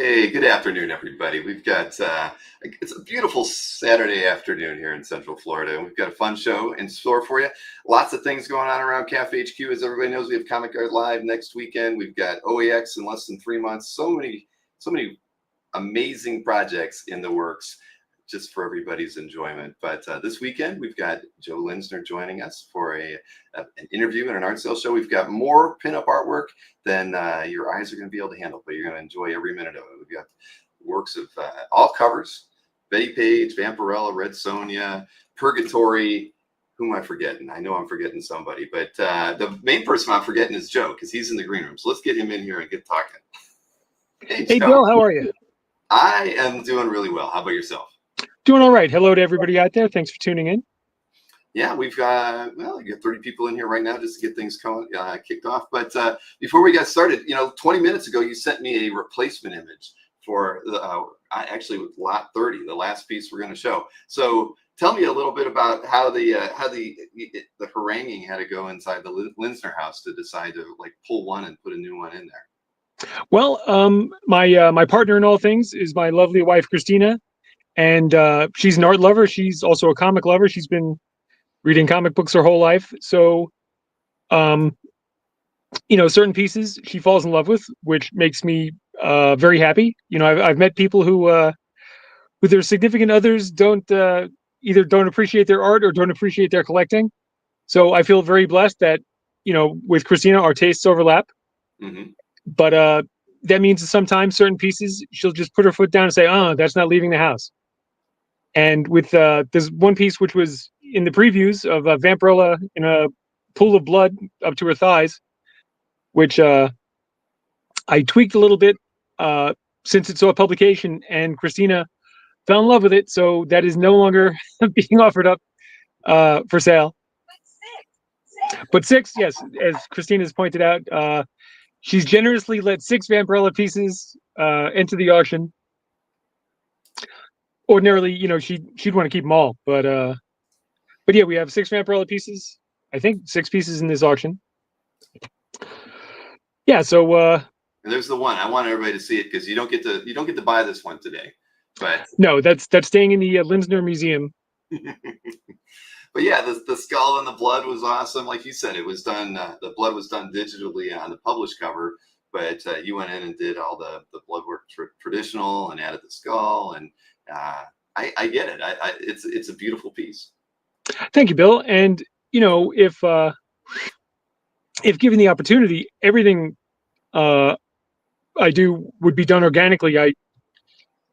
Hey, good afternoon, everybody. We've got it's a beautiful Saturday afternoon here in Central Florida, and we've got a fun show in store for you. Lots of things going on around Cafe HQ. As everybody knows, we have Comic Art Live next weekend. We've got OAX in less than 3 months. So many amazing projects in the works just for everybody's enjoyment. But this weekend, we've got Joe Linsner joining us for an interview and an art sale show. We've got more pinup artwork than your eyes are going to be able to handle, but you're going to enjoy every minute of it. We've got works of all covers: Bettie Page, Vampirella, Red Sonja, Purgatory. Who am I forgetting? I know I'm forgetting somebody, but the main person I'm forgetting is Joe, because he's in the green room. So let's get him in here and get talking. Hey, Bill, how are you? I am doing really well. How about yourself? Doing all right. Hello to everybody out there. Thanks for tuning in. Yeah, we've got, well, you got 30 people in here right now just to get things kicked off. But before we got started, 20 minutes ago, you sent me a replacement image for actually with lot 30, the last piece we're going to show. So tell me a little bit about how the haranguing had to go inside the Linsner house to decide to pull one and put a new one in there. Well, my partner in all things is my lovely wife, Christina, and she's an art lover. She's also a comic lover. She's been reading comic books her whole life. So, certain pieces she falls in love with, which makes me very happy. I've met people who, with their significant others, either don't appreciate their art or don't appreciate their collecting. So I feel very blessed that, with Christina, our tastes overlap. Mm-hmm. But that means that sometimes certain pieces, she'll just put her foot down and say, "Oh, that's not leaving the house." And with there's one piece which was in the previews of Vampirella in a pool of blood up to her thighs, which I tweaked a little bit since it saw publication, and Christina fell in love with it. So that is no longer being offered up for sale. But six, yes, as Christina's pointed out, she's generously let 6 Vampirella pieces into the auction. Ordinarily, she'd want to keep them all, but yeah, we have 6 Vampirella pieces. I think 6 pieces in this auction. Yeah, so and there's the one. I want everybody to see it because you don't get to buy this one today. But no, that's staying in the Linsner Museum. But yeah, the skull and the blood was awesome. Like you said, it was done. The blood was done digitally on the published cover, but you went in and did all the blood work traditional and added the skull. And I get it. It's a beautiful piece. Thank you, Bill. And if given the opportunity, everything I do would be done organically. I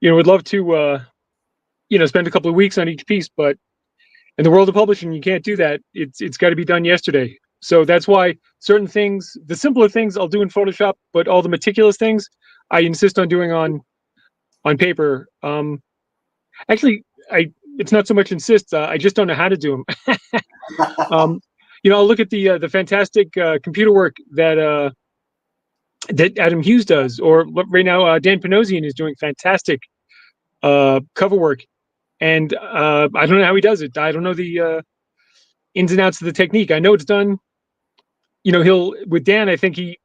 would love to spend a couple of weeks on each piece, but in the world of publishing, you can't do that. It's got to be done yesterday. So that's why certain things, the simpler things, I'll do in Photoshop, but all the meticulous things, I insist on doing on paper. Actually, it's not so much insist. I just don't know how to do them. I'll look at the fantastic computer work that Adam Hughes does, or right now Dan Panosian is doing fantastic cover work. And I don't know how he does it. I don't know the ins and outs of the technique. I know it's done. He'll with Dan. I think he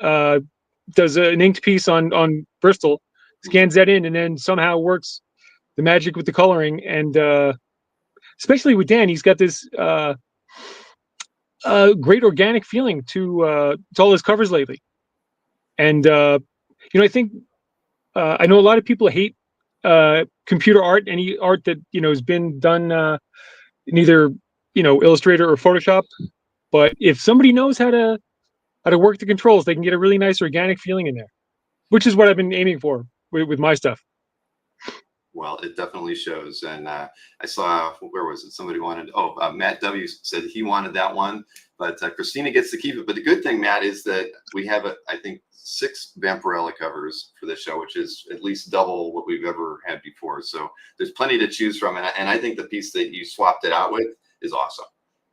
does an inked piece on Bristol, scans that in, and then somehow works the magic with the coloring. And especially with Dan, he's got this great organic feeling to all his covers lately. And I think I know a lot of people hate computer art, any art that has been done in either Illustrator or Photoshop. But if somebody knows how to work the controls, they can get a really nice organic feeling in there, which is what I've been aiming for with my stuff. Well, it definitely shows. And I saw, where was it? Somebody wanted, Matt W. said he wanted that one, but Christina gets to keep it. But the good thing, Matt, is that we have, I think, 6 Vampirella covers for this show, which is at least double what we've ever had before. So there's plenty to choose from. And I think the piece that you swapped it out with is awesome.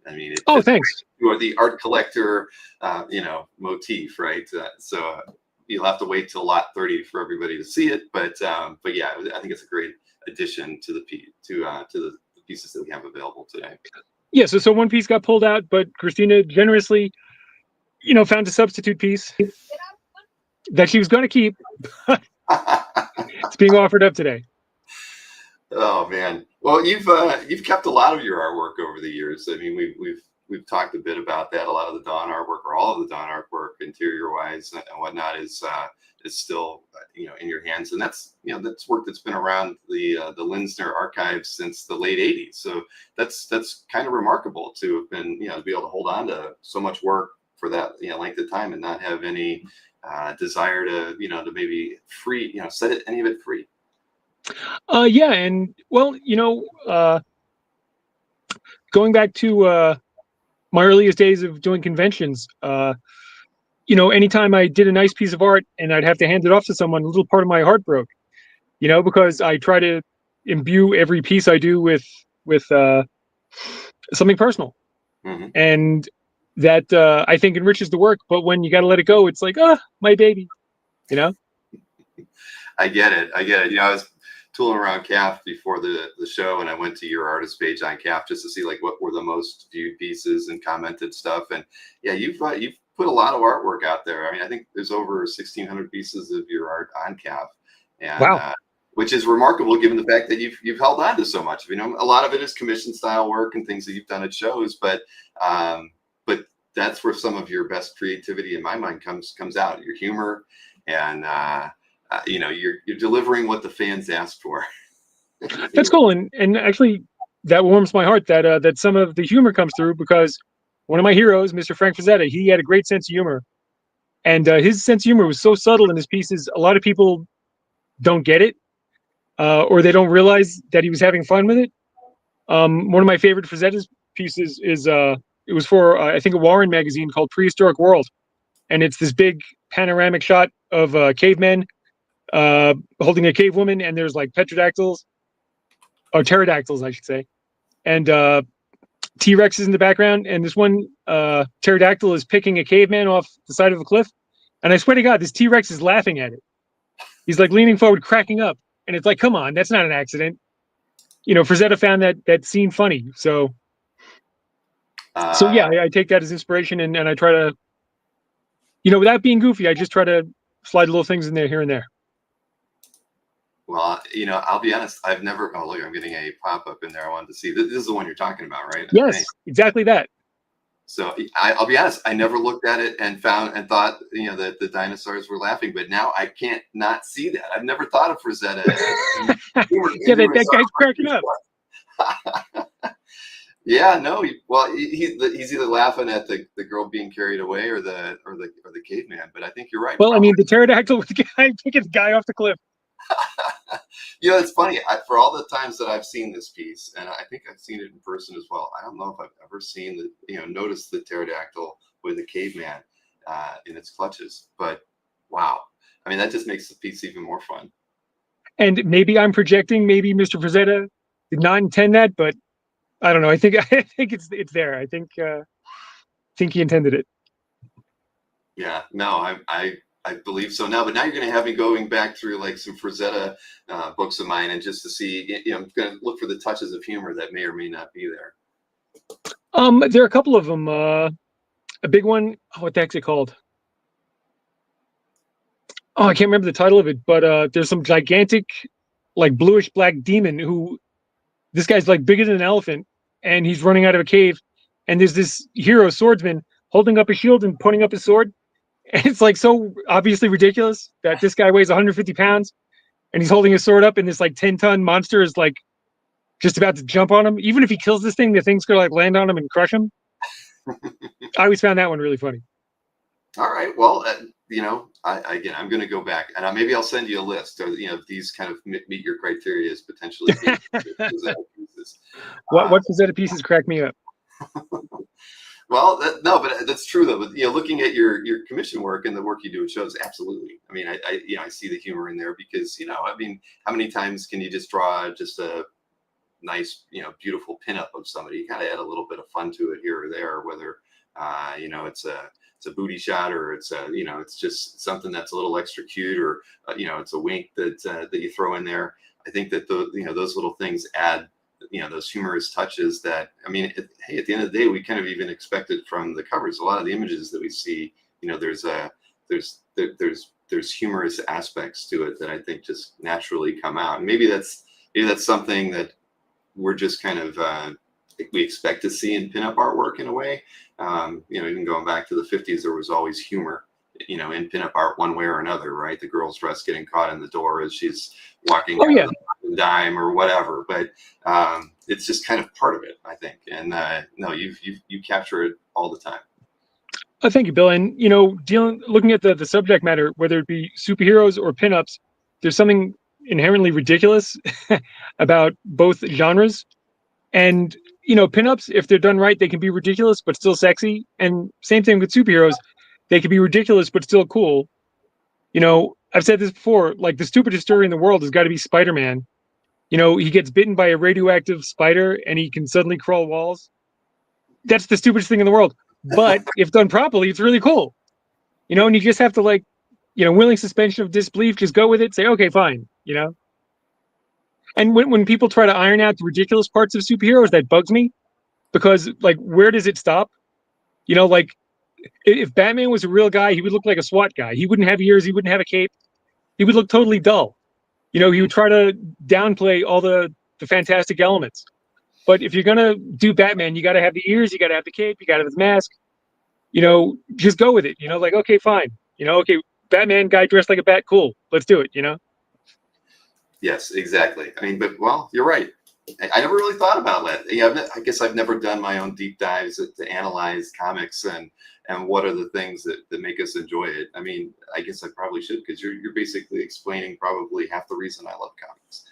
I mean, thanks. You are the art collector, motif, right? So you'll have to wait till lot 30 for everybody to see it. But yeah, I think it's a great addition to the pieces that we have available today. Yeah. So one piece got pulled out, but Christina generously, found a substitute piece that she was going to keep. It's being offered up today. Oh man. Well, you've kept a lot of your artwork over the years. I mean, we've talked a bit about that. A lot of the Dawn artwork, or all of the Dawn artwork, interior wise and whatnot, is still in your hands, and that's work that's been around the Linsner archives since the late '80s. So that's kind of remarkable to have been to be able to hold on to so much work for that length of time and not have any desire to to maybe set any of it free. Yeah, and well, going back to my earliest days of doing conventions, anytime I did a nice piece of art and I'd have to hand it off to someone, a little part of my heart broke, because I try to imbue every piece I do with something personal, Mm-hmm. and that I think enriches the work. But when you got to let it go, it's like, my baby, I get it. I was tooling around CAF before the show, and I went to your artist page on CAF just to see like what were the most viewed pieces and commented stuff. And yeah, you've put a lot of artwork out there. I mean, I think there's over 1,600 pieces of your art on CAF, and wow. Which is remarkable given the fact that you've held on to so much. A lot of it is commission style work and things that you've done at shows, but that's where some of your best creativity, in my mind, comes out. Your humor and you're delivering what the fans asked for. That's cool, and actually, that warms my heart that some of the humor comes through, because one of my heroes, Mr. Frank Frazetta, he had a great sense of humor, and his sense of humor was so subtle in his pieces. A lot of people don't get it, or they don't realize that he was having fun with it. One of my favorite Frazetta's pieces is it was for I think a Warren magazine called Prehistoric World, and it's this big panoramic shot of cavemen holding a cave woman, and there's like petrodactyls or pterodactyls, I should say, and T-Rex is in the background, and this one pterodactyl is picking a caveman off the side of a cliff, and I swear to God, this T-Rex is laughing at it. He's like leaning forward, cracking up, and it's like, come on, that's not an accident. Frazetta found that scene funny, so yeah, I take that as inspiration, and I try to, without being goofy, I just try to slide little things in there here and there. Well, I'll be honest. I've never. Oh, look, I'm getting a pop up in there. I wanted to see. This is the one you're talking about, right? Yes, exactly that. So I'll be honest. I never looked at it and thought that the dinosaurs were laughing. But now I can't not see that. I've never thought of Frazetta. Yeah, that guy's cracking up. Yeah, no. He's either laughing at the girl being carried away or the caveman. But I think you're right. Well, probably. I mean, the pterodactyl was the guy picking the guy off the cliff. It's funny. For all the times that I've seen this piece, and I think I've seen it in person as well, I don't know if I've ever seen noticed the pterodactyl with the caveman in its clutches. But wow, I mean, that just makes the piece even more fun. And maybe I'm projecting. Maybe Mr. Frazetta did not intend that, but I don't know. I think it's there. I think he intended it. Yeah. No, I believe so now, but now you're going to have me going back through like some Frazetta books of mine, and just to see, I'm going to look for the touches of humor that may or may not be there. There are a couple of them. A big one. What the heck's it called? Oh, I can't remember the title of it, but there's some gigantic, like bluish black demon who, this guy's like bigger than an elephant, and he's running out of a cave, and there's this hero swordsman holding up a shield and pointing up his sword. And it's like so obviously ridiculous that this guy weighs 150 pounds and he's holding his sword up, and this like 10-ton monster is like just about to jump on him. Even if he kills this thing, the thing's gonna like land on him and crush him. I always found that one really funny. All right. Well, I'm going to go back, and maybe I'll send you a list of these kind of meet your criteria as potentially pieces. What Frazetta pieces crack me up? Well, but that's true though. But looking at your commission work and the work you do at shows, absolutely. I mean, I see the humor in there because I mean, how many times can you just draw just a nice beautiful pinup of somebody? You kind of add a little bit of fun to it here or there, whether it's a booty shot or it's it's just something that's a little extra cute, or it's a wink that you throw in there. I think that those little things add those humorous touches that, I mean, hey, at the end of the day, we kind of even expected from the covers. A lot of the images that we see, there's there's humorous aspects to it that I think just naturally come out. And maybe that's something that we're just kind of we expect to see in pinup artwork in a way. Even going back to the 50s, there was always humor, in pinup art one way or another, right? The girl's dress getting caught in the door as she's walking out of the dime or whatever. But it's just kind of part of it, I think. And no, you capture it all the time. Thank you, Bill. And looking at the subject matter, whether it be superheroes or pinups, there's something inherently ridiculous about both genres. And pinups, if they're done right, they can be ridiculous but still sexy. And same thing with superheroes, they can be ridiculous but still cool. I've said this before. Like, the stupidest story in the world has got to be Spider-Man. He gets bitten by a radioactive spider and he can suddenly crawl walls. That's the stupidest thing in the world. But if done properly, it's really cool. And you just have to, willing suspension of disbelief, just go with it, say, okay, fine, And when people try to iron out the ridiculous parts of superheroes, that bugs me, because, where does it stop? If Batman was a real guy, he would look like a SWAT guy. He wouldn't have ears. He wouldn't have a cape. He would look totally dull. He would try to downplay all the fantastic elements. But if you're going to do Batman, you got to have the ears, you got to have the cape, you got to have the mask. Just go with it. Okay, fine. Okay, Batman guy dressed like a bat, cool. Let's do it, Yes, exactly. I mean, well, you're right. I never really thought about that. I guess I've never done my own deep dives to analyze comics and what are the things that make us enjoy it. I mean, I guess I probably should, because you're basically explaining probably half the reason I love comics.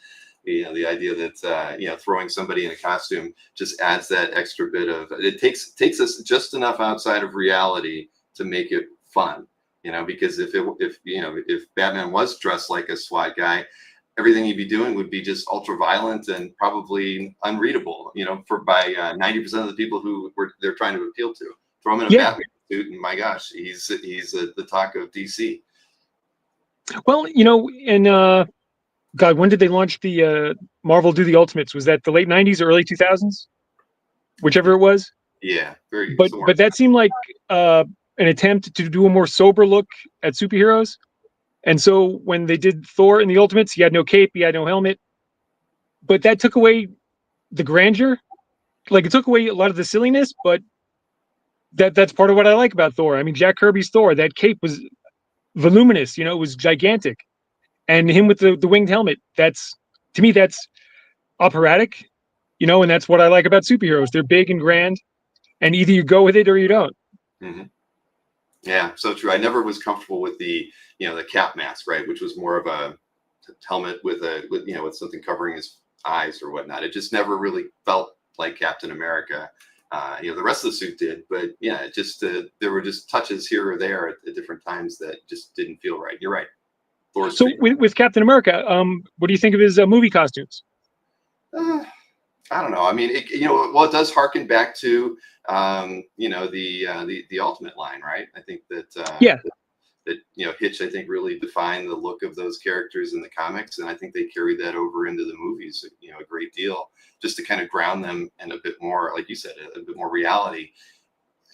The idea that throwing somebody in a costume just adds that extra bit of, it takes us just enough outside of reality to make it fun. Because if Batman was dressed like a SWAT guy, everything he'd be doing would be just ultra violent and probably unreadable, by 90% of the people who they're trying to appeal to. Throw him in a Batman suit, and my gosh, he's the talk of DC. Well, and God, when did they launch the Marvel Do the Ultimates? Was that the late 90s or early 2000s? Whichever it was. Yeah, very. But that seemed like an attempt to do a more sober look at superheroes. And so when they did Thor in the Ultimates, he had no cape, he had no helmet. But that took away the grandeur. It took away a lot of the silliness, but that's part of what I like about Thor. I mean, Jack Kirby's Thor, that cape was voluminous, it was gigantic. And him with the winged helmet, to me, that's operatic, and that's what I like about superheroes. They're big and grand, and either you go with it or you don't. Mm-hmm. Yeah, so true. I never was comfortable with the cap mask, right, which was more of a helmet with something covering his eyes or whatnot. It just never really felt like Captain America. The rest of the suit did, but yeah, it just there were just touches here or there at different times that just didn't feel right. You're right. So with Captain America, what do you think of his movie costumes? I don't know. I mean, it does harken back to the Ultimate line, right? I think that that Hitch, I think, really defined the look of those characters in the comics, and I think they carried that over into the movies, a great deal, just to kind of ground them in a bit more, like you said, a bit more reality.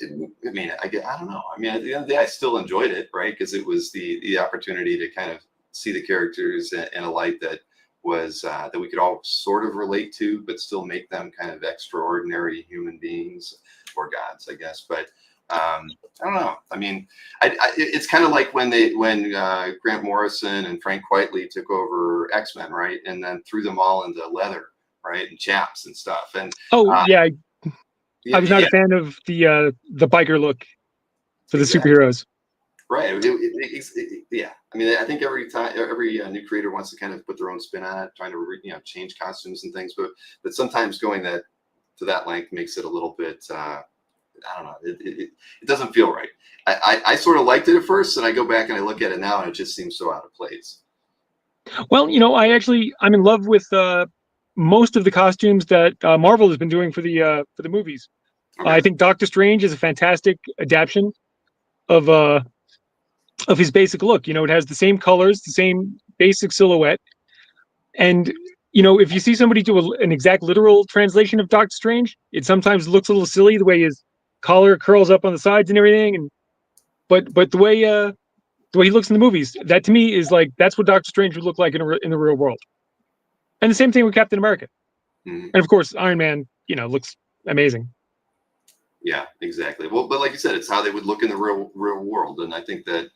I mean, I don't know. I mean, at the end of the day, I still enjoyed it, right? Because it was the opportunity to kind of see the characters in a light that was that we could all sort of relate to, but still make them kind of extraordinary human beings or gods, I guess. But I don't know. I mean, it's kind of like when Grant Morrison and Frank Quitely took over X-Men, right? And then threw them all into leather, right? And chaps and stuff. And I was not a fan of the biker look for the superheroes. Right. Yeah. I mean, I think every new creator wants to kind of put their own spin on it, trying to change costumes and things. But sometimes going to that length makes it a little bit. I don't know. It doesn't feel right. I sort of liked it at first, and I go back and I look at it now, and it just seems so out of place. Well, I'm in love with most of the costumes that Marvel has been doing for the movies. Okay. I think Doctor Strange is a fantastic adaptation of his basic look. It has the same colors, the same basic silhouette, and if you see somebody do an exact literal translation of Doctor Strange, it sometimes looks a little silly the way his collar curls up on the sides and everything. But the way the way he looks in the movies. That to me is like that's what Doctor Strange would look like in the real world. And the same thing with Captain America. Mhm. And of course, Iron Man, looks amazing. Yeah, exactly. Well, but like you said, it's how they would look in the real world, and I think that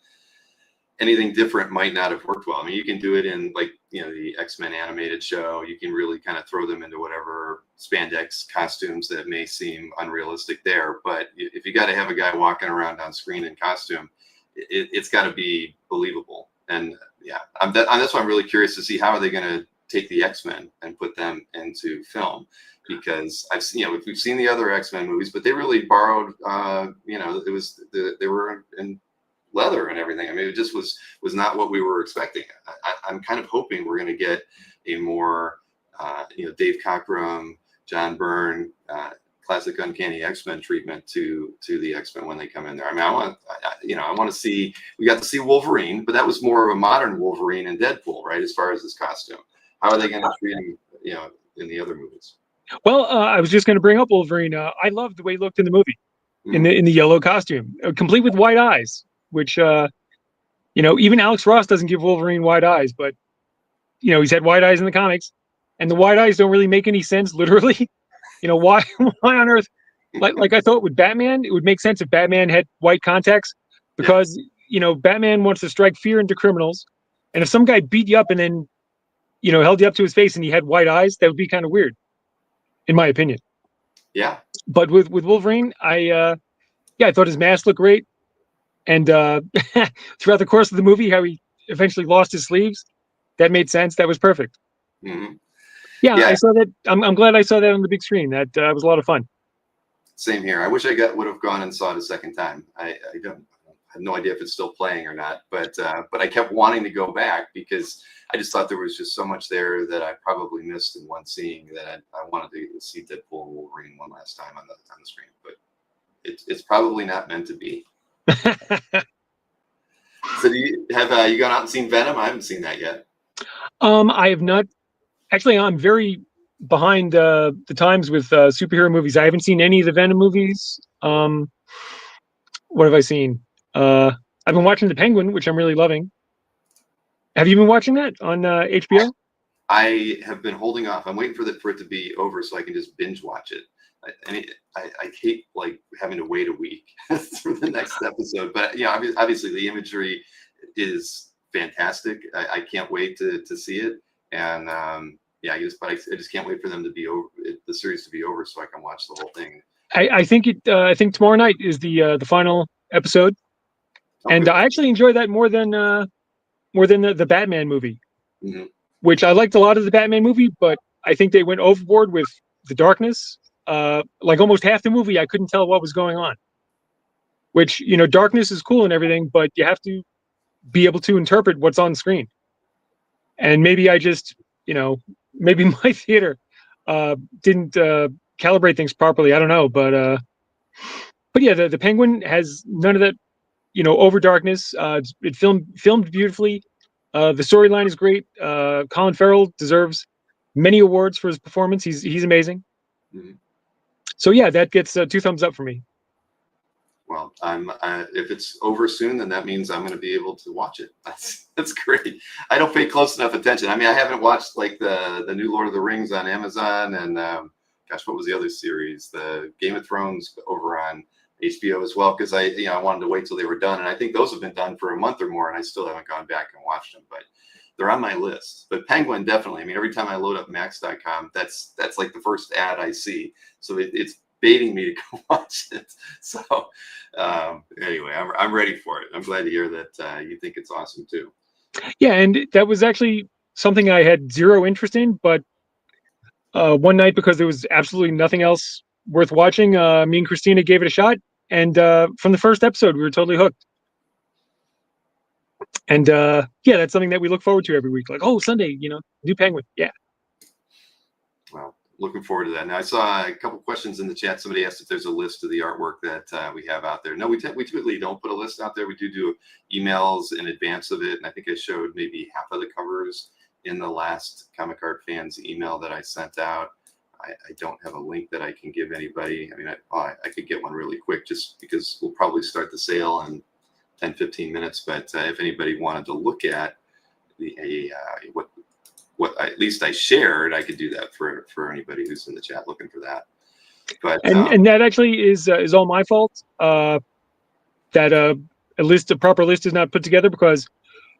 anything different might not have worked well. I mean, you can do it in like the X-Men animated show. You can really kind of throw them into whatever spandex costumes that may seem unrealistic there. But if you got to have a guy walking around on screen in costume, it's got to be believable. And yeah, that's why I'm really curious to see how are they going to take the X-Men and put them into film, because I've seen, we've seen the other X-Men movies, but they really borrowed, they were in leather and everything. I mean, it just was not what we were expecting. I'm kind of hoping we're going to get a more, Dave Cockrum, John Byrne, classic uncanny X-Men treatment to the X-Men when they come in there. I mean, I want to see. We got to see Wolverine, but that was more of a modern Wolverine and Deadpool, right? As far as his costume, how are they going to treat him, in the other movies? Well, I was just going to bring up Wolverine. I loved the way he looked in the movie, Mm-hmm. in the yellow costume, complete with white eyes. Which even Alex Ross doesn't give Wolverine white eyes, but he's had white eyes in the comics, and the white eyes don't really make any sense literally. Why on earth? Like I thought with Batman, it would make sense if Batman had white contacts, because Batman wants to strike fear into criminals, and if some guy beat you up and then held you up to his face and he had white eyes, that would be kind of weird, in my opinion. Yeah. But with Wolverine, I thought his mask looked great. And throughout the course of the movie, how he eventually lost his sleeves, that made sense. That was perfect. Mm-hmm. Yeah, Yeah. I saw that. I'm glad I saw that on the big screen. That was a lot of fun. Same here. I wish I would have gone and saw it a second time. I have no idea if it's still playing or not, but I kept wanting to go back because I just thought there was just so much there that I probably missed in one seeing that I wanted to see Deadpool and Wolverine one last time on the screen. But it's probably not meant to be. So do you have you gone out and seen Venom? I haven't seen that yet. I have not. Actually, I'm very behind the times with superhero movies. I haven't seen any of the Venom movies. What have I seen? I've been watching The Penguin, which I'm really loving. Have you been watching that on HBO? I have been holding off. I'm waiting for it to be over so I can just binge watch it. I hate like having to wait a week for the next episode. But obviously the imagery is fantastic. I can't wait to see it. And I just can't wait for them to be over, the series to be over, so I can watch the whole thing. I think tomorrow night is the final episode, and I actually enjoy that more than the Batman movie, mm-hmm. which I liked a lot of the Batman movie, but I think they went overboard with the darkness. Like almost half the movie, I couldn't tell what was going on. Which darkness is cool and everything, but you have to be able to interpret what's on screen. And maybe I just, maybe my theater didn't calibrate things properly. I don't know, but yeah, the Penguin has none of that, over darkness. It filmed beautifully. The storyline is great. Colin Farrell deserves many awards for his performance. He's amazing. Mm-hmm. So yeah, that gets 2 thumbs up for me. Well, if it's over soon, then that means I'm going to be able to watch it. That's great. I don't pay close enough attention. I mean, I haven't watched like the new Lord of the Rings on Amazon, and what was the other series? The Game of Thrones over on HBO as well, because I wanted to wait till they were done, and I think those have been done for a month or more, and I still haven't gone back and watched them, but they're on my list. But Penguin, definitely. I mean, every time I load up Max.com, that's like the first ad I see. So it's baiting me to go watch it. So anyway, I'm ready for it. I'm glad to hear that you think it's awesome too. Yeah, and that was actually something I had zero interest in, but one night, because there was absolutely nothing else worth watching, me and Christina gave it a shot, and from the first episode, we were totally hooked. And that's something that we look forward to every week. Like, oh, Sunday, new Penguin. Yeah. Well, looking forward to that. Now, I saw a couple questions in the chat. Somebody asked if there's a list of the artwork that we have out there. No, we typically don't put a list out there. We do emails in advance of it, and I think I showed maybe half of the covers in the last Comic Art Fans email that I sent out. I don't have a link that I can give anybody. I mean, I could get one really quick just because we'll probably start the sale in 10, 15 minutes. But if anybody wanted to look at what at least I shared, I could do that for anybody who's in the chat looking for that. But and that actually is all my fault. That a proper list is not put together because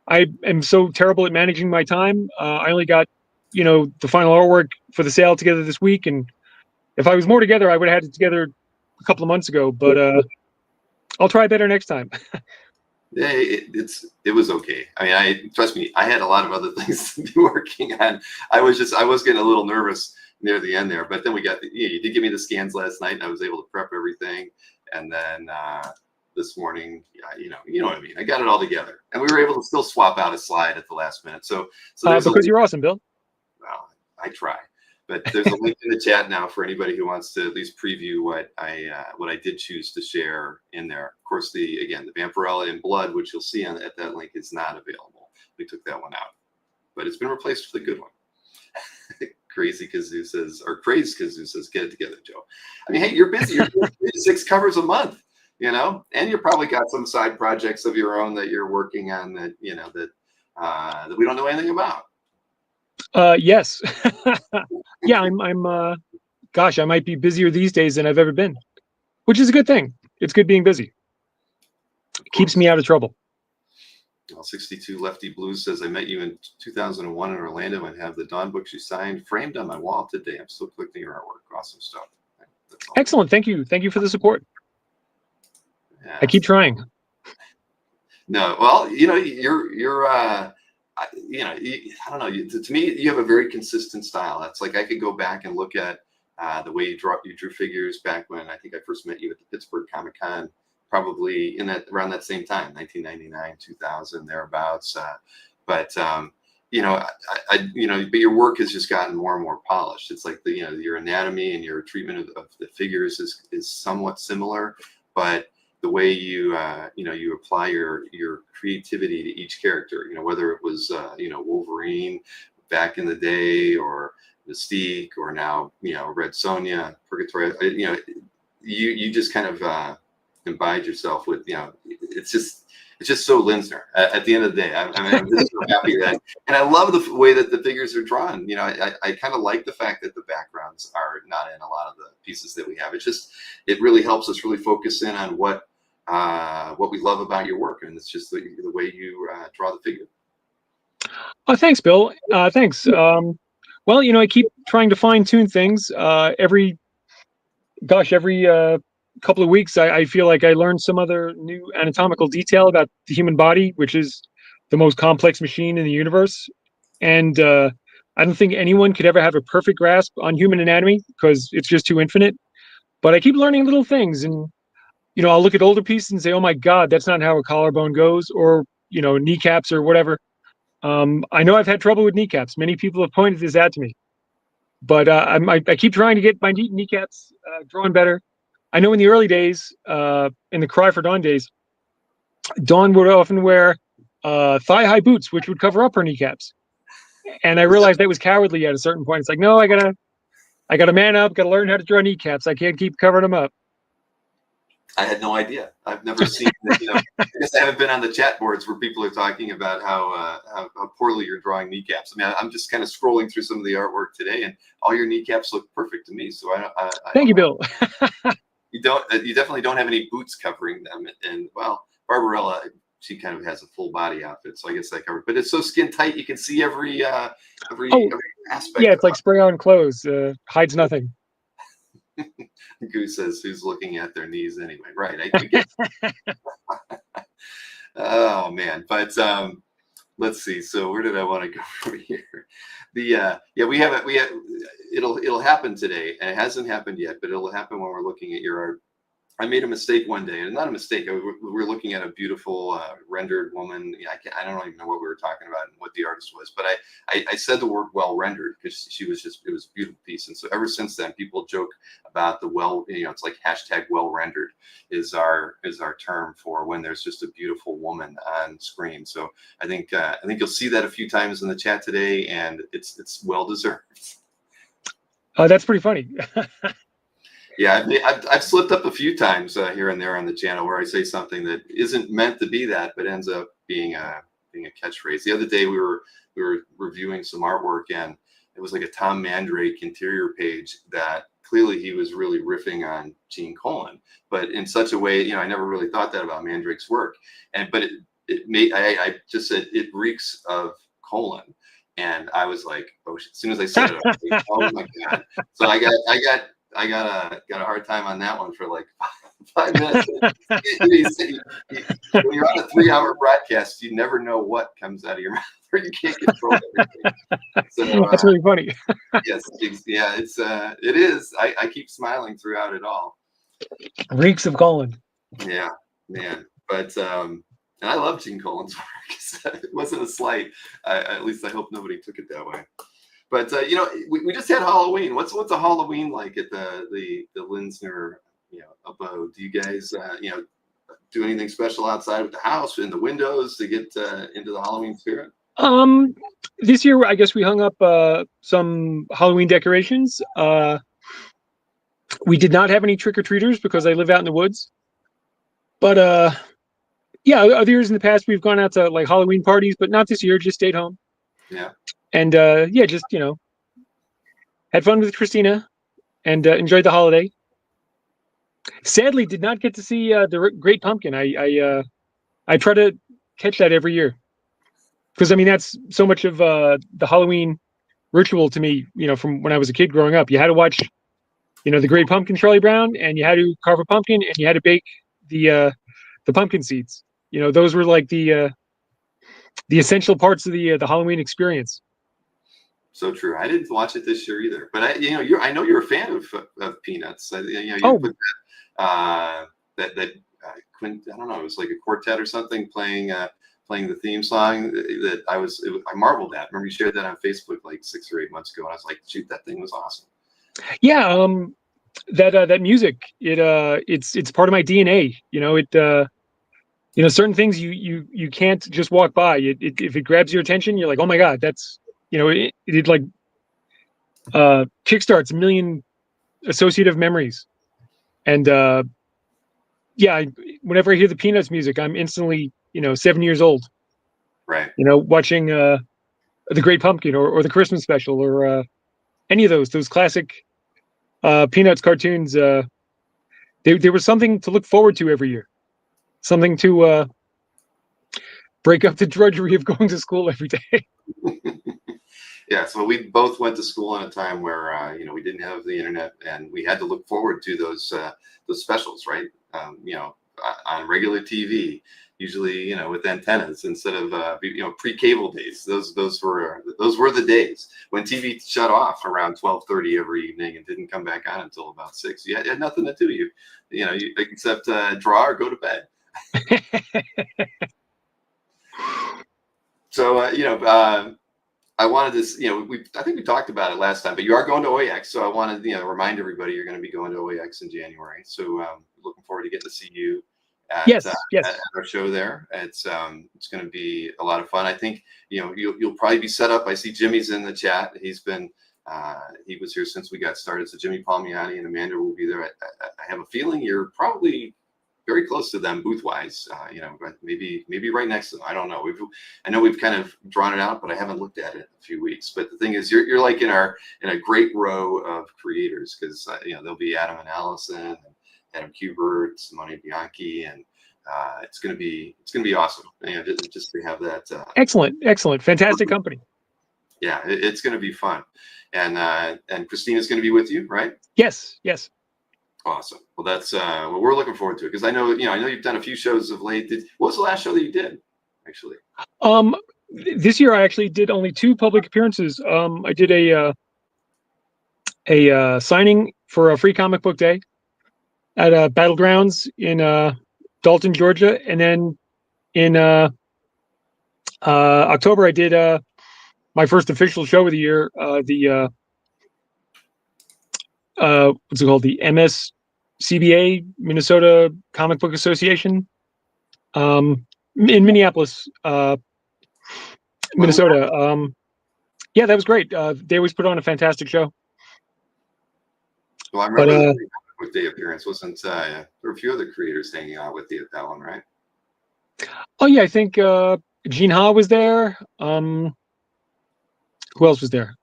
I am so terrible at managing my time. I only got, the final artwork for the sale together this week, and if I was more together, I would have had it together a couple of months ago. But I'll try better next time. Yeah, it was okay. I mean, trust me, I had a lot of other things to be working on. I was getting a little nervous near the end there, but then you did give me the scans last night, and I was able to prep everything, and then this morning, you know what I mean. I got it all together, and we were able to still swap out a slide at the last minute. So there's because you're awesome, Bill. Well, I try. But there's a link in the chat now for anybody who wants to at least preview what I did choose to share in there. Of course, the Vampirella in blood, which you'll see at that link, is not available. We took that one out, but it's been replaced with a good one. Crazy Kazoo says, or Crazy Kazoo says, get it together, Joe. I mean, hey, you're busy. You're doing 6 covers a month, and you probably got some side projects of your own that you're working on that that we don't know anything about. Yes. Yeah, I'm gosh, I might be busier these days than I've ever been, which is a good thing. It's good being busy. It keeps me out of trouble. Well, 62 Lefty Blues says, I met you in 2001 in Orlando and have the Dawn books you signed framed on my wall today. I'm still collecting your artwork. Awesome stuff. Excellent. Thank you. Thank you for the support. Yeah. I keep trying. No, well, you're I don't know. To me, you have a very consistent style. That's like I could go back and look at the way you drew figures back when I think I first met you at the Pittsburgh Comic Con, probably around that same time, 1999, 2000, thereabouts. But your work has just gotten more and more polished. It's like your anatomy and your treatment of the figures is somewhat similar, but the way you apply your creativity to each character, whether it was Wolverine back in the day, or Mystique, or now Red Sonja, Purgatory, you just kind of imbibe yourself with it's just so Linsner at the end of the day. I'm just so happy that, and I love the way that the figures are drawn. I kind of like the fact that the backgrounds are not in a lot of the pieces that we have. It really helps us really focus in on what we love about your work, and it's just the way you draw the figure. Oh, thanks, Bill. Thanks. Well, I keep trying to fine tune things. Every couple of weeks, I feel like I learn some other new anatomical detail about the human body, which is the most complex machine in the universe. And I don't think anyone could ever have a perfect grasp on human anatomy because it's just too infinite. But I keep learning little things, and I'll look at older pieces and say, "Oh my God, that's not how a collarbone goes," or kneecaps or whatever. I know I've had trouble with kneecaps. Many people have pointed this out to me, but I keep trying to get my kneecaps drawn better. I know in the early days, in the Cry for Dawn days, Dawn would often wear thigh-high boots, which would cover up her kneecaps, and I realized that was cowardly at a certain point. It's like, no, I gotta man up, gotta learn how to draw kneecaps. I can't keep covering them up. I had no idea. I've never seen. I guess I haven't been on the chat boards where people are talking about how poorly you're drawing kneecaps. I mean, I'm just kind of scrolling through some of the artwork today, and all your kneecaps look perfect to me. So Thank you, Bill. You definitely don't have any boots covering them, and well, Barbarella, she kind of has a full body outfit, so I guess that covered. But it's so skin tight, you can see every aspect. Yeah, it's like spray on clothes, hides nothing. Goose says, who's looking at their knees anyway? Right. I get Oh man. But let's see. So where did I want to go from here? We have it'll happen today, and it hasn't happened yet, but it'll happen when we're looking at your art. I made a mistake one day, and not a mistake. We were looking at a beautiful rendered woman. I don't even know what we were talking about and what the artist was, but I said the word well rendered because it was a beautiful piece. And so ever since then, people joke about the it's like hashtag well rendered is our term for when there's just a beautiful woman on screen. So I think you'll see that a few times in the chat today, and it's well deserved. That's pretty funny. Yeah, I've slipped up a few times here and there on the channel where I say something that isn't meant to be that, but ends up being a catchphrase. The other day we were reviewing some artwork, and it was like a Tom Mandrake interior page that clearly he was really riffing on Gene Colan, but in such a way, I never really thought that about Mandrake's work, but it made I just said it reeks of Colan. And I was like, oh, as soon as I said it, I was like, oh my God. So I got a hard time on that one for like 5 minutes. When you're on a 3-hour broadcast, you never know what comes out of your mouth, or you can't control everything. So That's really funny. yes, yeah, it is. I keep smiling throughout it all. Reeks of Colin. Yeah, man. But and I love Gene Colan's work. It wasn't a slight. At least I hope nobody took it that way. But we just had Halloween. What's a Halloween like at the Linsner abode? Do you guys do anything special outside with the house, in the windows, to get into the Halloween spirit? This year I guess we hung up some Halloween decorations. We did not have any trick-or-treaters because I live out in the woods. But yeah, other years in the past we've gone out to like Halloween parties, but not this year. Just stayed home. Yeah. And yeah, just had fun with Christina and enjoyed the holiday. Sadly, did not get to see the Great Pumpkin. I try to catch that every year because I mean that's so much of the Halloween ritual to me. From when I was a kid growing up, you had to watch the Great Pumpkin, Charlie Brown, and you had to carve a pumpkin, and you had to bake the pumpkin seeds. Those were like the essential parts of the Halloween experience. So true. I didn't watch it this year either, but I know you're a fan of Peanuts. You put that Quint, I don't know, it was like a quartet or something playing the theme song that I marveled at. Remember you shared that on Facebook like 6 or 8 months ago, and I was like, shoot, that thing was awesome. Yeah, that music, it's part of my DNA. Certain things you can't just walk by. If it grabs your attention, you're like, oh my God, that's it like kickstarts a million associative memories. And yeah, whenever I hear the Peanuts music, I'm instantly 7 years old. Right. Watching the Great Pumpkin or the Christmas Special or any of those classic Peanuts cartoons. There was something to look forward to every year, something to break up the drudgery of going to school every day. Yeah, so we both went to school in a time where we didn't have the internet, and we had to look forward to those specials, right? On regular TV, usually with antennas instead of pre-cable days. Those were the days when TV shut off around 12:30 every evening and didn't come back on until about 6. You had nothing to do, except draw or go to bed. So I wanted to, I think we talked about it last time, but you are going to OAX. So I wanted to, remind everybody you're going to be going to OAX in January. So looking forward to getting to see you at our show there. It's going to be a lot of fun. I think, you'll probably be set up. I see Jimmy's in the chat. He was here since we got started. So Jimmy Palmiotti and Amanda will be there. I have a feeling you're probably very close to them booth-wise, maybe right next to them. I don't know. I know we've kind of drawn it out, but I haven't looked at it in a few weeks. But the thing is, you're like in a great row of creators because there'll be Adam and Allison, and Adam Kubert, Simone Bianchi, and it's gonna be awesome. Just to have that. Excellent, fantastic company. Yeah, it's gonna be fun, and Christina's gonna be with you, right? Yes. Awesome. Well, that's we're looking forward to it because I know you've done a few shows of late. What was the last show that you did, actually? This year I actually did only 2 public appearances. I did a signing for a free comic book day at Battlegrounds in Dalton, Georgia, and then in October I did my first official show of the year. What's it called? The MSCBA, Minnesota Comic Book Association, in Minneapolis, Minnesota. Yeah, that was great. They always put on a fantastic show. Well, I remember the birthday appearance. Wasn't there were a few other creators hanging out with you at that one, right? Oh yeah, I think Gene Ha was there. Who else was there?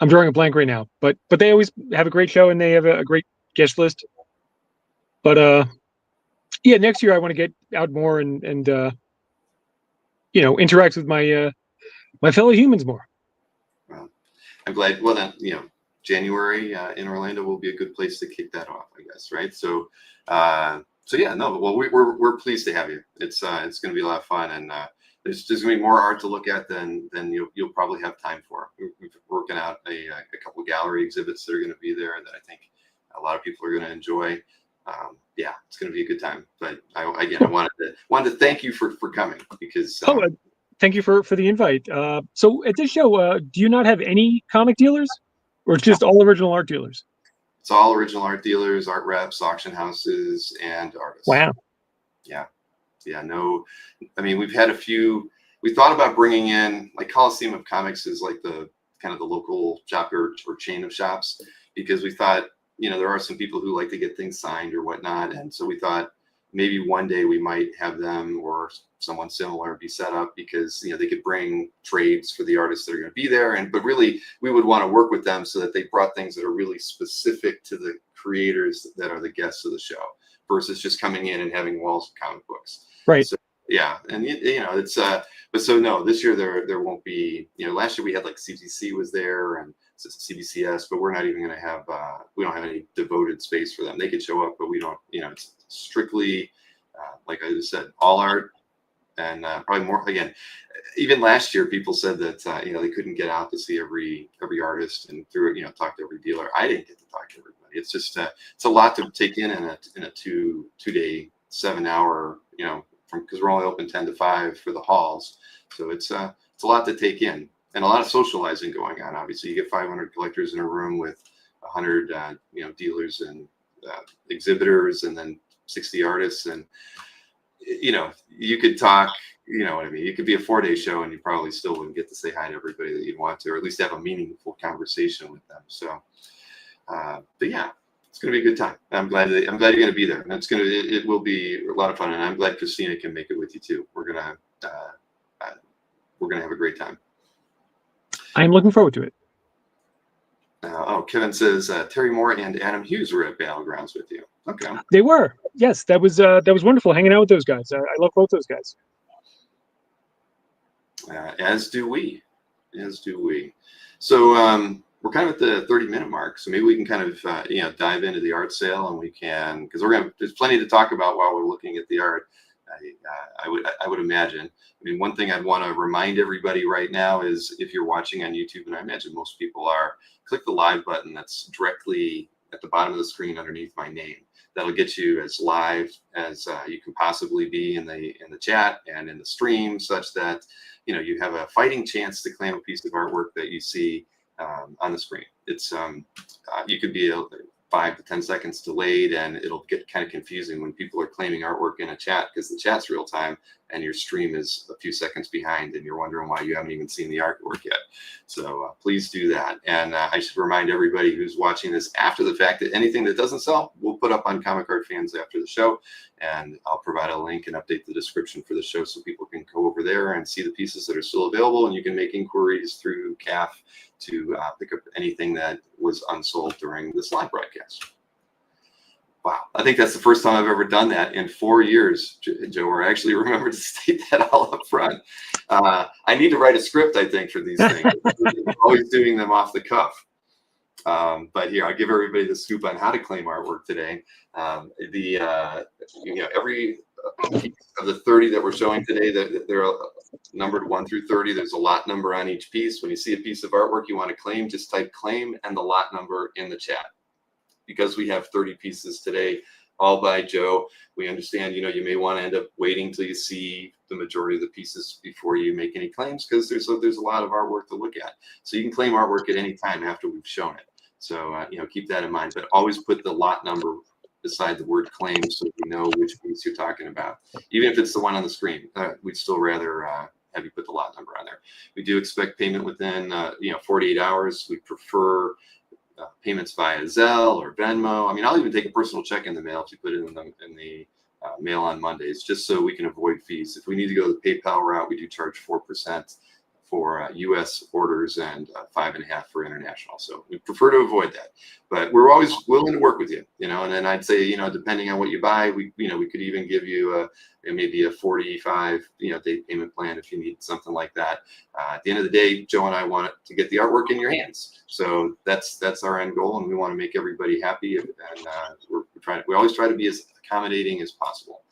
I'm drawing a blank right now. But they always have a great show and they have a great guest list. But yeah, next year I want to get out more and interact with my my fellow humans more. Well, I'm glad. Well, then, January in Orlando will be a good place to kick that off, I guess, right? So, yeah, no. Well, we're pleased to have you. It's going to be a lot of fun, and there's going to be more art to look at than you'll probably have time for. We're working out a couple of gallery exhibits that are going to be there that I think a lot of people are going to enjoy. Yeah, it's going to be a good time. But I wanted to thank you for coming because. Thank you for the invite. So at this show, do you not have any comic dealers, or it's just all original art dealers? It's all original art dealers, art reps, auction houses, and artists. Wow. Yeah. No, I mean, we've had a few. We thought about bringing in, like, Coliseum of Comics is like the kind of the local shop or chain of shops, because we thought, there are some people who like to get things signed or whatnot, and so we thought maybe one day we might have them or someone similar be set up, because they could bring trades for the artists that are going to be there, but really we would want to work with them so that they brought things that are really specific to the creators that are the guests of the show, versus just coming in and having walls of comic books. Right. So, yeah, and it's but so no, this year there won't be. Last year we had like CBC was there and CBCS, but we're not even going to have. We don't have any devoted space for them. They could show up, but we don't. It's strictly, like I just said, all art, and probably more. Again, even last year, people said that they couldn't get out to see every artist and talk to every dealer. I didn't get to talk to everybody. It's just it's a lot to take in a 2-day 7-hour because we're only open 10 to 5 for the halls, so it's a lot to take in and a lot of socializing going on. Obviously, you get 500 collectors in a room with 100 dealers and exhibitors, and then 60 artists, and you could talk. You know what I mean? It could be a 4-day show, and you probably still wouldn't get to say hi to everybody that you'd want to, or at least have a meaningful conversation with them. So, but yeah, it's going to be a good time. I'm glad you're going to be there, and it will be a lot of fun. And I'm glad Christina can make it with you too. We're gonna have a great time. I'm looking forward to it. Kevin says Terry Moore and Adam Hughes were at Battlegrounds with you. Okay. They were. Yes, that was wonderful hanging out with those guys. I love both those guys. As do we. So we're kind of at the 30-minute mark. So maybe we can kind of dive into the art sale, and we can, because there's plenty to talk about while we're looking at the art. I would imagine. I mean, one thing I'd want to remind everybody right now is, if you're watching on YouTube, and I imagine most people are, click the live button that's directly at the bottom of the screen underneath my name. That'll get you as live as you can possibly be in the chat and in the stream, such that you have a fighting chance to claim a piece of artwork that you see on the screen. It's you could be 5 to 10 seconds delayed, and it'll get kind of confusing when people are claiming artwork in a chat, because the chat's real time and your stream is a few seconds behind, and you're wondering why you haven't even seen the artwork yet. So please do that. And I should remind everybody who's watching this after the fact that anything that doesn't sell, we'll put up on Comic Art Fans after the show, and I'll provide a link and update the description for the show so people can go over there and see the pieces that are still available, and you can make inquiries through CAF to pick up anything that was unsold during this live broadcast. Wow, I think that's the first time I've ever done that in 4 years, Joe, where I actually remember to state that all up front. I need to write a script, I think, for these things. I'm always doing them off the cuff. But here, I'll give everybody the scoop on how to claim artwork today. Every piece of the 30 that we're showing today, they're numbered 1 through 30. There's a lot number on each piece. When you see a piece of artwork you want to claim, just type claim and the lot number in the chat. Because we have 30 pieces today, all by Joe, we understand, you may want to end up waiting till you see the majority of the pieces before you make any claims, because there's a lot of artwork to look at. So you can claim artwork at any time after we've shown it. So, keep that in mind, but always put the lot number beside the word claim so we know which piece you're talking about. Even if it's the one on the screen, we'd still rather have you put the lot number on there. We do expect payment within, 48 hours. We prefer payments via Zelle or Venmo. I mean, I'll even take a personal check in the mail if you put it in the mail on Mondays, just so we can avoid fees. If we need to go the PayPal route, we do charge 4% for U.S. orders and 5.5% for international. So we prefer to avoid that, but we're always willing to work with you, and then I'd say, depending on what you buy, we could even give you maybe a 45, day payment plan if you need something like that. At the end of the day, Joe and I want to get the artwork in your hands. So that's our end goal, and we want to make everybody happy. And we always try to be as accommodating as possible.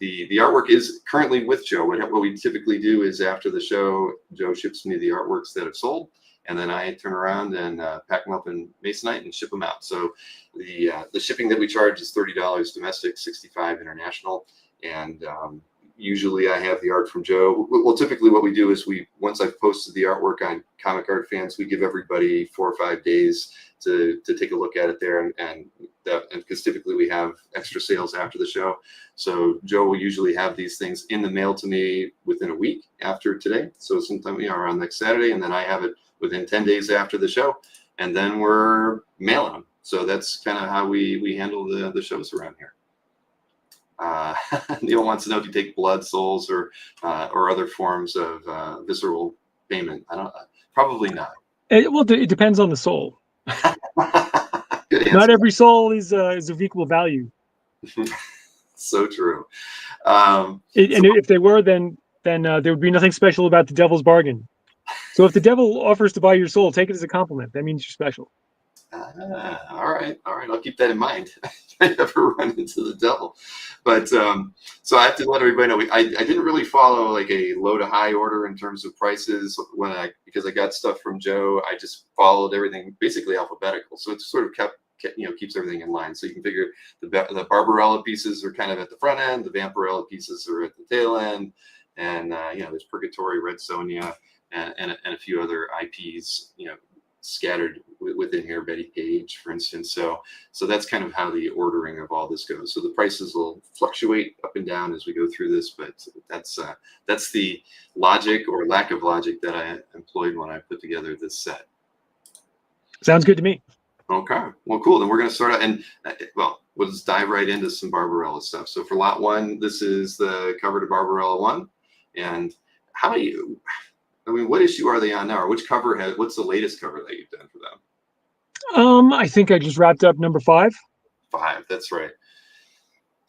The artwork is currently with Joe. What we typically do is after the show, Joe ships me the artworks that have sold, and then I turn around and pack them up in Masonite and ship them out. So the shipping that we charge is $30 domestic, $65 international, and usually I have the art from Joe. Well, typically what we do is once I've posted the artwork on Comic Art Fans, we give everybody 4 or 5 days to take a look at it there, and because typically we have extra sales after the show. So Joe will usually have these things in the mail to me within a week after today. So sometime around next Saturday, and then I have it within 10 days after the show, and then we're mailing them. So that's kind of how we handle the shows around here. Neil wants to know if you take blood, souls, or other forms of visceral payment. Probably not. Well, it depends on the soul. Good answer. Not every soul is of equal value. So true. And if they were, then there would be nothing special about the devil's bargain. So if the devil offers to buy your soul, take it as a compliment. That means you're special. All right. I'll keep that in mind if I ever run into the devil. But so I have to let everybody know, I didn't really follow like a low to high order in terms of prices because I got stuff from Joe. I just followed everything basically alphabetical. So it sort of keeps everything in line. So you can figure the Barbarella pieces are kind of at the front end, the Vampirella pieces are at the tail end, and there's Purgatory, Red Sonja, and a few other IPs, scattered within here, Bettie Page, for instance. So that's kind of how the ordering of all this goes. So the prices will fluctuate up and down as we go through this, but that's the logic or lack of logic that I employed when I put together this set. Sounds good to me. Okay, well, cool. Then we're going to start out, and we'll just dive right into some Barbarella stuff. So for lot 1, this is the cover to Barbarella 1, and what issue are they on now, or which cover what's the latest cover that you've done for them? I think I just wrapped up number 5. 5, that's right.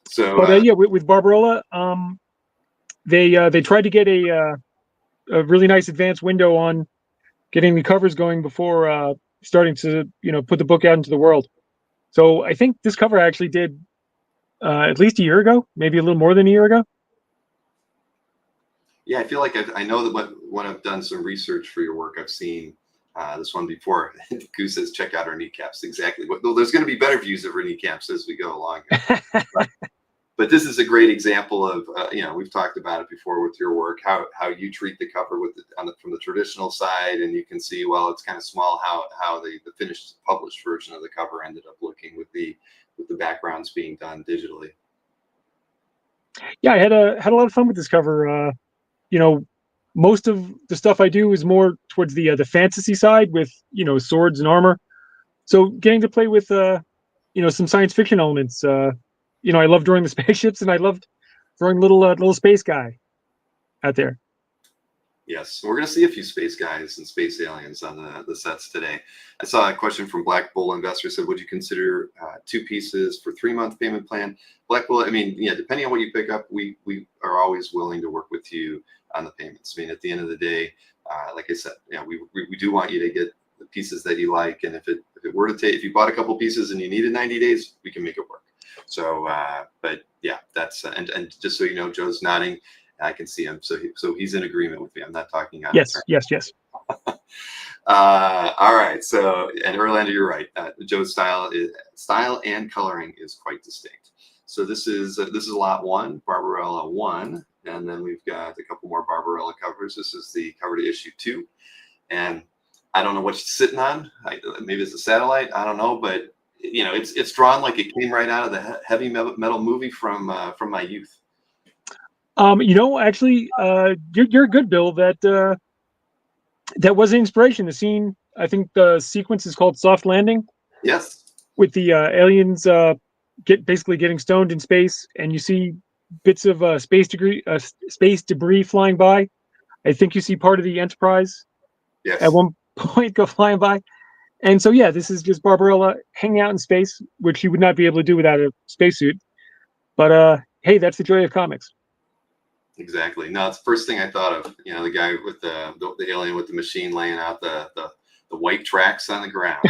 So, but with Barbarella, they tried to get a really nice advanced window on getting the covers going before starting to put the book out into the world. So I think this cover I actually did at least a year ago, maybe a little more than a year ago. Yeah, I feel like I know that when I've done some research for your work, I've seen this one before. Goose says, check out our kneecaps. Exactly. There's going to be better views of our kneecaps as we go along. But this is a great example of, we've talked about it before with your work, how you treat the cover from the traditional side. And you can see, well, it's kind of small, how the finished published version of the cover ended up looking with the backgrounds being done digitally. Yeah, I had a lot of fun with this cover. Most of the stuff I do is more towards the fantasy side with, swords and armor. So getting to play with, some science fiction elements. I love drawing the spaceships, and I loved drawing little space guy out there. Yes, we're going to see a few space guys and space aliens on the sets today. I saw a question from Black Bull Investor said, would you consider 2 pieces for 3-month payment plan? Black Bull, depending on what you pick up, we are always willing to work with you on the payments. At the end of the day, like I said, we do want you to get the pieces that you like. And if if you bought a couple pieces and you needed 90 days, we can make it work. So, but yeah, that's, and just so you know, Joe's nodding. I can see him, so he's in agreement with me. I'm not talking out of turn. Yes. All right. So, and Orlando, you're right. Joe's style and coloring is quite distinct. So this is lot 1, Barbarella 1, and then we've got a couple more Barbarella covers. This is the cover to issue 2, and I don't know what she's sitting on. Maybe it's a satellite. I don't know, but it's drawn like it came right out of the heavy metal movie from my youth. Actually, you're good, Bill. That was an inspiration. The scene, I think the sequence is called Soft Landing. Yes. with the aliens basically getting stoned in space, and you see bits of space debris flying by. I think you see part of the Enterprise Yes. at one point go flying by. And so, yeah, this is just Barbarella hanging out in space, which he would not be able to do without a spacesuit. But hey, that's the joy of comics. Exactly. No, it's the first thing I thought of. You know, the guy with the alien with the machine laying out the white tracks on the ground.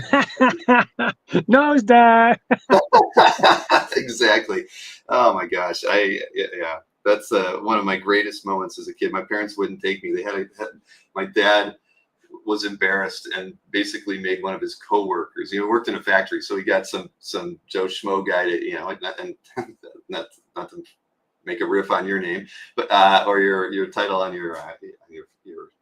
Nose dive. Exactly. Oh my gosh. Yeah. That's one of my greatest moments as a kid. My parents wouldn't take me. My dad was embarrassed and basically made one of his coworkers. Worked in a factory, so he got some Joe Schmo guy to not to make a riff on your name, but or your title on your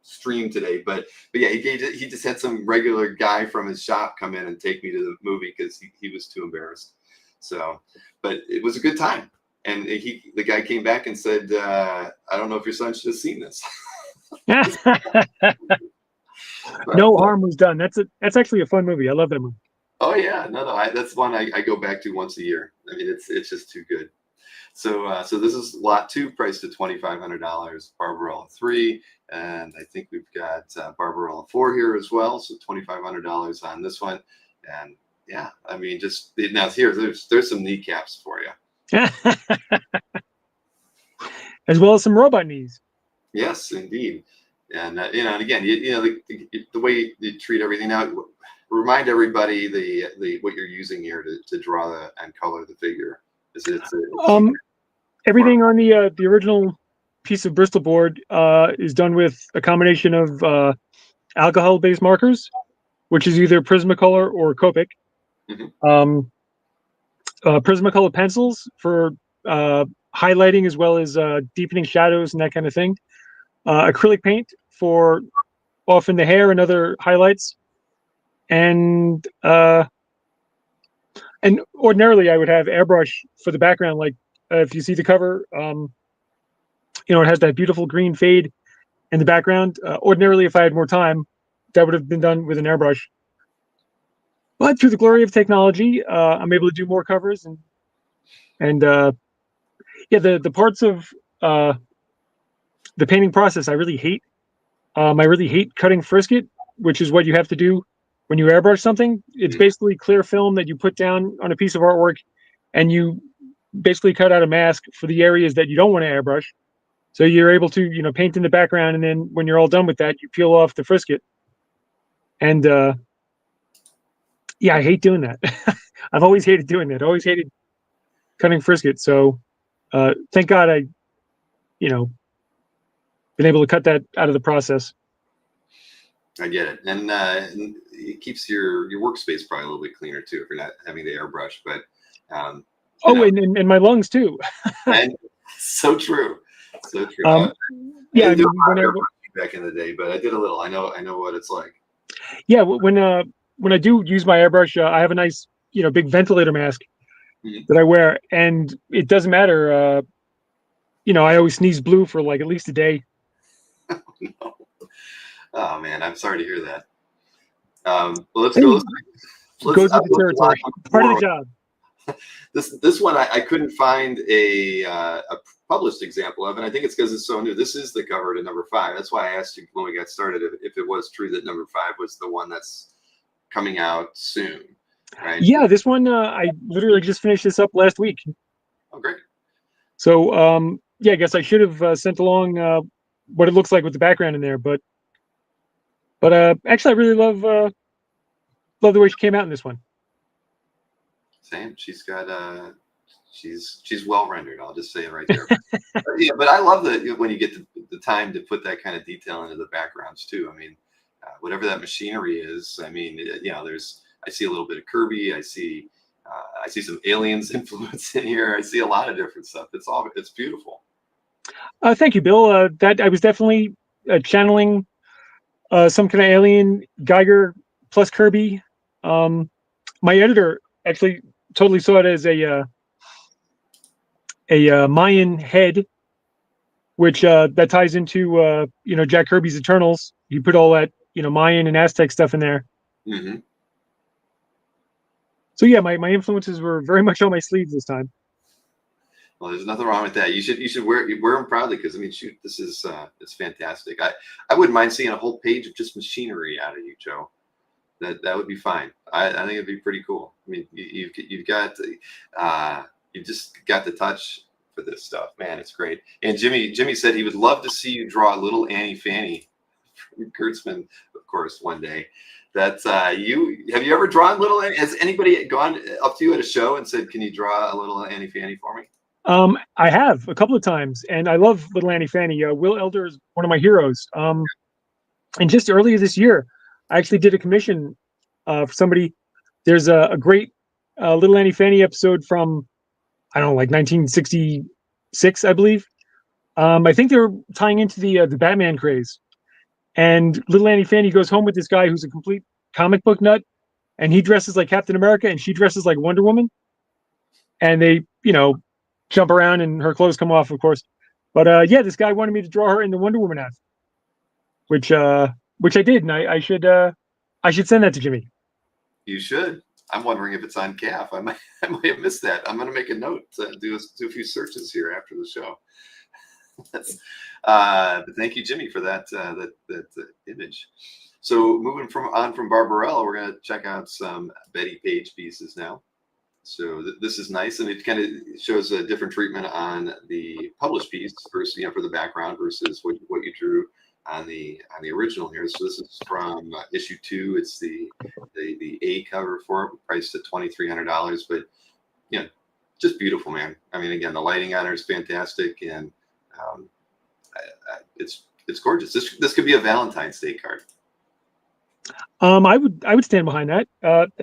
stream today. But yeah, he just had some regular guy from his shop come in and take me to the movie because he was too embarrassed. So, but it was a good time. And the guy came back and said, I don't know if your son should have seen this. No harm was done. That's actually a fun movie. I love that movie. Oh yeah, no, that's one I go back to once a year. I mean, it's just too good. So this is lot 2, priced at $2,500. Barbarella 3, and I think we've got Barbarella 4 here as well. So $2,500 on this one, and yeah, I mean, just now there's some kneecaps for you. As well as some robot knees. Yes, indeed. And and again, the way you treat everything now, remind everybody the what you're using here to draw and color the figure. Everything on the original piece of Bristol board is done with a combination of alcohol-based markers, which is either Prismacolor or Copic. Mm-hmm. Prismacolor pencils for highlighting as well as deepening shadows and that kind of thing. Acrylic paint for often the hair and other highlights. And ordinarily I would have airbrush for the background. Like if you see the cover, it has that beautiful green fade in the background. Ordinarily, if I had more time, that would have been done with an airbrush. But through the glory of technology, I'm able to do more covers and the parts of the painting process I really hate. I really hate cutting frisket, which is what you have to do when you airbrush something. It's basically clear film that you put down on a piece of artwork, and you basically cut out a mask for the areas that you don't want to airbrush. So you're able to, paint in the background, and then when you're all done with that, you peel off the frisket. And I hate doing that. I've always hated doing that. Always hated cutting frisket. So thank God I, been able to cut that out of the process. I get it, and it keeps your workspace probably a little bit cleaner too if you're not having to airbrush. But and my lungs too. And so true, so true. Yeah, back in the day, but I did a little. I know what it's like. Yeah, when I do use my airbrush, I have a nice big ventilator mask that I wear, and it doesn't matter. I always sneeze blue for like at least a day. No. Oh man, I'm sorry to hear that. Well, let's go. Goes with the territory. Part of the job. This one I couldn't find a published example of, and I think it's because it's so new. This is the cover to number 5. That's why I asked you when we got started if it was true that number 5 was the one that's coming out soon, right? Yeah, this one I literally just finished this up last week. Oh, great. So I guess I should have sent along what it looks like with the background in there, but actually I really love the way she came out in this one. Same. She's got she's well rendered. I'll just say it right there. But I love that when you get the time to put that kind of detail into the backgrounds too. I mean, whatever that machinery is. I mean, I see a little bit of Kirby. I see some aliens influence in here. I see a lot of different stuff. It's beautiful. Thank you, Bill. That I was definitely channeling some kind of alien Geiger plus Kirby. My editor actually totally saw it as a Mayan head, which that ties into Jack Kirby's Eternals. You put all that Mayan and Aztec stuff in there. Mm-hmm. So yeah, my influences were very much on my sleeves this time. Well, there's nothing wrong with that. You should wear them proudly, because I mean, shoot, this is it's fantastic. I wouldn't mind seeing a whole page of just machinery out of you, Joe. That would be fine. I think it'd be pretty cool. I mean, you've got you just got the touch for this stuff, man. It's great. And Jimmy said he would love to see you draw little Annie Fanny from Kurtzman, of course, one day. That's have you ever drawn little Annie? Has anybody gone up to you at a show and said, "Can you draw a little Annie Fanny for me?" I have a couple of times, and I love little Annie Fanny. Will Elder is one of my heroes. And just earlier this year, I actually did a commission for somebody. There's a great little Annie Fanny episode from, I don't know, like 1966, I believe. I think they were tying into the Batman craze. And little Annie Fanny goes home with this guy who's a complete comic book nut, and he dresses like Captain America, and she dresses like Wonder Woman. And they, jump around, and her clothes come off, of course. But yeah, this guy wanted me to draw her in the Wonder Woman outfit, which I did, and I should send that to Jimmy. You should. I'm wondering if it's on CAF. I might have missed that. I'm going to make a note to do a few searches here after the show. But thank you, Jimmy, for that image. So moving from Barbarella, we're going to check out some Bettie Page pieces now. So this is nice, and it kind of shows a different treatment on the published piece versus, for the background versus what you drew on the original here. So this is from issue 2. It's the A cover for it, priced at $2,300, but just beautiful, man. I mean, again, the lighting on it is fantastic, and it's gorgeous. This could be a Valentine's Day card. I would stand behind that.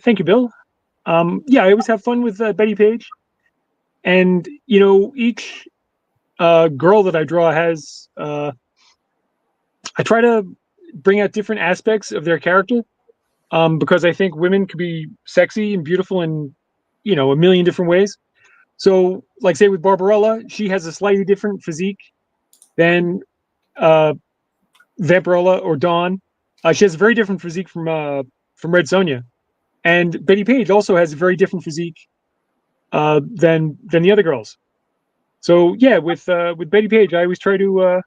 Thank you, Bill. Yeah, I always have fun with Bettie Page, and each girl that I draw has. I try to bring out different aspects of their character, because I think women could be sexy and beautiful in a million different ways. So, like, say with Barbarella, she has a slightly different physique than Vampirella or Dawn. She has a very different physique from Red Sonja. And Bettie Page also has a very different physique than the other girls. So yeah, with Bettie Page, I always try to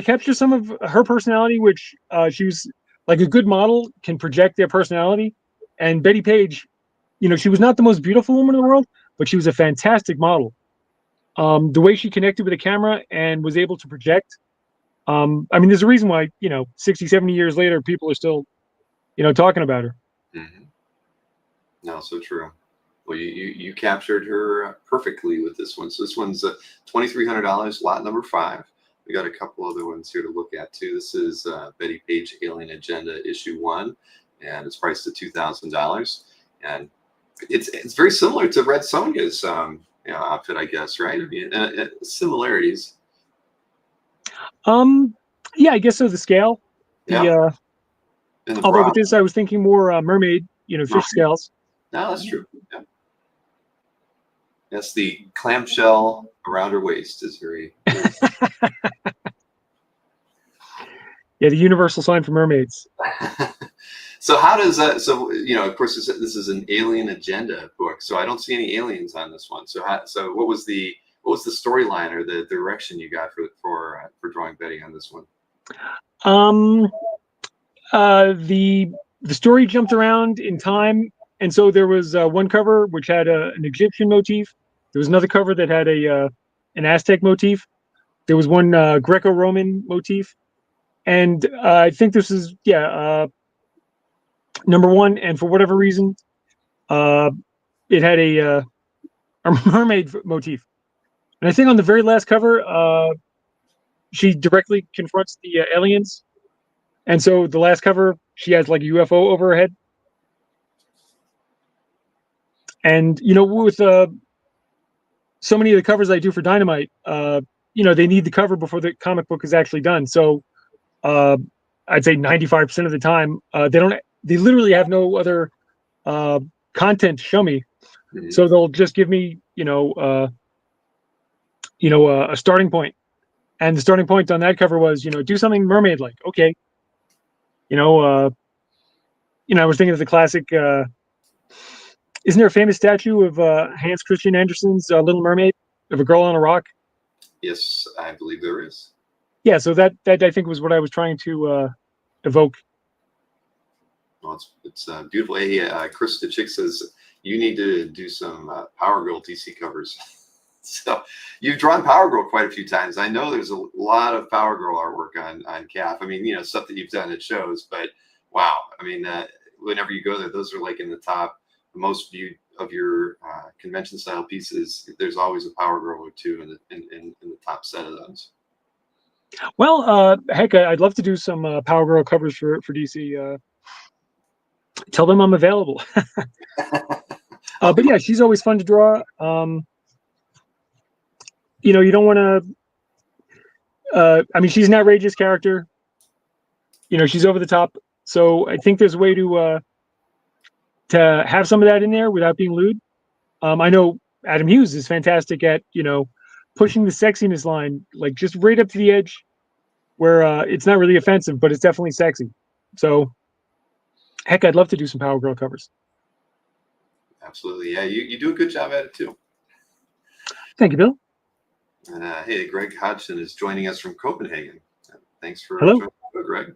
capture some of her personality, which she was like a good model can project their personality. And Bettie Page, she was not the most beautiful woman in the world, but she was a fantastic model. The way she connected with the camera and was able to project. I mean, there's a reason why 60, 70 years later, people are still talking about her. Mm-hmm. No, so true. Well, you captured her perfectly with this one. So this one's $2,300, lot number 5. We got a couple other ones here to look at too. This is Bettie Page Alien Agenda issue 1, and it's priced at $2,000. And it's very similar to Red Sonja's outfit, I guess, right? I mean, similarities. Yeah, I guess so. The scale. Yeah. Although with this, I was thinking more mermaid, fish scales. No, that's true. Yeah. Yes, the clamshell around her waist is very. Yeah, the universal sign for mermaids. So how does that? So of course, this is an Alien Agenda book. So I don't see any aliens on this one. So what was the storyline or the direction you got for drawing Bettie on this one? The story jumped around in time, and so there was one cover which had an Egyptian motif. There was another cover that had an Aztec motif. There was one Greco-Roman motif, and I think this is number 1. And for whatever reason, it had a mermaid motif. And I think on the very last cover, she directly confronts the aliens. And so the last cover, she has like a UFO over her head. And, with so many of the covers I do for Dynamite, they need the cover before the comic book is actually done. So I'd say 95% of the time, they literally have no other content to show me. Mm-hmm. So they'll just give me, a starting point. And the starting point on that cover was, do something mermaid-like. Okay. I was thinking of the classic isn't there a famous statue of Hans Christian Andersen's Little Mermaid of a girl on a rock? Yes, I believe there is. Yeah, so that I think was what I was trying to evoke. Well, it's beautiful. Hey, Chris the Chick says you need to do some Power Girl DC covers. So you've drawn Power Girl quite a few times. I know there's a lot of Power Girl artwork on CAF. I mean, stuff that you've done at shows, but wow. I mean, whenever you go there, those are like in the top, most viewed of your convention style pieces. There's always a Power Girl or two in the top set of those. Well, heck, I'd love to do some Power Girl covers for DC. Tell them I'm available. But yeah, she's always fun to draw. You don't want to. I mean, she's an outrageous character. She's over the top. So I think there's a way to have some of that in there without being lewd. I know Adam Hughes is fantastic at pushing the sexiness line, like just right up to the edge, where it's not really offensive, but it's definitely sexy. So, heck, I'd love to do some Power Girl covers. Absolutely, yeah. You do a good job at it too. Thank you, Bill. And hey, Greg Hodgson is joining us from Copenhagen. Thanks for Hello, joining us, Greg.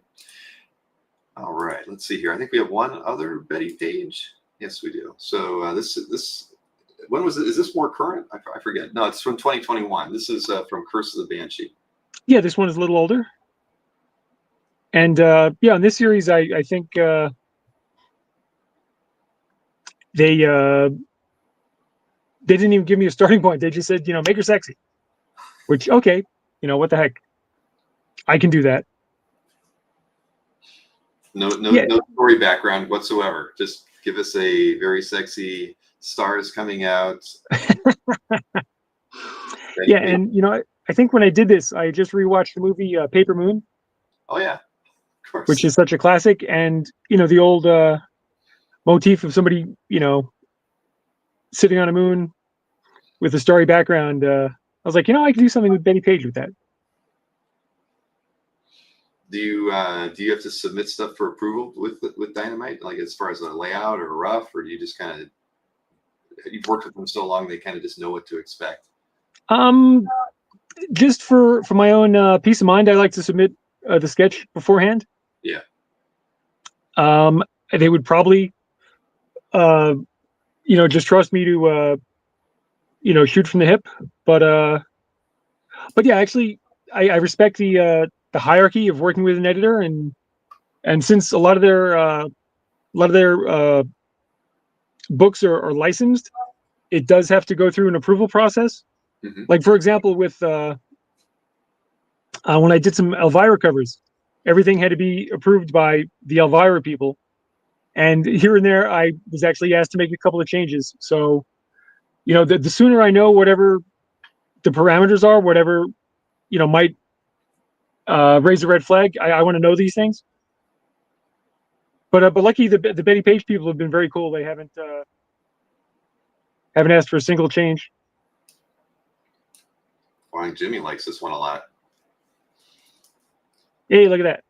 All right, let's see here. I think we have one other Bettie page. Yes, we do. So this when was it? Is this more current? I forget. No, it's from 2021. This is from Curse of the Banshee. Yeah, this one is a little older. And yeah, in this series, I think they didn't even give me a starting point. They just said, make her sexy. Which, okay, what the heck? I can do that. No story background whatsoever. Just give us a very sexy stars coming out. Yeah, and I think when I did this, I just rewatched the movie Paper Moon. Oh yeah, of course. Which is such a classic, and the old motif of somebody sitting on a moon with a starry background. I was like, I could do something with Bettie Page with that. Do you have to submit stuff for approval with Dynamite, like as far as a layout or rough, or do you just kind of, you've worked with them so long they kind of just know what to expect? Just for my own peace of mind, I like to submit the sketch beforehand. Yeah. They would probably just trust me to shoot from the hip, but yeah, actually I respect the hierarchy of working with an editor, and since a lot of their books are licensed, it does have to go through an approval process. Mm-hmm. Like, for example, with when I did some Elvira covers, everything had to be approved by the Elvira people, and here and there I was actually asked to make a couple of changes. So the sooner I know whatever the parameters are, whatever might raise a red flag, I want to know these things. But lucky the Bettie Page people have been very cool. They haven't asked for a single change. Well, I think Jimmy likes this one a lot. Hey, look at that.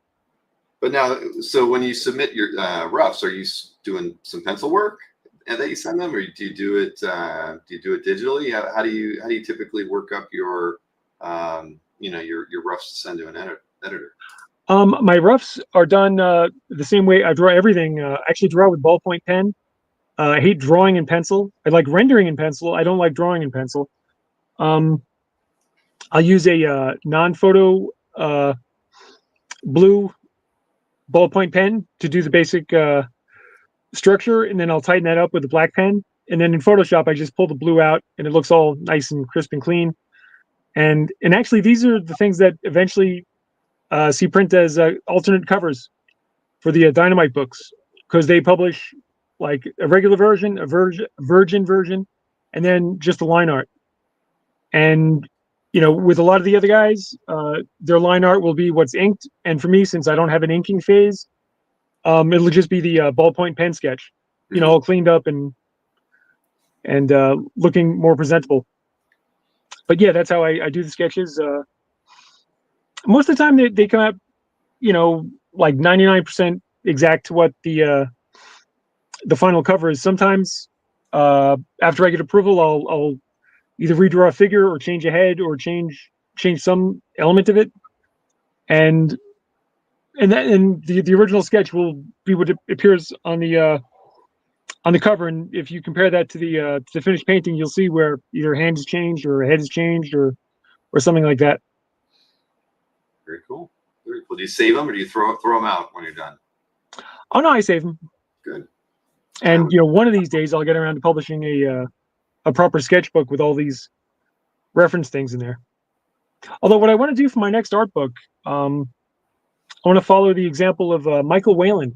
But now, so when you submit your roughs, are you doing some pencil work and that you send them, or do you do it digitally? How do you typically work up your your roughs to send to an editor? My roughs are done the same way I draw everything. I actually draw with ballpoint pen. I hate drawing in pencil. I like rendering in pencil. I don't like drawing in pencil. I'll use a non-photo blue ballpoint pen to do the basic structure, and then I'll tighten that up with a black pen. And then in Photoshop, I just pull the blue out, and it looks all nice and crisp and clean. And actually, these are the things that eventually see print as alternate covers for the Dynamite books, because they publish like a regular version, a virgin version, and then just the line art. And with a lot of the other guys, their line art will be what's inked. And for me, since I don't have an inking phase, it'll just be the ballpoint pen sketch, all cleaned up and looking more presentable. But yeah, that's how I do the sketches. Most of the time they come out, like 99% exact to what the final cover is. Sometimes after I get approval, I'll either redraw a figure or change a head or change some element of it, and the original sketch will be what appears on the cover. And if you compare that to the finished painting, you'll see where either hand is changed or a head is changed or something like that. Very cool. Very cool. Do you save them or do you throw them out when you're done? Oh no, I save them. Good. And one of these days I'll get around to publishing a proper sketchbook with all these reference things in there. Although what I want to do for my next art book, I want to follow the example of Michael Whalen.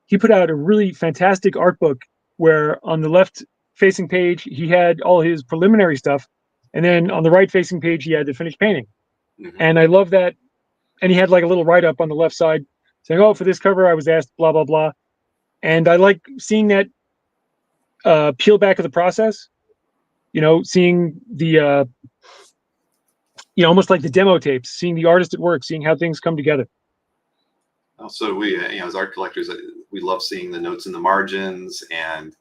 He put out a really fantastic art book where on the left facing page he had all his preliminary stuff, and then on the right facing page he had the finished painting. Mm-hmm. And I love that. And he had like a little write-up on the left side saying, oh, for this cover I was asked blah blah blah. And I like seeing that peel back of the process, seeing the almost like the demo tapes, seeing the artist at work, seeing how things come together. Oh, so we, as art collectors, we love seeing the notes in the margins, and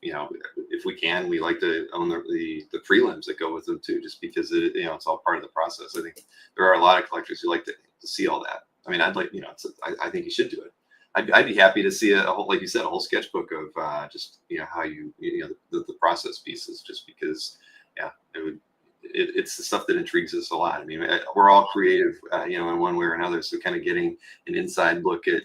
if we can, we like to own the prelims that go with them too, just because it's all part of the process. I think there are a lot of collectors who like to see all that. I mean, I'd like, I think you should do it. I'd be happy to see a whole, like you said, a whole sketchbook of just how the process pieces, just because it's the stuff that intrigues us a lot. I mean, we're all creative, in one way or another. So kind of getting an inside look at,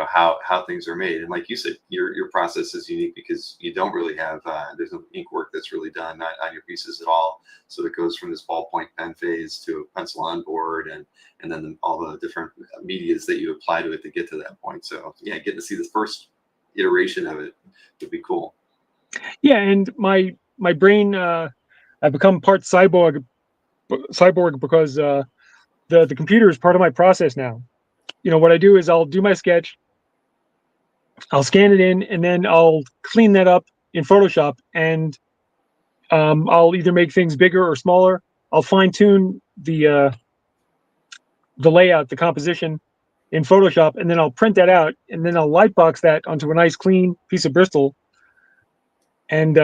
how things are made. And like you said, your process is unique because you don't really have, there's no ink work that's really done on your pieces at all. So it goes from this ballpoint pen phase to a pencil on board and then all the different medias that you apply to it to get to that point. So yeah, getting to see the first iteration of it would be cool. Yeah. And my brain, I've become part cyborg because the computer is part of my process now. What I do is I'll do my sketch, I'll scan it in, and then I'll clean that up in Photoshop, and I'll either make things bigger or smaller. I'll fine tune the layout, the composition in Photoshop, and then I'll print that out, and then I'll lightbox that onto a nice clean piece of Bristol. And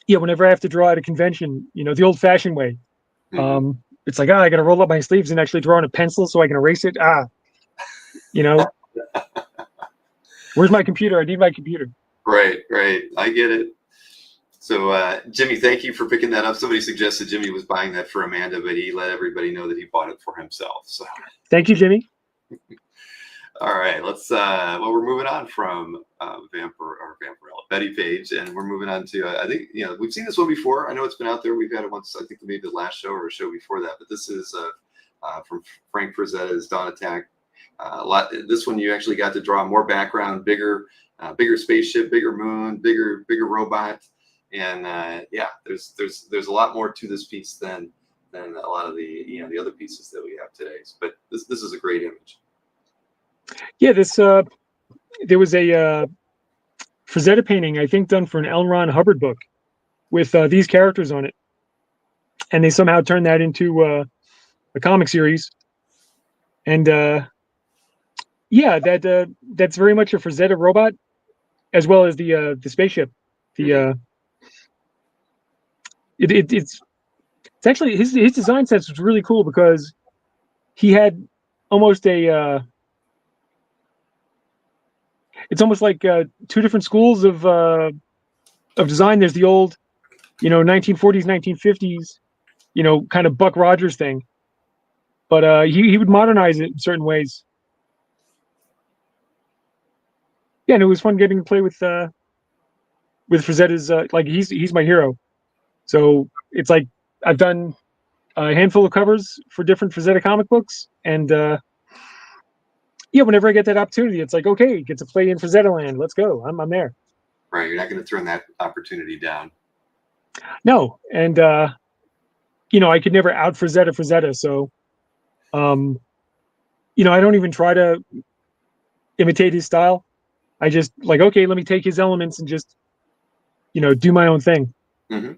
whenever I have to draw at a convention, the old-fashioned way, it's like, I got to roll up my sleeves and actually draw on a pencil so I can erase it. Where's my computer? I need my computer. Right. I get it. So, Jimmy, thank you for picking that up. Somebody suggested Jimmy was buying that for Amanda, but he let everybody know that he bought it for himself. So, thank you, Jimmy. All right, let's. We're moving on from Vampirella, Bettie Page, and we're moving on to. I think we've seen this one before. I know it's been out there. We've had it once. I think maybe the last show or a show before that. But this is from Frank Frazetta's Dawn Attack. This one you actually got to draw more background, bigger spaceship, bigger moon, bigger robot, and there's a lot more to this piece than a lot of the the other pieces that we have today. But this is a great image. Yeah, there was a Frazetta painting, I think, done for an L. Ron Hubbard book with these characters on it, and they somehow turned that into a comic series. And that's very much a Frazetta robot, as well as the spaceship. It's actually his design sense was really cool because he had almost it's almost like two different schools of design. There's the old, 1940s, 1950s, kind of Buck Rogers thing, but he would modernize it in certain ways. Yeah, and it was fun getting to play with Frazetta's. Like he's my hero, so it's like I've done a handful of covers for different Frazetta comic books, and whenever I get that opportunity, it's like, okay, get to play in Frazetta land. Let's go. I'm there. Right, you're not going to turn that opportunity down. No, and I could never out Frazetta. So, I don't even try to imitate his style. I just like, okay, let me take his elements and just, do my own thing. Mm-hmm.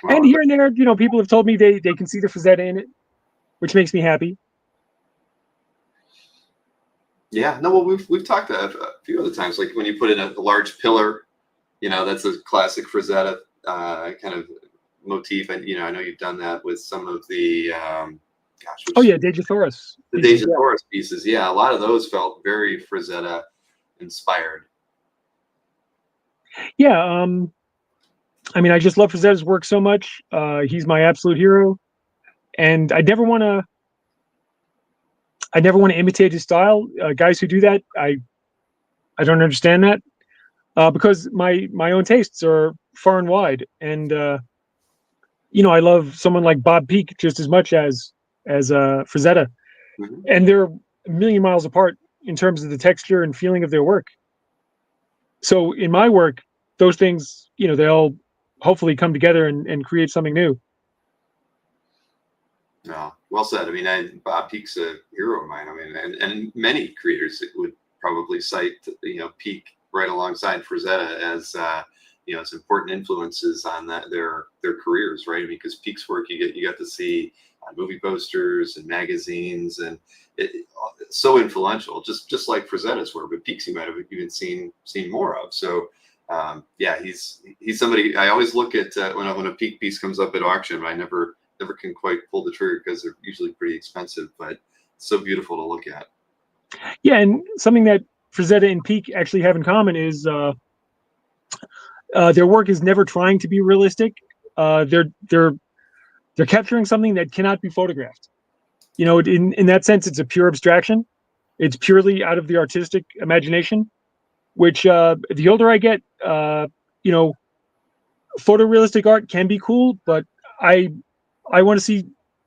Well, and here and there, people have told me they can see the Frazetta in it, which makes me happy. Yeah, no, well, we've talked a few other times, like when you put in a large pillar, that's a classic Frazetta kind of motif, and I know you've done that with some of the Oh yeah, Dejasaurus. the Pieces, yeah. Deja pieces. Yeah, a lot of those felt very Frazetta inspired. Yeah, I mean, I just love Frazetta's work so much. He's my absolute hero, and I never want to imitate his style. Guys who do that, I don't understand that, because my own tastes are far and wide, and I love someone like Bob Peak just as much as Frazetta, Mhm. and they're a million miles apart in terms of the texture and feeling of their work. So in my work, those things, they all hopefully come together and create something new. No, well said. I mean, Bob Peak's a hero of mine. I mean, and many creators would probably cite, Peak right alongside Frazetta as, as important influences on their careers, right? I mean, because Peak's work you got to see on movie posters and magazines, and it's so influential, just like Frazetta's work. But Peak's you might have even seen more of. So. Yeah, he's somebody I always look at when a Peak piece comes up at auction. I never can quite pull the trigger because they're usually pretty expensive, but so beautiful to look at. Yeah, and something that Frazetta and Peak actually have in common is their work is never trying to be realistic. They're capturing something that cannot be photographed. In that sense, it's a pure abstraction. It's purely out of the artistic imagination. Which the older I get, photorealistic art can be cool, but I want to see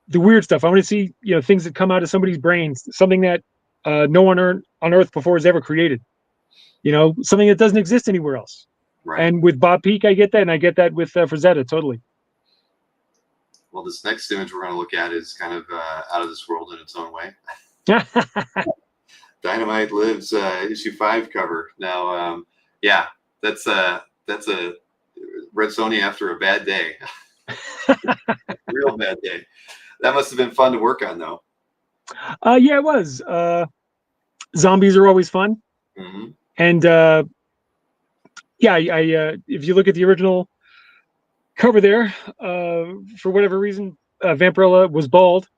the weird stuff. I want to see things that come out of somebody's brains, something that no one on Earth before has ever created. Something that doesn't exist anywhere else. Right. And with Bob Peak, I get that, and I get that with Frazetta totally. Well, this next image we're going to look at is kind of out of this world in its own way. Dynamite Lives issue 5 cover. Now, yeah, that's a Red Sonja after a bad day. Real bad day. That must have been fun to work on, though. Yeah, it was. Zombies are always fun. Mm-hmm. And yeah, I if you look at the original cover there, for whatever reason, Vampirella was bald,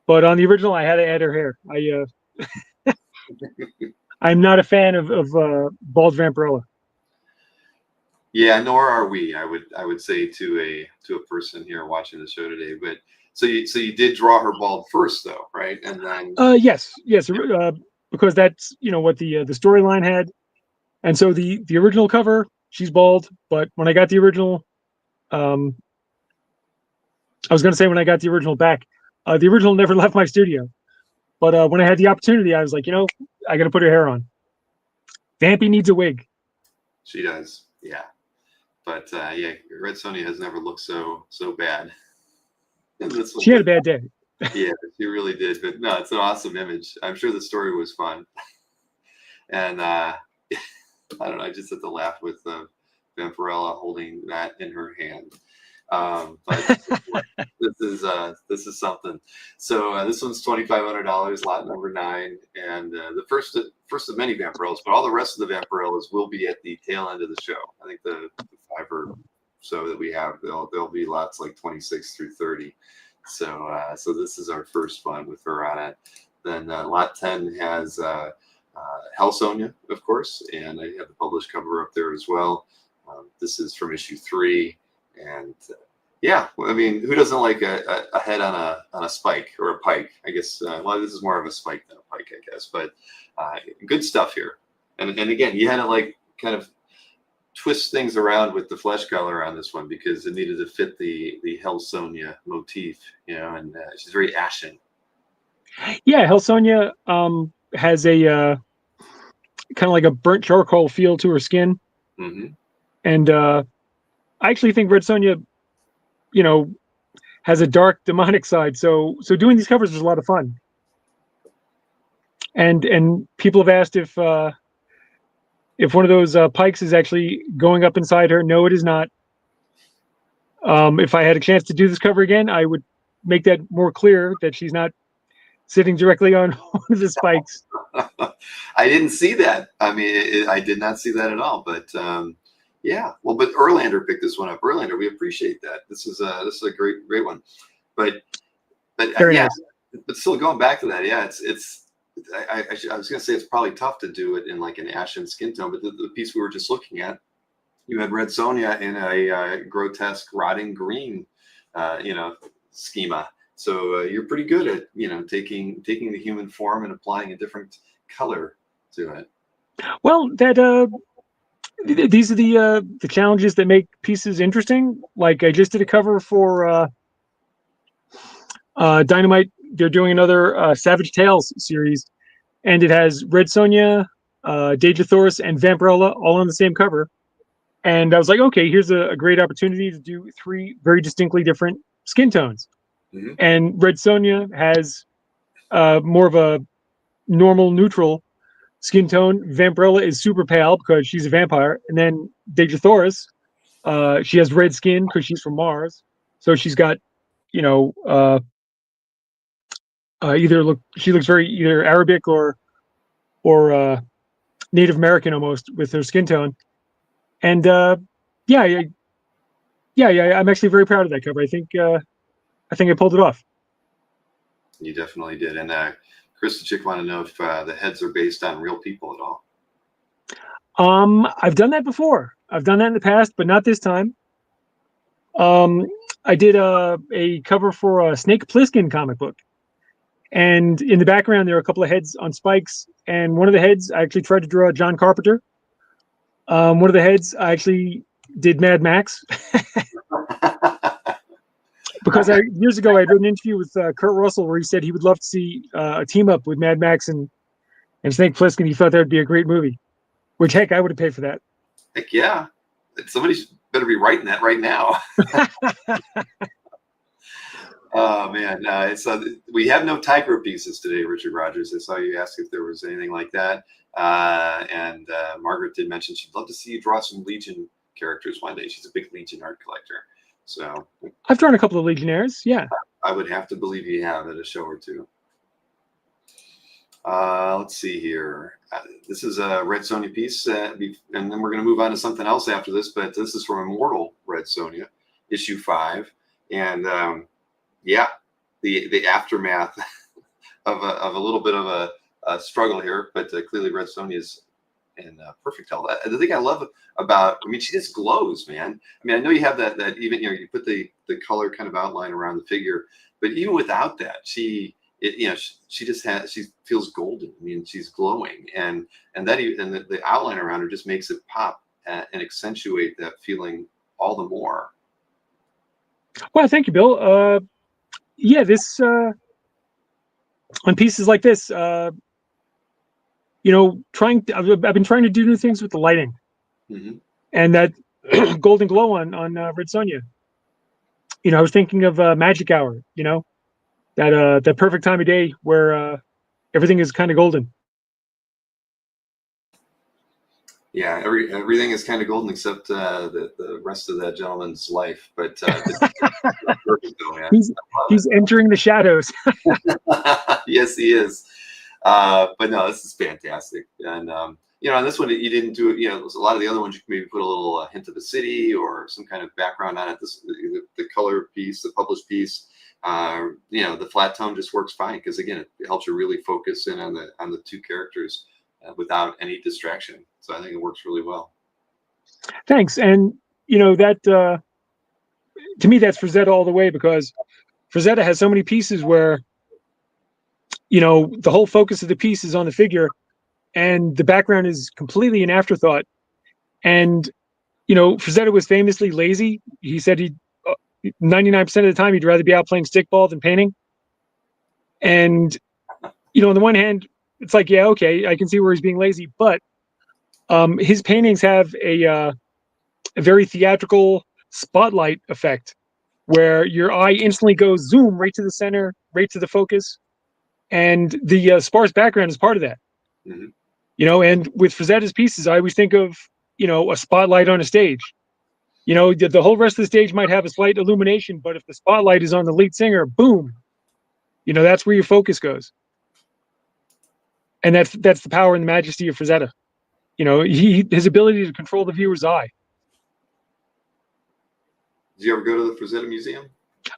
but on the original, I had to add her hair. I'm not a fan of bald Vampirella. Yeah, nor are we. I would say to a person here watching the show today. But so you did draw her bald first, though, right? And then yes, because that's what the storyline had, and so the original cover, she's bald. But when I got the original, I was going to say when I got the original back, the original never left my studio. But when I had the opportunity, I was like, I got to put her hair on. Vampy needs a wig. She does, yeah. But yeah, Red Sonja has never looked so bad. She had a bad day. Yeah, she really did. But no, it's an awesome image. I'm sure the story was fun. And I don't know, I just had to laugh with Vampirella holding that in her hand. But this is something. So this one's $2,500, lot number 9, and the first of many Vampirellas. But all the rest of the Vampirellas will be at the tail end of the show. I think the 5 or so that we have, there'll be lots like 26 through 30. So this is our first one with her on it. Then lot 10 has Hell Sonja, of course, and I have the published cover up there as well. This is from issue 3. And yeah, I mean, who doesn't like a head on a spike or a pike? I guess. Well, this is more of a spike than a pike, I guess. But good stuff here. And again, you had to like kind of twist things around with the flesh color on this one because it needed to fit the Hell Sonja motif, and she's very ashen. Yeah, Hell Sonja has a kind of like a burnt charcoal feel to her skin. Mm-hmm. And I actually think Red Sonja, has a dark demonic side. So doing these covers was a lot of fun. And people have asked if one of those pikes is actually going up inside her. No, it is not. If I had a chance to do this cover again, I would make that more clear that she's not sitting directly on one of the spikes. I didn't see that. I mean, I did not see that at all. But yeah, well, but Erlander picked this one up. Erlander, we appreciate that. This is a great one. But Very yeah, nice. but still going back to that, yeah, it's. I was gonna say it's probably tough to do it in like an ashen skin tone, but the piece we were just looking at, you had Red Sonja in a grotesque rotting green, schema. So you're pretty good at taking the human form and applying a different color to it. Well, these are the challenges that make pieces interesting. Like I just did a cover for Dynamite. They're doing another Savage Tales series, and it has Red Sonja, Deja and Vampirella all on the same cover. And I was like, okay, here's a great opportunity to do 3 very distinctly different skin tones. Mm-hmm. And Red Sonja has more of a normal neutral skin tone. Vampirella is super pale because she's a vampire. And then Deja she has red skin because she's from Mars. So she's got, she looks very either Arabic or Native American almost with her skin tone. And I'm actually very proud of that cover. I think I pulled it off. You definitely did. And Chris the Chick wanted to know if the heads are based on real people at all. I've done that before. I've done that in the past, but not this time. I did a cover for a Snake Plissken comic book. And in the background, there are a couple of heads on spikes. And one of the heads, I actually tried to draw John Carpenter. One of the heads, I actually did Mad Max. Because years ago, I had written an interview with Kurt Russell where he said he would love to see a team up with Mad Max and Snake Plissken. He thought that would be a great movie. Which, heck, I would have paid for that. Heck yeah. Somebody better be writing that right now. Oh, man. We have no Tiger pieces today, Richard Rogers. I saw you ask if there was anything like that. And Margaret did mention she'd love to see you draw some Legion characters one day. She's a big Legion art collector. So I've drawn a couple of Legionnaires, yeah. I would have to believe you have at a show or two. Let's see here. This is a Red Sonja piece, and then we're going to move on to something else after this, but this is from Immortal Red Sonja, issue 5. And the aftermath of a little bit of a struggle here, but clearly Red Sonja is in perfect health. The thing I love about, she just glows, man. I know you have that even, you put the color kind of outline around the figure, but even without that, she feels golden. She's glowing, and the outline around her just makes it pop and accentuate that feeling all the more. Well, thank you, Bill. This on pieces like this, I've been trying to do new things with the lighting, mm-hmm. and that golden glow on Red Sonja. I was thinking of Magic Hour. That perfect time of day where everything is kind of golden. Yeah, everything is kind of golden except the rest of that gentleman's life. But perfect though, man. He's entering the shadows. Yes, he is. But no, this is fantastic. And on this one you didn't do it. A lot of the other ones you can maybe put a little hint of a city or some kind of background on it. The color piece, the published piece. The flat tone just works fine because again, it helps you really focus in on the two characters without any distraction. So I think it works really well. Thanks, and that to me that's Frazetta all the way, because Frazetta has so many pieces where the whole focus of the piece is on the figure, and the background is completely an afterthought. And Frazetta was famously lazy. He said 99% of the time he'd rather be out playing stickball than painting. And on the one hand, it's like, yeah, okay, I can see where he's being lazy, but his paintings have a very theatrical spotlight effect where your eye instantly goes zoom right to the center, right to the focus, and the sparse background is part of that. Mm-hmm. And with Frazetta's pieces, I always think of a spotlight on a stage. The whole rest of the stage might have a slight illumination, but if the spotlight is on the lead singer, boom, that's where your focus goes. And that's the power and the majesty of Frazetta. You know, his ability to control the viewer's eye. Did you ever go to the Frazetta Museum?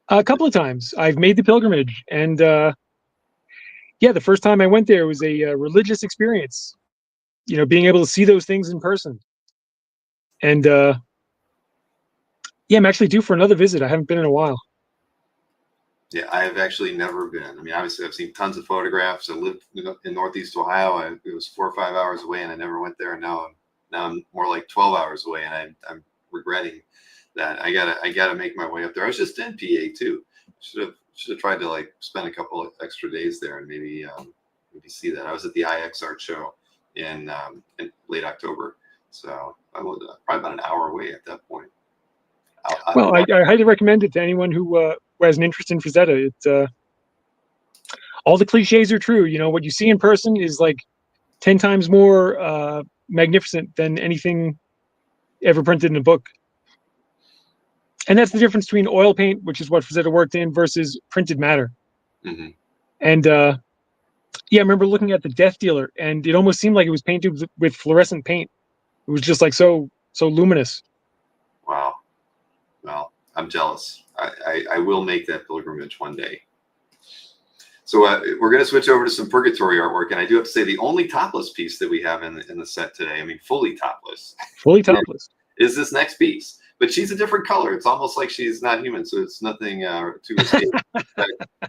A couple of times. I've made the pilgrimage, and yeah, the first time I went there was a religious experience. You know, being able to see those things in person. And yeah, I'm actually due for another visit. I haven't been in a while. Yeah, I have actually never been. I mean, obviously, I've seen tons of photographs. I lived in Northeast Ohio. It was 4 or 5 hours away, and I never went there. And now I'm more like 12 hours away, and I'm regretting that. I gotta make my way up there. I was just in PA too. Should have tried to like spend a couple of extra days there and maybe see that. I was at the IX Art Show in late October, so I was probably about an hour away at that point. Well, I highly recommend it to anyone who has an interest in Frazetta. It's all the cliches are true. You know, what you see in person is like 10 times more magnificent than anything ever printed in a book. And that's the difference between oil paint, which is what Frazetta worked in, versus printed matter. Mm-hmm. And yeah, I remember looking at the Death Dealer, and it almost seemed like it was painted with fluorescent paint. It was just like so luminous. Wow. Well, I'm jealous. I will make that pilgrimage one day. So we're going to switch over to some Purgatory artwork, and I do have to say the only topless piece that we have in the set today, I mean fully topless, is this next piece. But she's a different color. It's almost like she's not human, so it's nothing to escape.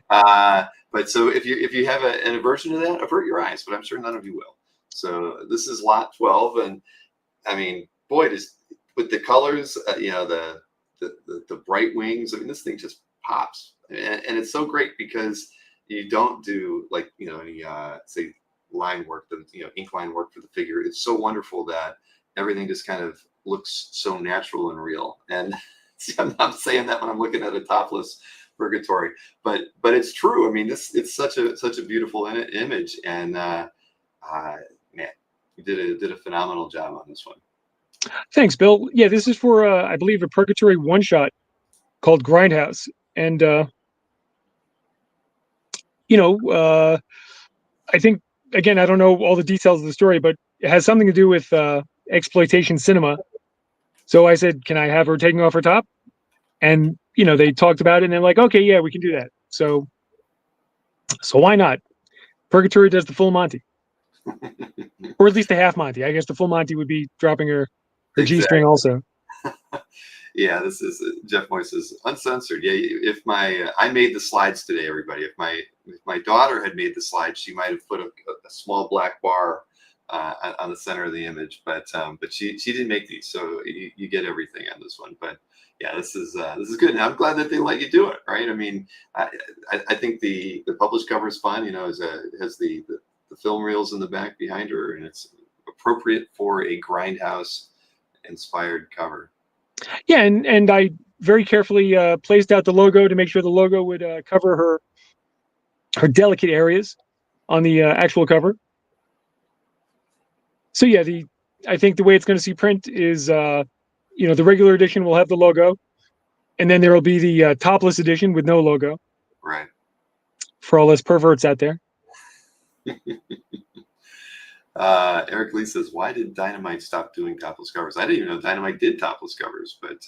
But so if you have an aversion to that, avert your eyes. But I'm sure none of you will. So this is lot 12, and I mean, boy, just with the colors, you know, the bright wings. I mean, this thing just pops, and it's so great because you don't do like, you know, any say line work, ink line work for the figure. It's so wonderful that everything just kind of looks so natural and real. And I'm not saying that when I'm looking at a topless Purgatory, but it's true. I mean, it's such a beautiful image, and man, you did a phenomenal job on this one. Thanks, Bill. Yeah, this is for I believe a Purgatory one-shot called Grindhouse, and you know, I think again, I don't know all the details of the story, but it has something to do with exploitation cinema. So I said, can I have her taking off her top? And, you know, they talked about it, and they're like, okay, yeah, we can do that. So why not? Purgatory does the full Monty. Or at least the half Monty. I guess the full Monty would be dropping her G-string also. Yeah, this is Jeff Moyse's uncensored. Yeah, if I made the slides today, everybody. If my daughter had made the slides, she might have put a small black bar on the center of the image, but she didn't make these, so you get everything on this one. But yeah, this is good, and I'm glad that they let you do it. Right? I mean, I think the published cover is fun. You know, it has the film reels in the back behind her, and it's appropriate for a Grindhouse inspired cover. Yeah, and I very carefully placed out the logo to make sure the logo would cover her delicate areas on the actual cover. So yeah, I think the way it's going to see print is, you know, the regular edition will have the logo, and then there will be the topless edition with no logo. Right. For all us perverts out there. Eric Lee says, "Why did Dynamite stop doing topless covers?" I didn't even know Dynamite did topless covers, but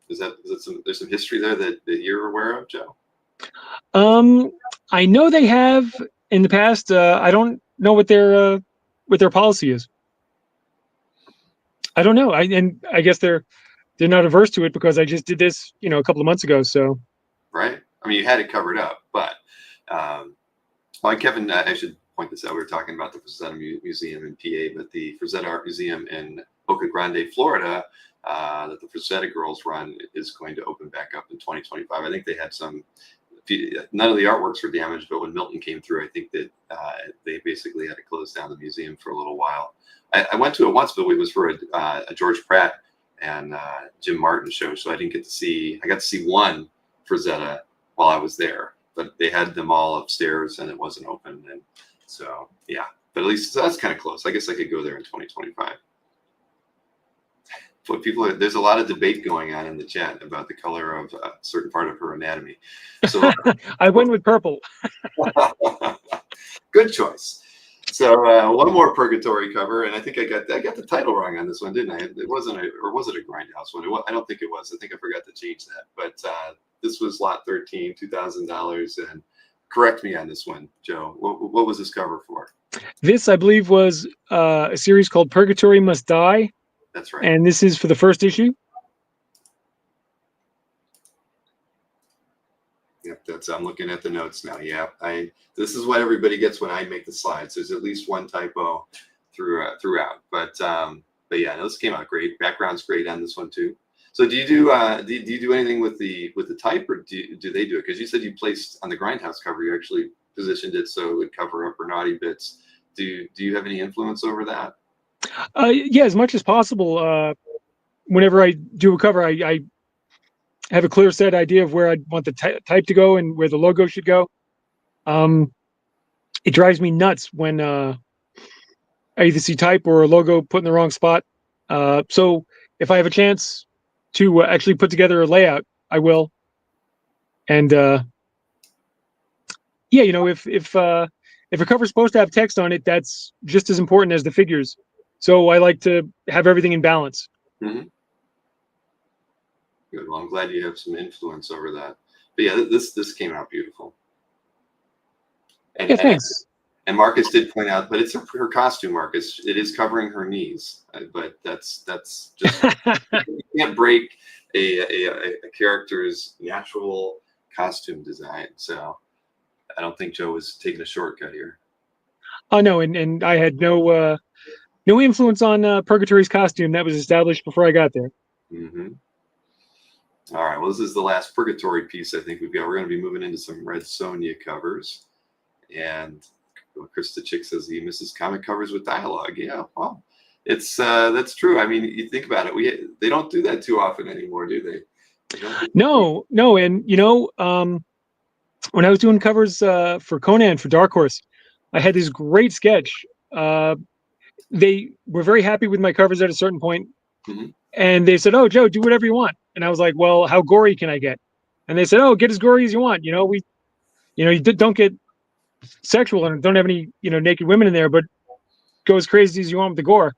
there's some history there that you're aware of, Joe? I know they have in the past. I don't know what their policy is. I don't know. I guess they're not averse to it because I just did this, you know, a couple of months ago. So. Right. I mean, you had it covered up, but well, Kevin, I should point this out. We were talking about the Frazetta Museum in PA, but the Frazetta Art Museum in Boca Grande, Florida, that the Frazetta girls run is going to open back up in 2025. I think they had none of the artworks were damaged, but when Milton came through, I think that they basically had to close down the museum for a little while. I went to it once, but it was for a George Pratt and Jim Martin show, so I didn't get to see. I got to see one Frazetta while I was there, but they had them all upstairs and it wasn't open, and so yeah. But at least that's kind of close. I guess I could go there in 2025. But there's a lot of debate going on in the chat about the color of a certain part of her anatomy. So I went with purple. Good choice. So one more Purgatory cover, and I think I got the title wrong on this one, didn't I? It wasn't or was it a Grindhouse one? I don't think it was. I think I forgot to change that. But this was lot 13, $2,000, and correct me on this one, Joe. What was this cover for? This, I believe, was a series called Purgatory Must Die. That's right. And this is for the first issue. Yep, I'm looking at the notes now. Yeah, this is what everybody gets when I make the slides. There's at least one typo throughout. But yeah, no, this came out great. Background's great on this one too. So do you do anything with the type, or do they do it? Because you said you placed on the Grindhouse cover, you actually positioned it so it would cover up her naughty bits. Do you have any influence over that? Yeah, as much as possible. Whenever I do a cover, I have a clear set idea of where I want the type to go and where the logo should go. It drives me nuts when I either see type or a logo put in the wrong spot. So if I have a chance to actually put together a layout, I will. And yeah, if a cover's supposed to have text on it, that's just as important as the figures. So I like to have everything in balance. Mm-hmm. Good. Well, I'm glad you have some influence over that. But yeah, this came out beautiful. And, yeah, thanks. And Marcus did point out, but it's her costume, Marcus. It is covering her knees, but that's just you can't break a character's natural costume design. So I don't think Joe was taking a shortcut here. Oh no, and I had no influence on Purgatory's costume. That was established before I got there. Mm-hmm. All right. Well, this is the last Purgatory piece I think we've got. We're going to be moving into some Red Sonja covers. And Krista Chick says he misses comic covers with dialogue. Yeah, well, it's that's true. I mean, you think about it. They don't do that too often anymore, do they? No. And when I was doing covers for Conan for Dark Horse, I had this great sketch. They were very happy with my covers at a certain point. Mm-hmm. And they said, "Oh, Joe, do whatever you want." And I was like, "Well, how gory can I get?" And they said, "Oh, get as gory as you want. You don't get sexual and don't have any, naked women in there, but go as crazy as you want with the gore."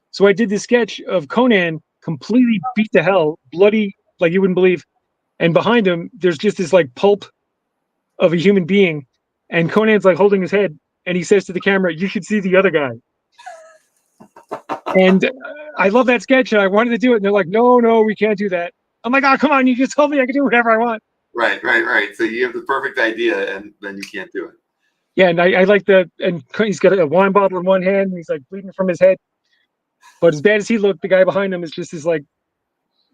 So I did this sketch of Conan completely beat to hell, bloody like you wouldn't believe. And behind him, there's just this like pulp of a human being. And Conan's like holding his head and he says to the camera, "You should see the other guy." And I love that sketch and I wanted to do it. And they're like, no, we can't do that. I'm like, oh, come on. You just told me I could do whatever I want. Right. So you have the perfect idea and then you can't do it. Yeah. And I like and he's got a wine bottle in one hand and he's like bleeding from his head. But as bad as he looked, the guy behind him is just as like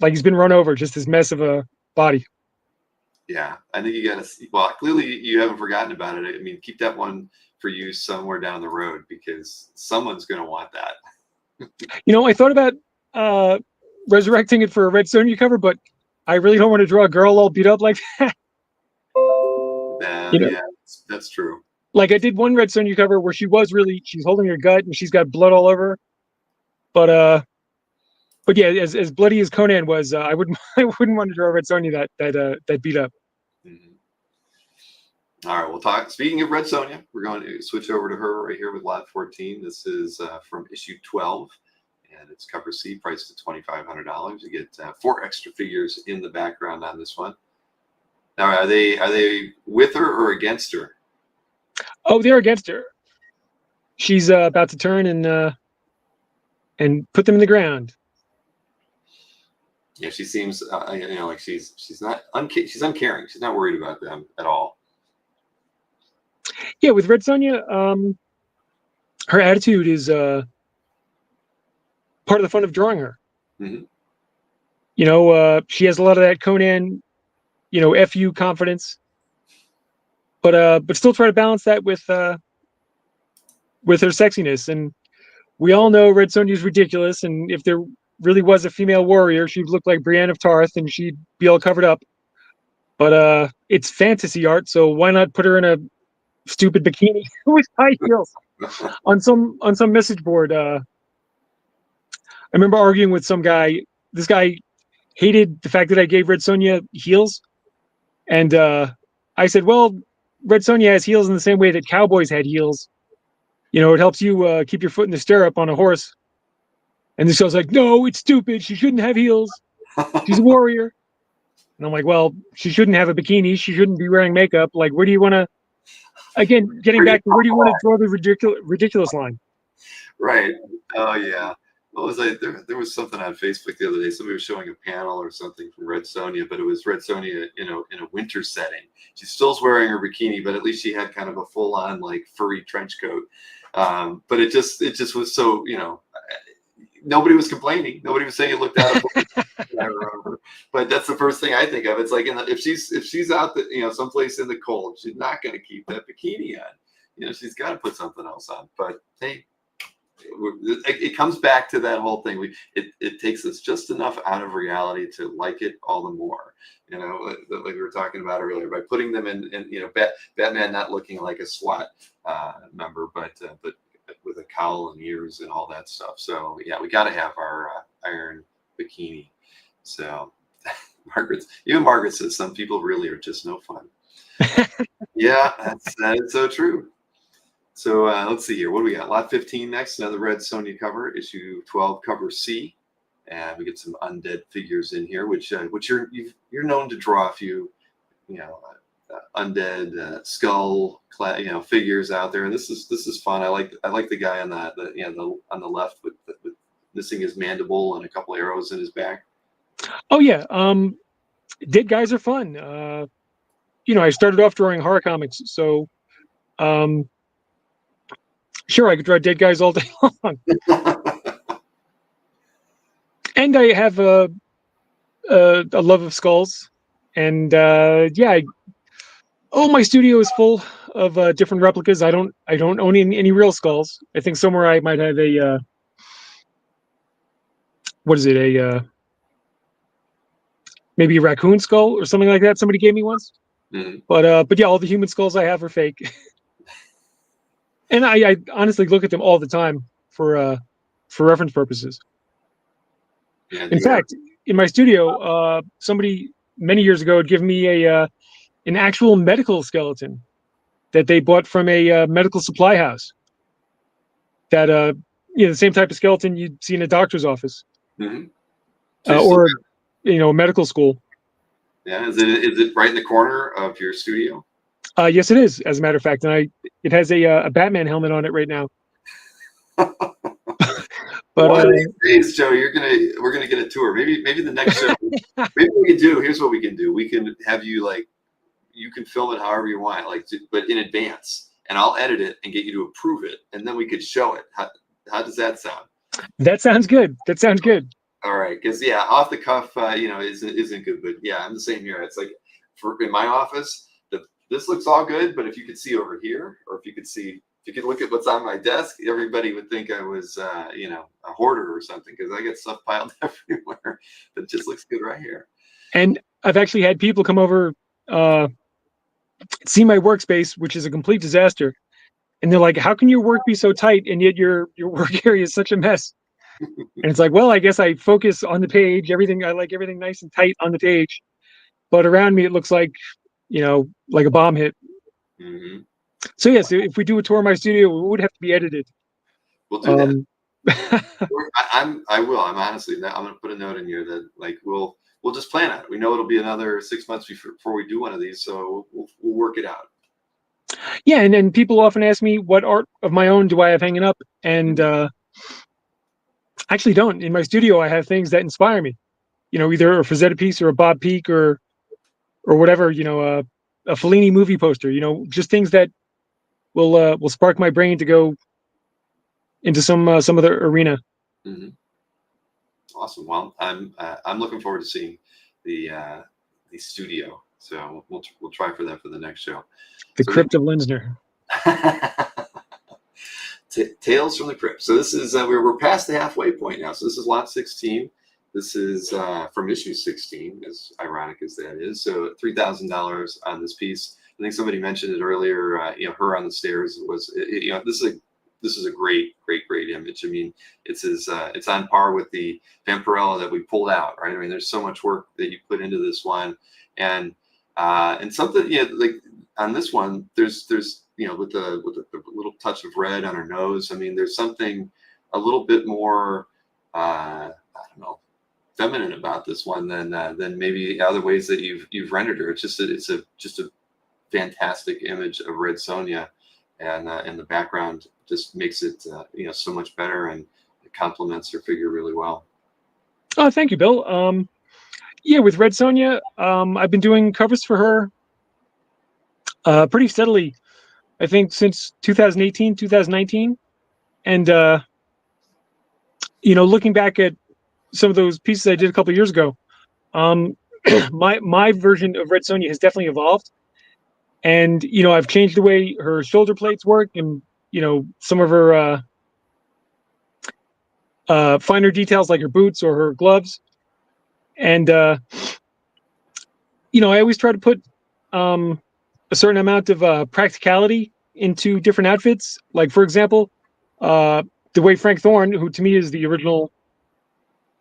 he's been run over, just this mess of a body. Yeah. I think you got to see, well, clearly you haven't forgotten about it. I mean, keep that one for you somewhere down the road because someone's going to want that. I thought about resurrecting it for a Red Sonja cover, but I really don't want to draw a girl all beat up like that. Yeah, that's true. Like I did one Red Sonja cover where she's holding her gut and she's got blood all over her. But yeah, as bloody as Conan was, I wouldn't want to draw a Red Sonja that beat up. Mm-hmm. All right, we'll talk. Speaking of Red Sonja, we're going to switch over to her right here with lot 14. This is from issue 12, and it's cover C, priced at $2,500. You get 4 extra figures in the background on this one. Now, are they with her or against her? Oh, they're against her. She's about to turn and put them in the ground. Yeah, she seems like she's uncaring. She's not worried about them at all. Yeah, with Red Sonja, her attitude is part of the fun of drawing her. Mm-hmm. She has a lot of that Conan, F you confidence, but still try to balance that with her sexiness. And we all know Red Sonja is ridiculous, and if there really was a female warrior, she'd look like Brienne of Tarth, and she'd be all covered up. But it's fantasy art, so why not put her in a stupid bikini with high heels on some message board? I remember arguing with some guy. This guy hated the fact that I gave Red Sonja heels, and I said, "Well, Red Sonja has heels in the same way that cowboys had heels." it helps you keep your foot in the stirrup on a horse. And this girl's like, no, it's stupid. She shouldn't have heels. She's a warrior. And I'm like, well, she shouldn't have a bikini. She shouldn't be wearing makeup. Like, where do you want to, again, getting back to where do you want to draw the ridiculous line? Right. Oh yeah. What was I? There was something on Facebook the other day. Somebody was showing a panel or something from Red Sonja, but it was Red Sonja, in a winter setting. She still's wearing her bikini, but at least she had kind of a full on like furry trench coat. But it just was so, nobody was complaining. Nobody was saying it looked out of place. I remember, but that's the first thing I think of. It's like if she's out there, someplace in the cold, she's not going to keep that bikini on. She's got to put something else on. But hey, it comes back to that whole thing. It takes us just enough out of reality to like it all the more. Like we were talking about earlier, by putting them in Batman not looking like a SWAT member, but with a cowl and ears and all that stuff. So yeah, we got to have our iron bikini. So Margaret says some people really are just no fun. Yeah, that is so true. So let's see here. What do we got? Lot 15 next. Another Red Sonja cover, issue 12, cover C, and we get some undead figures in here, which you're known to draw a few, undead skull, figures out there, and this is fun. I like the guy on on the left with missing his mandible and a couple arrows in his back. Oh yeah, dead guys are fun. I started off drawing horror comics, so sure, I could draw dead guys all day long. And I have a love of skulls, and my studio is full of different replicas. I don't own any real skulls. I think somewhere I might have a maybe a raccoon skull or something like that. Somebody gave me once. Mm-hmm. But yeah, all the human skulls I have are fake. And I honestly look at them all the time for reference purposes. Yeah, in fact, in my studio, somebody many years ago had given me an actual medical skeleton that they bought from a medical supply house. That the same type of skeleton you'd see in a doctor's office, mm-hmm. Or a medical school. Yeah, is it right in the corner of your studio? Yes, it is. As a matter of fact, and it has a Batman helmet on it right now. But one of these days, Joe, we're gonna get a tour. Maybe the next show. Maybe we can do. Here's what we can do. We can have you you can film it however you want, but in advance, and I'll edit it and get you to approve it, and then we could show it. How does that sound? That sounds good. All right, because off the cuff, isn't good, but yeah, I'm the same here. It's like in my office, this looks all good, but if you could see over here, or if you could look at what's on my desk, everybody would think I was, a hoarder or something, because I get stuff piled everywhere. But it just looks good right here. And I've actually had people come over, see my workspace, which is a complete disaster, and they're like, "How can your work be so tight, and yet your work area is such a mess?" And it's like, well, I guess I focus on the page. I like everything nice and tight on the page, but around me it looks like, like a bomb hit. Mm-hmm. So yes, if we do a tour of my studio, it would have to be edited. We'll do that. I will. I'm honestly. I'm going to put a note in here that we'll just plan on it. We know it'll be another 6 months before we do one of these, so we'll work it out. Yeah, and then people often ask me what art of my own do I have hanging up, and I actually don't. In my studio, I have things that inspire me. Either a Frazetta piece or a Bob Peak or whatever. A Fellini movie poster. Just things that will spark my brain to go into some other arena. Mm-hmm. Awesome. Well, I'm looking forward to seeing the studio. So we'll try for that for the next show. The Crypt of Linsner. Tales from the Crypt. So this is we're past the halfway point now. So this is lot 16. This is from issue 16, as ironic as that is. So $3,000 on this piece. I think somebody mentioned it earlier. Her on the stairs was. This is a great image. I mean, it's on par with the Vampirella that we pulled out, right? I mean, there's so much work that you put into this one, and something, like on this one, there's with the little touch of red on her nose. I mean, there's something a little bit more, I don't know, feminine about this one than maybe other ways that you've rendered her. It's just a fantastic image of Red Sonja, and the background just makes it so much better, and it complements her figure really well. Oh, thank you, Bill. Yeah, with Red Sonja, I've been doing covers for her pretty steadily, I think since 2018, 2019. And, looking back at some of those pieces I did a couple of years ago, my version of Red Sonja has definitely evolved. And, I've changed the way her shoulder plates work, and, some of her finer details like her boots or her gloves. And, I always try to put a certain amount of practicality into different outfits. Like, for example, the way Frank Thorne, who to me is the original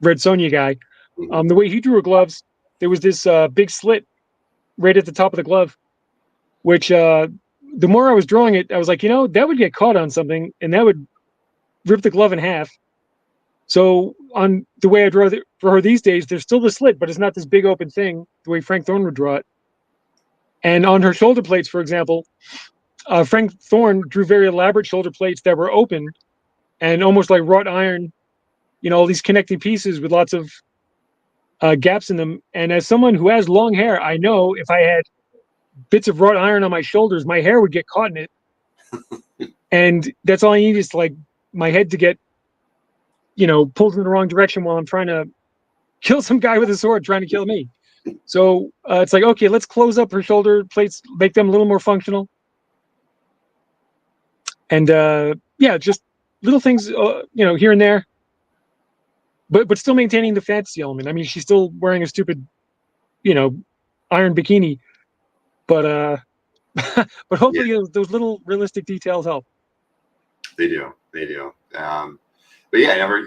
Red Sonja guy, the way he drew her gloves, there was this big slit right at the top of the glove, which the more I was drawing it, I was like, that would get caught on something and that would rip the glove in half. So on the way I draw for her these days, there's still the slit, but it's not this big open thing the way Frank Thorne would draw it. And on her shoulder plates, for example, Frank Thorne drew very elaborate shoulder plates that were open and almost like wrought iron, all these connecting pieces with lots of gaps in them. And as someone who has long hair, I know if I had bits of wrought iron on my shoulders, my hair would get caught in it. And that's all I need is like my head to get, pulled in the wrong direction while I'm trying to kill some guy with a sword trying to kill me. So it's like, okay, let's close up her shoulder plates, make them a little more functional. And just little things, here and there, but still maintaining the fantasy element. I mean, she's still wearing a stupid, iron bikini, but but hopefully those little realistic details help. They do. But yeah,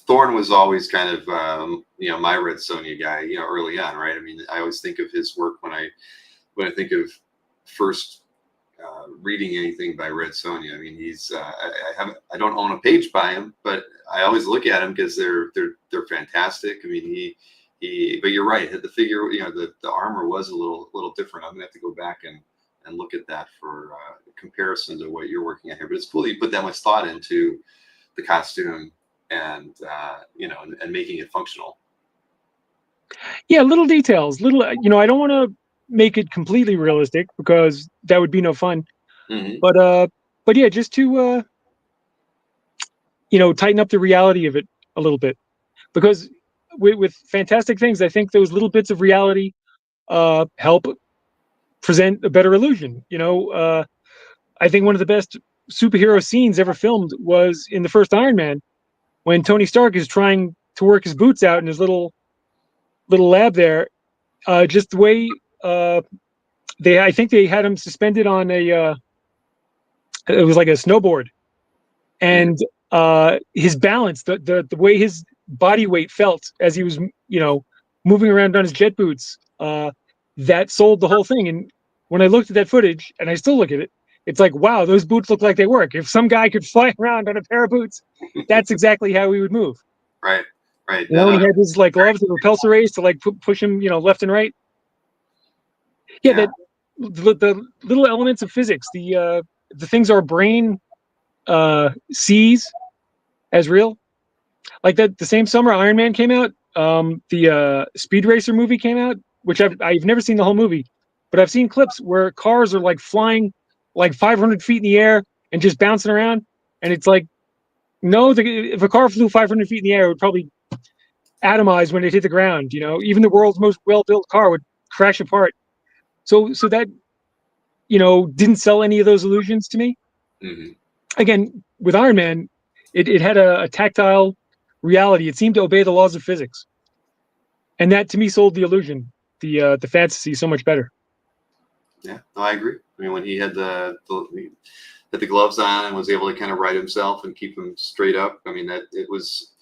Thorne was always kind of, my Red Sonja guy, early on, right? I mean, I always think of his work when I think of first reading anything by Red Sonja. I mean, he's I don't own a page by him, but I always look at him because they're fantastic. I mean, but you're right. The figure, the armor was a little different. I'm gonna have to go back and look at that for comparison to what you're working at here. But it's cool that you put that much thought into the costume and and making it functional. Yeah, little details, I don't want to make it completely realistic because that would be no fun. Mm-hmm. But yeah, just to tighten up the reality of it a little bit, because with fantastic things, I think those little bits of reality help present a better illusion. I think one of the best superhero scenes ever filmed was in the first Iron Man, when Tony Stark is trying to work his boots out in his little lab there. Just the way I think they had him suspended on it was like a snowboard, and his balance, the way his body weight felt as he was moving around on his jet boots, that sold the whole thing. And when I looked at that footage, and I still look at it, it's like, wow, those boots look like they work. If some guy could fly around on a pair of boots, that's exactly how he would move. Right. He had his like gloves and repulsor rays to like push him, left and right. Yeah, that the little elements of physics, the things our brain sees as real, like that. The same summer Iron Man came out, the Speed Racer movie came out, which I've never seen the whole movie, but I've seen clips where cars are like flying like 500 feet in the air and just bouncing around, and it's like, no, if a car flew 500 feet in the air, it would probably atomize when it hit the ground. Even the world's most well-built car would crash apart. So that didn't sell any of those illusions to me. Mm-hmm. Again, with Iron Man, it had a tactile reality. It seemed to obey the laws of physics, and that to me sold the illusion, the fantasy, so much better. Yeah, no, I agree. I mean, when he had the gloves on and was able to kind of right himself and keep him straight up, I mean, that it was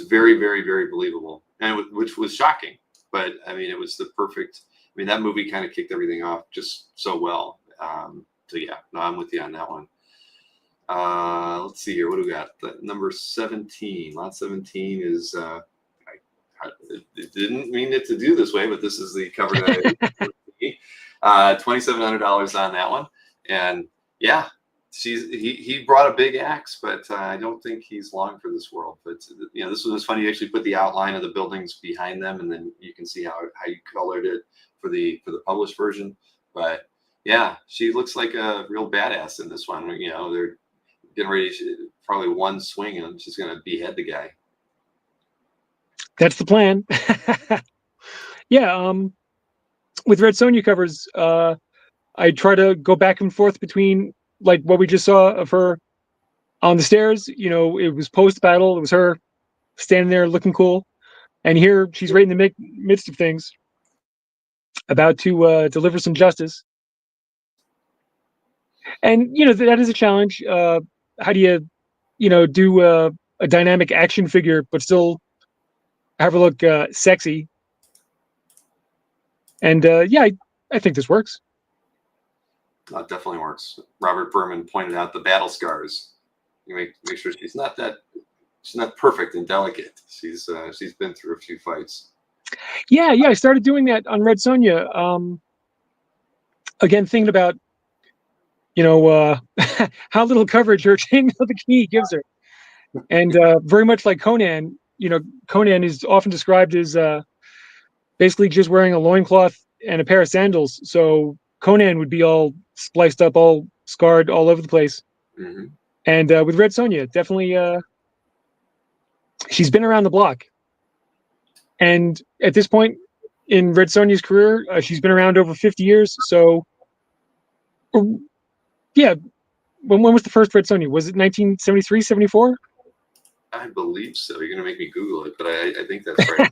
very, very, very believable, and which was shocking. But I mean, it was the perfect. I mean, that movie kind of kicked everything off just so well. So yeah, no, I'm with you on that one. Let's see here. What do we got? Number 17. Lot 17 is. It didn't mean it to do this way, but this is the cover that $2,700 on that one, and yeah, he brought a big axe, but I don't think he's long for this world. But this one was funny. You actually put the outline of the buildings behind them, and then you can see how you colored it for the published version. But yeah, she looks like a real badass in this one. They're getting ready to probably one swing, and she's gonna behead the guy. That's the plan. Yeah. With Red Sonja covers, I try to go back and forth between like what we just saw of her on the stairs. It was post battle. It was her standing there looking cool, and here she's right in the midst of things, about to deliver some justice. And that is a challenge. How do you do a dynamic action figure but still have her look sexy? And yeah, I think this works. It definitely works. Robert Berman pointed out the battle scars. You make sure she's not perfect and delicate. She's been through a few fights. Yeah, I started doing that on Red Sonja. Again, thinking about how little coverage her chain of the key gives her, and very much like Conan. Conan is often described as basically just wearing a loincloth and a pair of sandals. So Conan would be all spliced up, all scarred, all over the place. Mm-hmm. And with Red Sonja, definitely, she's been around the block. And at this point in Red Sonja's career, she's been around over 50 years. So, yeah, when was the first Red Sonja? Was it 1973, 74? I believe so. You're going to make me Google it, but I think that's right.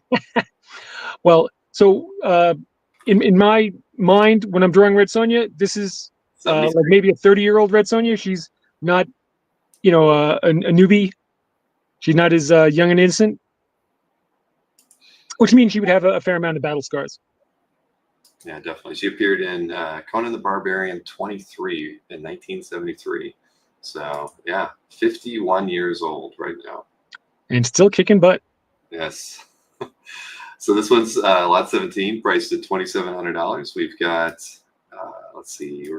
Well, so in my mind, when I'm drawing Red Sonja, this is like maybe a 30-year-old Red Sonja. She's not, a newbie. She's not as young and innocent, which means she would have a fair amount of battle scars. Yeah, definitely. She appeared in Conan the Barbarian 23 in 1973. So yeah, 51 years old right now. And still kicking butt. Yes. So this one's lot 17, priced at $2,700. We've got, let's see,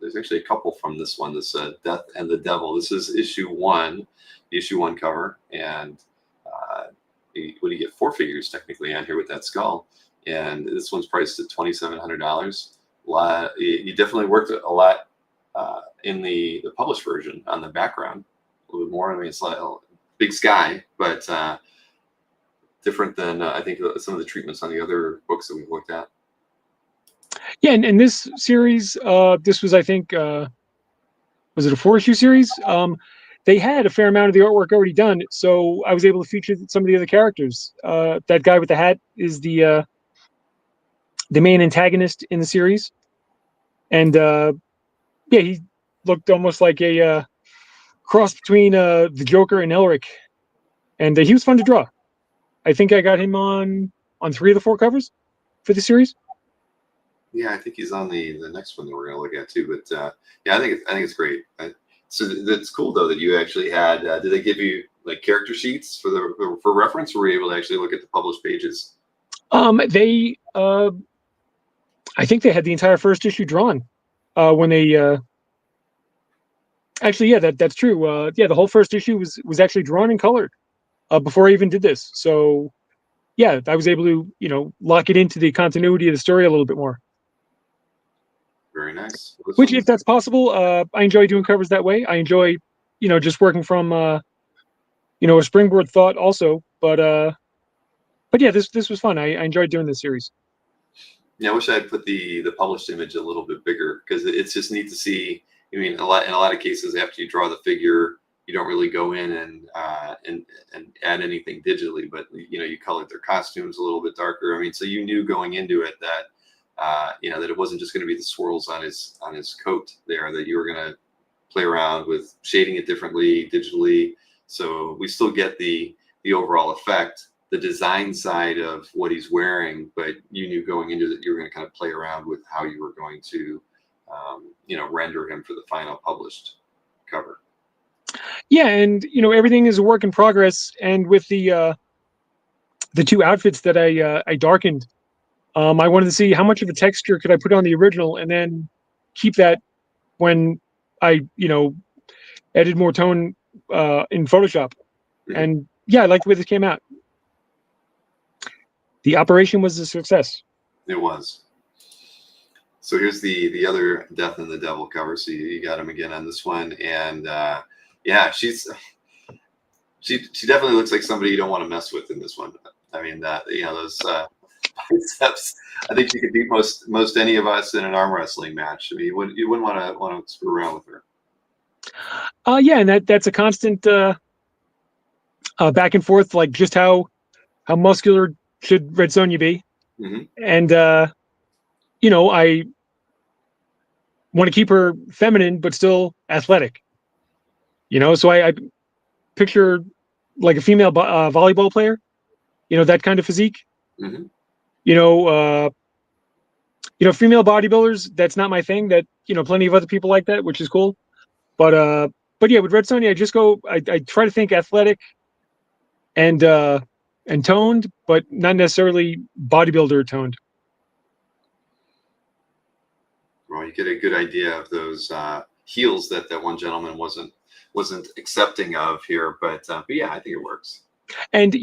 there's actually a couple from this one. This Death and the Devil. This is issue 1, the issue 1 cover, and what do you get? 4 figures technically on here with that skull, and this one's priced at $2,700. You definitely worked a lot in the published version on the background, a little bit more. I mean, it's like a big sky, but different than I think some of the treatments on the other books that we've looked at. Yeah, and this series, this was, I think, was it a 4-issue series? They had a fair amount of the artwork already done, so I was able to feature some of the other characters. That guy with the hat is the main antagonist in the series, and yeah, he looked almost like a cross between the Joker and Elric, and he was fun to draw. I think I got him on 3 of the 4 covers for the series. Yeah, I think he's on the next one that we're going to look at too. But yeah, I think it's great. So that's cool though that you actually had. Did they give you like character sheets for reference, or were you able to actually look at the published pages? They, I think they had the entire first issue drawn when they. Actually, yeah, that's true. Yeah, the whole first issue was actually drawn and colored before I even did this. So yeah, I was able to lock it into the continuity of the story a little bit more. Very nice. Which, if that's possible, I enjoy doing covers that way. I enjoy, just working from, a springboard thought also. But yeah, this was fun. I enjoyed doing this series. Yeah, I wish I had put the published image a little bit bigger, because it's just neat to see. I mean, in a lot of cases, after you draw the figure, you don't really go in and add anything digitally, but you colored their costumes a little bit darker. I mean, so you knew going into it that that it wasn't just going to be the swirls on his coat there, that you were going to play around with shading it differently digitally. So we still get the overall effect, the design side of what he's wearing, but you knew going into that you were going to kind of play around with how you were going to render him for the final published cover. Yeah, and everything is a work in progress. And with the two outfits that I darkened, I wanted to see how much of a texture could I put on the original, and then keep that when I added more tone in Photoshop. Mhm. And yeah, I like the way this came out. The operation was a success. It was. So here's the other Death and the Devil cover. So you got him again on this one, and yeah, she definitely looks like somebody you don't want to mess with in this one. I mean, those biceps. I think she could beat most any of us in an arm wrestling match. I mean, you wouldn't want to screw around with her. Yeah, and that's a constant back and forth, like just how muscular should Red Sonja be, Mm-hmm. and I want to keep her feminine but still athletic. So I picture like a female volleyball player, that kind of physique. Mm-hmm. Female bodybuilders, that's not my thing. That plenty of other people like that, which is cool. But yeah, with Red Sonja, I try to think athletic and toned, but not necessarily bodybuilder toned. Well, you get a good idea of those heels that one gentleman wasn't accepting of here, but yeah, I think it works. And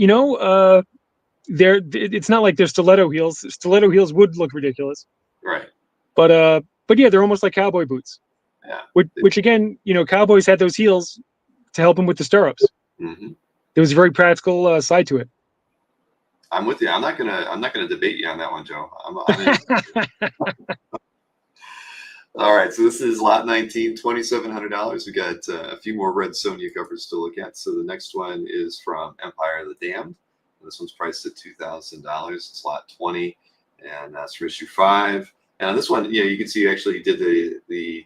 it's not like they're stiletto heels. Stiletto heels would look ridiculous, right? But yeah, they're almost like cowboy boots. Yeah. Which again, cowboys had those heels to help them with the stirrups. Mm-hmm. There was a very practical side to it. I'm with you. I'm not gonna debate you on that one, Joe. I'm All right, so this is lot 19, $2,700. We got a few more Red Sonja covers to look at. So the next one is from Empire of the Damned. This one's priced at $2,000. It's lot 20, and that's for issue 5. And on this one, you can see you actually did the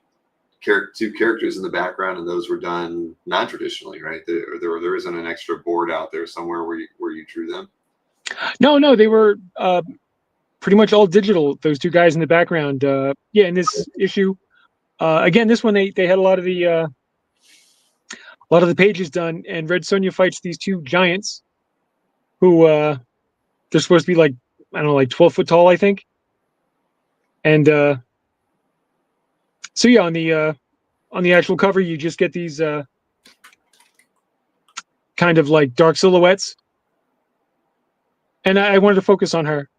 two characters in the background, and those were done non-traditionally, right? There isn't an extra board out there somewhere where you drew them. No, they were pretty much all digital. Those two guys in the background. Yeah, in this issue, again, this one they had a lot of the pages done, and Red Sonja fights these two giants, who they're supposed to be like 12 foot tall, I think. And so yeah, on the actual cover, you just get these kind of like dark silhouettes, and I wanted to focus on her.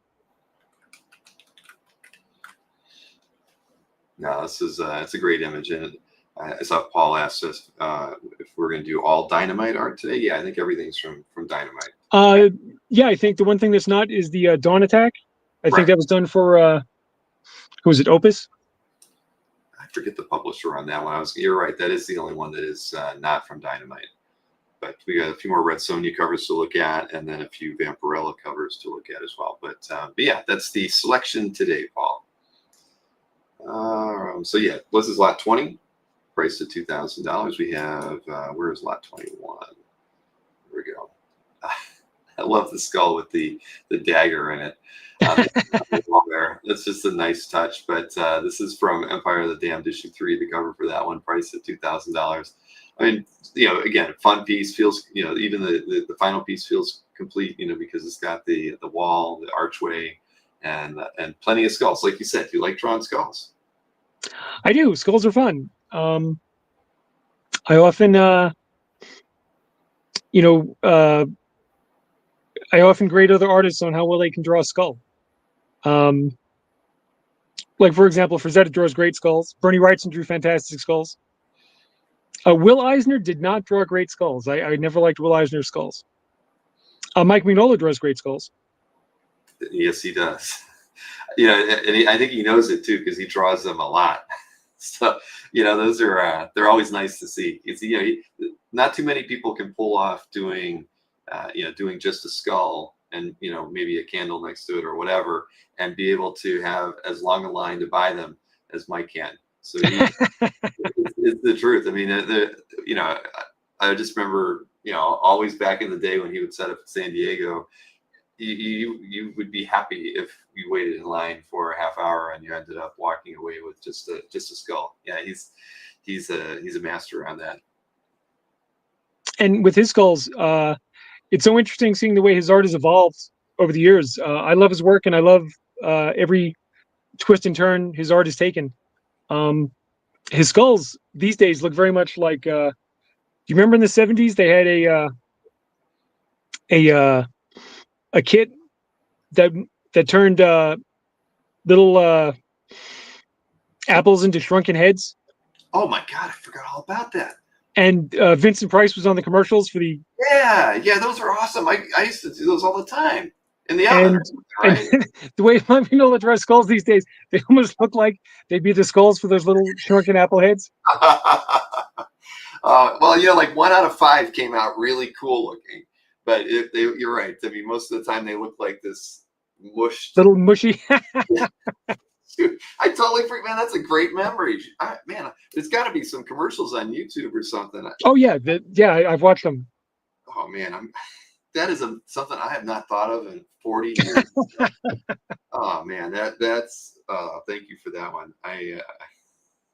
No, this is it's a great image, and I saw Paul asked us if we're going to do all Dynamite art today. Yeah, I think everything's from Dynamite. Yeah, I think the one thing that's not is the Dawn Attack. I think Right. that was done for who was it? Opus. I forget the publisher on that one. You're right. That is the only one that is not from Dynamite. But we got a few more Red Sonja covers to look at, and then a few Vampirella covers to look at as well. But yeah, that's the selection today, Paul. So yeah, this is lot 20, priced at $2,000. We have where is lot 21? Here we go. I love the skull with the dagger in it. There. That's just a nice touch. But this is from Empire of the Damned issue 3. The cover for that one priced at $2,000. I mean, again, fun piece, feels, even the final piece feels complete, because it's got the wall, the archway, and plenty of skulls. Like you said, you like drawing skulls. I do. Skulls are fun. I often, I often grade other artists on how well they can draw a skull. Like, for example, Frazetta draws great skulls. Bernie Wrightson drew fantastic skulls. Will Eisner did not draw great skulls. I never liked Will Eisner's skulls. Mike Mignola draws great skulls. Yes, he does. And I think he knows it too, because he draws them a lot. So, those are they're always nice to see. It's not too many people can pull off doing just a skull and maybe a candle next to it or whatever, and be able to have as long a line to buy them as Mike can. So it's the truth. I mean, I just remember always back in the day when he would set up in San Diego, you would be happy if you waited in line for a half hour and you ended up walking away with just a skull. Yeah, he's a master on that. And with his skulls, it's so interesting seeing the way his art has evolved over the years. I love his work, and I love every twist and turn his art has taken. His skulls these days look very much like. Do you remember in the '70s they had a kit that turned little apples into shrunken heads? Oh my God, I forgot all about that. And Vincent Price was on the commercials for the. Yeah, those are awesome. I used to do those all the time in the oven, right? And the way people dress skulls these days, they almost look like they'd be the skulls for those little shrunken apple heads. Well, like 1 out of 5 came out really cool looking, but you're right. I mean, most of the time they look like this mushed, little mushy. I totally forget, man. That's a great memory, man. There's got to be some commercials on YouTube or something. Oh yeah, I've watched them. Oh man, that is something I have not thought of in 40 years. Oh man, that's thank you for that one. I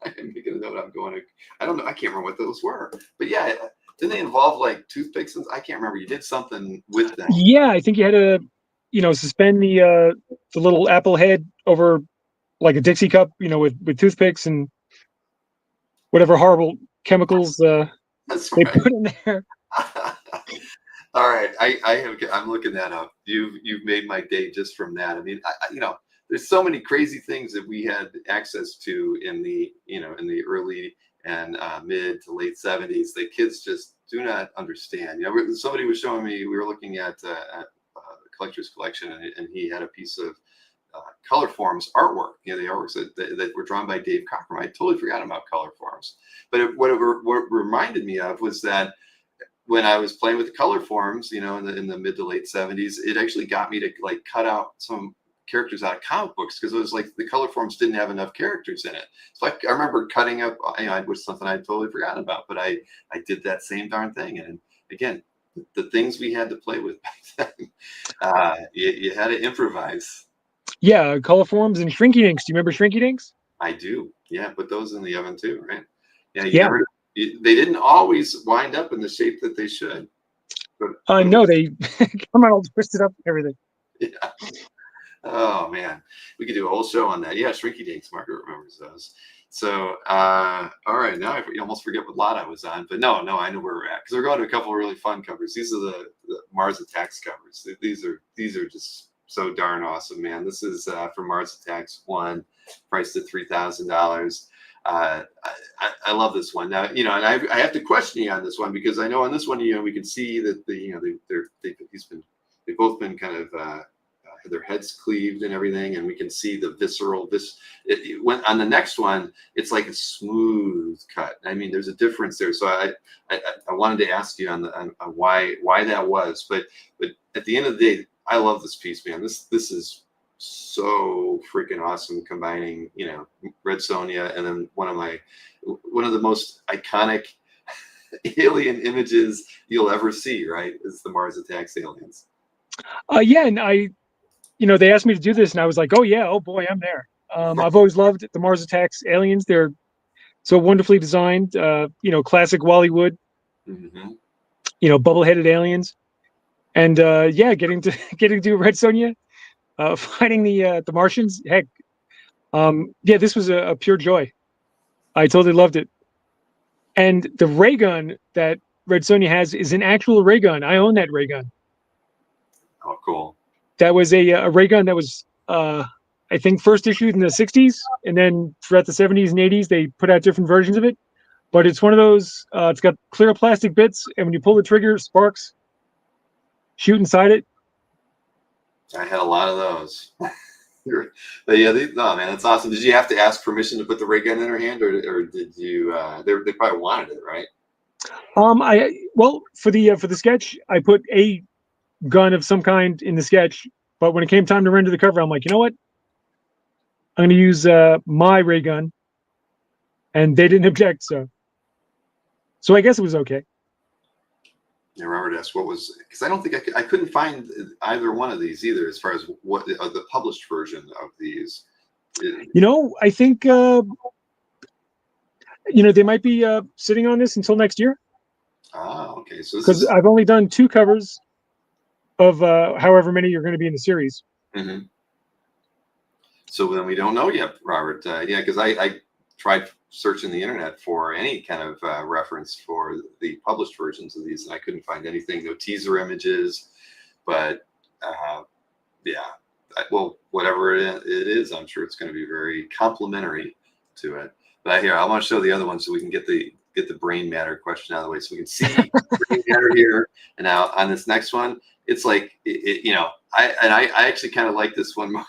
am making a note. I'm going to. I don't know. I can't remember what those were, but yeah, didn't they involve like toothpicks? I can't remember. You did something with them. Yeah, I think you had to, suspend the little apple head over like a Dixie cup, with toothpicks and whatever horrible chemicals That's they right. put in there. All right, I'm looking that up. You've made my day just from that. I mean, there's so many crazy things that we had access to in the early and mid to late '70s that kids just do not understand. Somebody was showing me. We were looking at a collector's collection, and he had a piece of color forms artwork. The artworks that were drawn by Dave Cockrum. I totally forgot about color forms, but what reminded me of was that when I was playing with the color forms, in the mid to late '70s, it actually got me to like cut out some characters out of comic books because it was like the color forms didn't have enough characters in it. So I remember cutting up. It was something I totally forgot about, but I did that same darn thing. And again, the things we had to play with back then, you had to improvise. Yeah, color forms and shrinky dinks. Do you remember shrinky dinks? I do. Yeah, put those in the oven too, right? Yeah. They didn't always wind up in the shape that they should. But, no, they come out all twisted up and everything. Yeah. Oh man, we could do a whole show on that. Yeah, Shrinky Dinks. Margaret remembers those. So, all right, now I almost forget what lot I was on, but no, I know where we're at because we're going to a couple of really fun covers. These are the Mars Attacks covers. These are just so darn awesome, man. This is from Mars Attacks 1, priced at $3,000. I love this one. Now, and I have to question you on this one because I know on this one, we can see that they've both been kind of their heads cleaved and everything, and we can see the visceral. On the next one, it's like a smooth cut. I mean, there's a difference there. So I wanted to ask you on why that was, but at the end of the day, I love this piece, man. This is so freaking awesome, combining Red Sonja and then one of the most iconic alien images you'll ever see, right, is the Mars Attacks aliens. Yeah, and they asked me to do this, and I was like, oh yeah, oh boy, I'm there. I've always loved the Mars Attacks aliens. They're so wonderfully designed, classic Wally-Wood, bubble-headed aliens. And getting to do Red Sonja fighting the Martians. Heck, this was a pure joy. I totally loved it. And the ray gun that Red Sonja has is an actual ray gun. I own that ray gun. Oh, cool. That was a ray gun that was, I think, first issued in the '60s, and then throughout the '70s and '80s, they put out different versions of it. But it's one of those. It's got clear plastic bits, and when you pull the trigger, sparks shoot inside it. I had a lot of those. But yeah, no, man, that's awesome. Did you have to ask permission to put the ray gun in her hand, or did you? They probably wanted it, right? For the sketch, I put a gun of some kind in the sketch, but when it came time to render the cover, I'm like, you know what? I'm going to use my ray gun, and they didn't object, so I guess it was okay. Yeah, Robert asked what was, because I don't think I couldn't find either one of these either as far as what the published version of these. I think they might be sitting on this until next year. Okay. So this because is. I've only done 2 covers of however many are going to be in the series. Mm-hmm. So then we don't know yet, Robert. Yeah, because I tried searching the internet for any kind of reference for the published versions of these, and I couldn't find anything. No teaser images, but yeah. Well, whatever it is, I'm sure it's going to be very complimentary to it. But here, I want to show the other one so we can get the brain matter question out of the way, so we can see brain matter here. And now on this next one, it's like I actually kind of like this one more.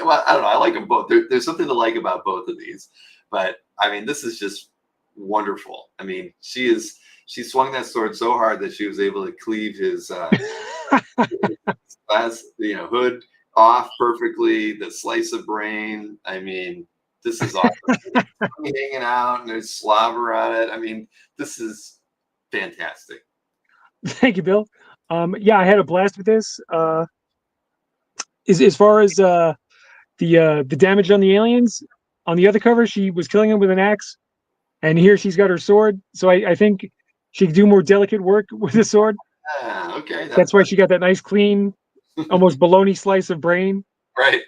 Well, I don't know. I like them both. There's something to like about both of these, but I mean, this is just wonderful. I mean, she swung that sword so hard that she was able to cleave his hood off perfectly. The slice of brain. I mean, this is awesome. Hanging out and there's slobber on it. I mean, this is fantastic. Thank you, Bill. Yeah, I had a blast with this. As far as the damage on the aliens, on the other cover, she was killing them with an axe, and here she's got her sword. So I think she could do more delicate work with the sword. Okay. That's why she got that nice, clean, almost bologna slice of brain. Right.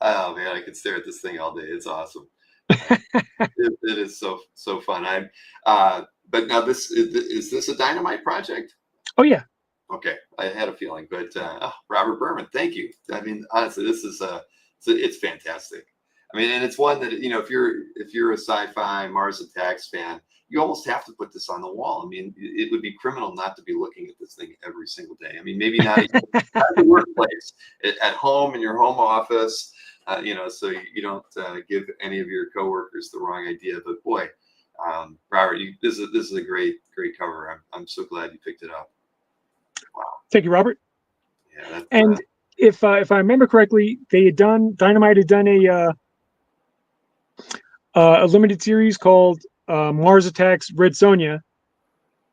Oh man, I could stare at this thing all day. It's awesome. It is so fun. But now is this a Dynamite project? Oh yeah. Okay, I had a feeling, but Robert Berman, thank you. I mean, honestly, this is it's fantastic. I mean, and it's one that if you're a sci-fi Mars Attacks fan, you almost have to put this on the wall. I mean, it would be criminal not to be looking at this thing every single day. I mean, maybe not even at the workplace, at home in your home office, so you don't give any of your coworkers the wrong idea. But boy, Robert, this is a great cover. I'm so glad you picked it up. Wow. Thank you, Robert. Yeah. And if I remember correctly, Dynamite had done a limited series called Mars Attacks Red Sonja,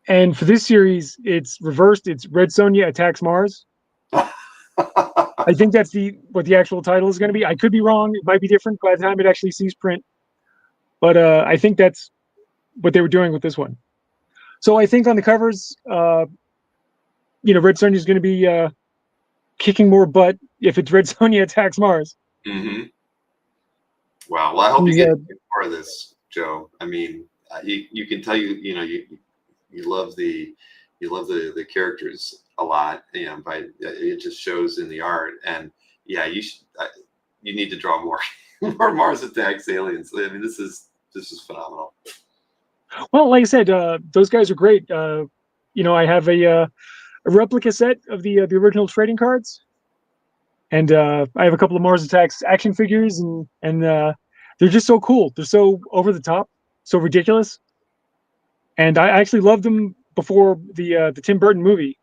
and for this series, it's reversed. It's Red Sonja Attacks Mars. I think that's what the actual title is going to be. I could be wrong. It might be different by the time it actually sees print, but I think that's what they were doing with this one. So I think on the covers, Red Sonja is going to be kicking more butt if it's Red Sonja Attacks Mars. Mm-hmm. Wow. Well, I hope you get more of this, Joe. I mean, you can tell you love the characters a lot, but it just shows in the art. And yeah, you need to draw more Mars Attacks aliens. I mean, this is phenomenal. Well, like I said, those guys are great. I have a replica set of the original trading cards, and I have a couple of Mars Attacks action figures, and they're just so cool. They're so over the top, so ridiculous, and I actually loved them before the Tim Burton movie,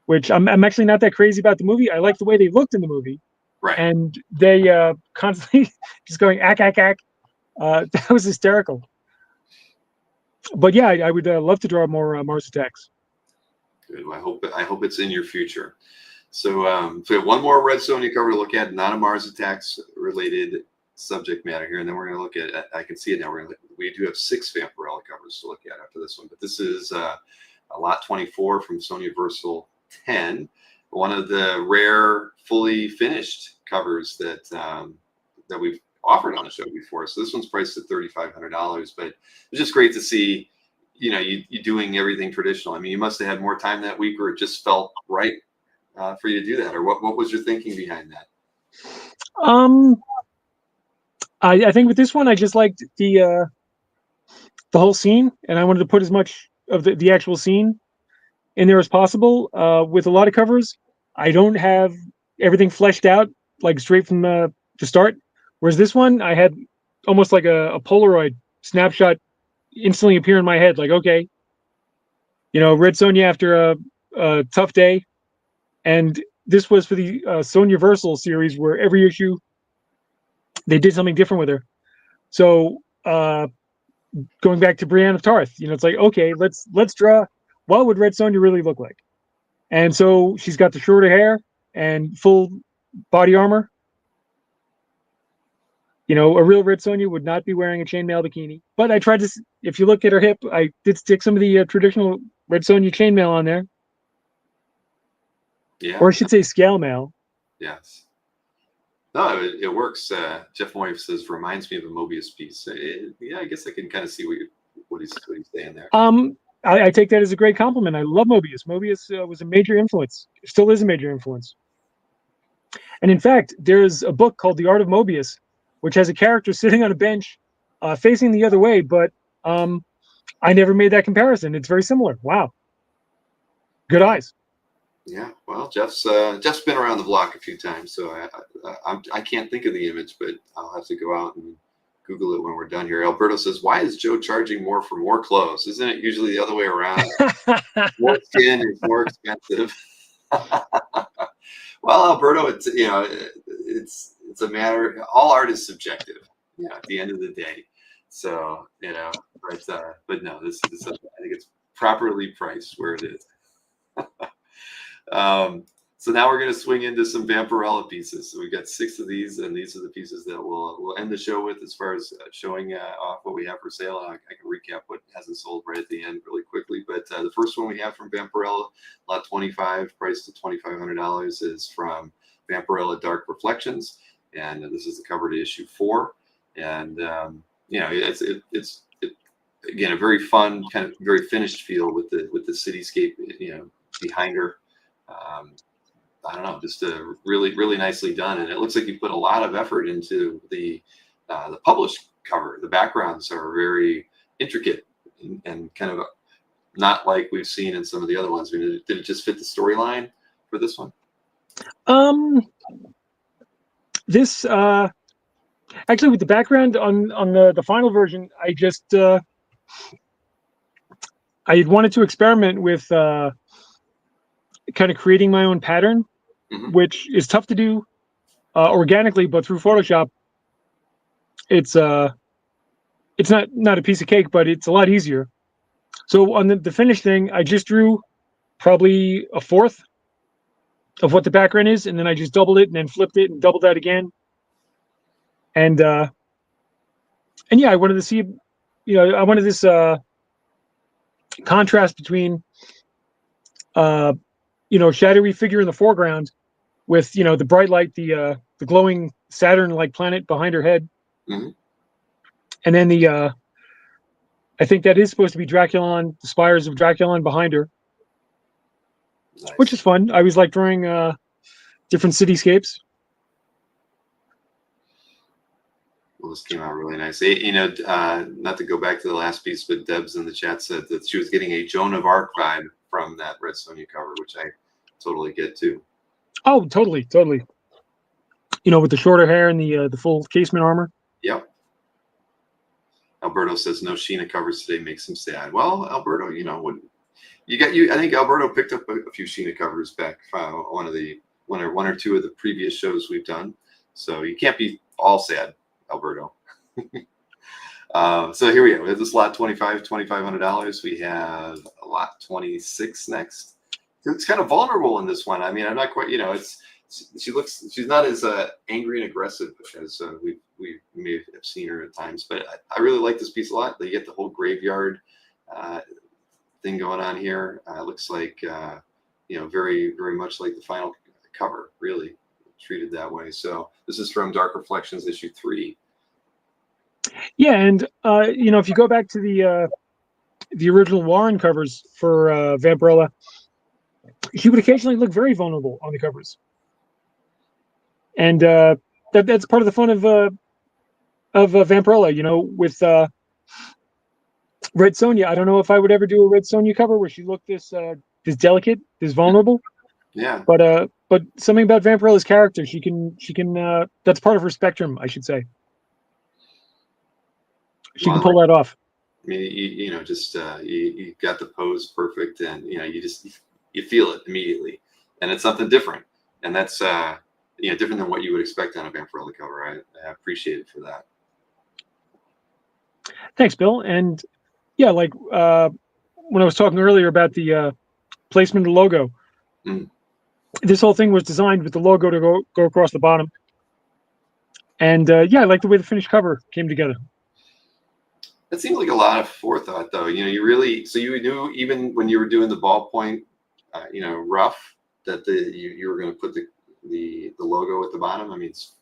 which I'm actually not that crazy about the movie. I like the way they looked in the movie, right? And they constantly just going ack ack ack. That was hysterical. But yeah, I would love to draw more Mars Attacks. Good. Well, I hope it's in your future. So, we have one more Red Sonja cover to look at, not a Mars Attacks related subject matter here, and then we're going to look at. I can see it now. We do have 6 Vampirella covers to look at after this one, but this is a lot 24 from Sonjaversal 10, one of the rare fully finished covers that we've offered on the show before. So this one's priced at $3,500, but it's just great to see, you doing everything traditional. I mean, you must have had more time that week, or it just felt right for you to do that, or what was your thinking behind that? I think with this one, I just liked the whole scene, and I wanted to put as much of the actual scene in there as possible. With a lot of covers, I don't have everything fleshed out like straight from the start. Whereas this one, I had almost like a Polaroid snapshot instantly appear in my head. Like, okay, Red Sonja after a tough day, and this was for the Sonjaversal series, where every issue they did something different with her. So going back to Brienne of Tarth, it's like, okay, let's draw what would Red Sonja really look like. And so she's got the shorter hair and full body armor. A real Red Sonja would not be wearing a chainmail bikini. But I tried to, if you look at her hip, I did stick some of the traditional Red Sonja chainmail on there. Yeah. Or I should say scale mail. Yes. No, it works. Jeff Moyer says, reminds me of a Mobius piece. Yeah, I guess I can kind of see what he's saying there. I take that as a great compliment. I love Mobius. Mobius was a major influence. Still is a major influence. And in fact, there's a book called The Art of Mobius, which has a character sitting on a bench facing the other way, but I never made that comparison. It's very similar. Wow. Good eyes. Yeah, well, Jeff's been around the block a few times, so I can't think of the image, but I'll have to go out and Google it when we're done here. Alberto says, why is Joe charging more for more clothes? Isn't it usually the other way around? More skin is more expensive. Well, Alberto, it's a matter. All art is subjective. At the end of the day. So but no, this I think it's properly priced where it is. So now we're going to swing into some Vampirella pieces. So we've got 6 of these, and these are the pieces that we'll end the show with as far as showing off what we have for sale. I can recap what hasn't sold right at the end really quickly. But the first one we have from Vampirella, lot 25, priced to $2,500, is from Vampirella Dark Reflections, and this is the cover to issue 4. And it's again a very fun, kind of very finished feel with the cityscape behind her. I don't know, just really, really nicely done. And it looks like you put a lot of effort into the published cover. The backgrounds are very intricate and kind of not like we've seen in some of the other ones. I mean, did it just fit the storyline for this one? This actually, with the background on the final version, I just I had wanted to experiment with kind of creating my own pattern, which is tough to do organically, but through Photoshop, it's not a piece of cake, but it's a lot easier. So on the finished thing, I just drew probably a fourth of what the background is, and then I just doubled it and then flipped it and doubled that again. And yeah, I wanted to see, I wanted this contrast between shadowy figure in the foreground with the bright light, the glowing Saturn-like planet behind her head, and then I think that is supposed to be Draculon, the spires of Draculon behind her, nice. Which is fun. I always like drawing different cityscapes. Well, this came out really nice. Not to go back to the last piece, but Debs in the chat said that she was getting a Joan of Arc vibe from that Red Sonja cover, which I totally get too. Oh, totally. With the shorter hair and the full casement armor. Yep. Alberto says no Sheena covers today makes him sad. Well, Alberto, what I think Alberto picked up a few Sheena covers back from one or two of the previous shows we've done. So you can't be all sad, Alberto. So here we go. We have this lot $2,500. We have a lot 26 next. It's kind of vulnerable in this one. I mean, I'm not quite, she's not as angry and aggressive as we may have seen her at times, but I really like this piece a lot. They get the whole graveyard thing going on here. Looks like, very, very much like the final cover, really treated that way. So this is from Dark Reflections, issue 3. Yeah, and if you go back to the original Warren covers for Vampirella, she would occasionally look very vulnerable on the covers, and that's part of the fun of Vampirella. With Red Sonja, I don't know if I would ever do a Red Sonja cover where she looked this delicate, this vulnerable. Yeah. But something about Vampirella's character, she can that's part of her spectrum, I should say. She can pull that off. I mean, you got the pose perfect, and you feel it immediately, and it's something different, and that's different than what you would expect on a Vampirella cover. I appreciate it for that. Thanks, Bill. And yeah, like when I was talking earlier about the placement of the logo, this whole thing was designed with the logo to go across the bottom. And yeah, I like the way the finished cover came together. It seems like a lot of forethought, though. You know, you knew even when you were doing the ballpoint, rough, that you were going to put the logo at the bottom. I mean, it's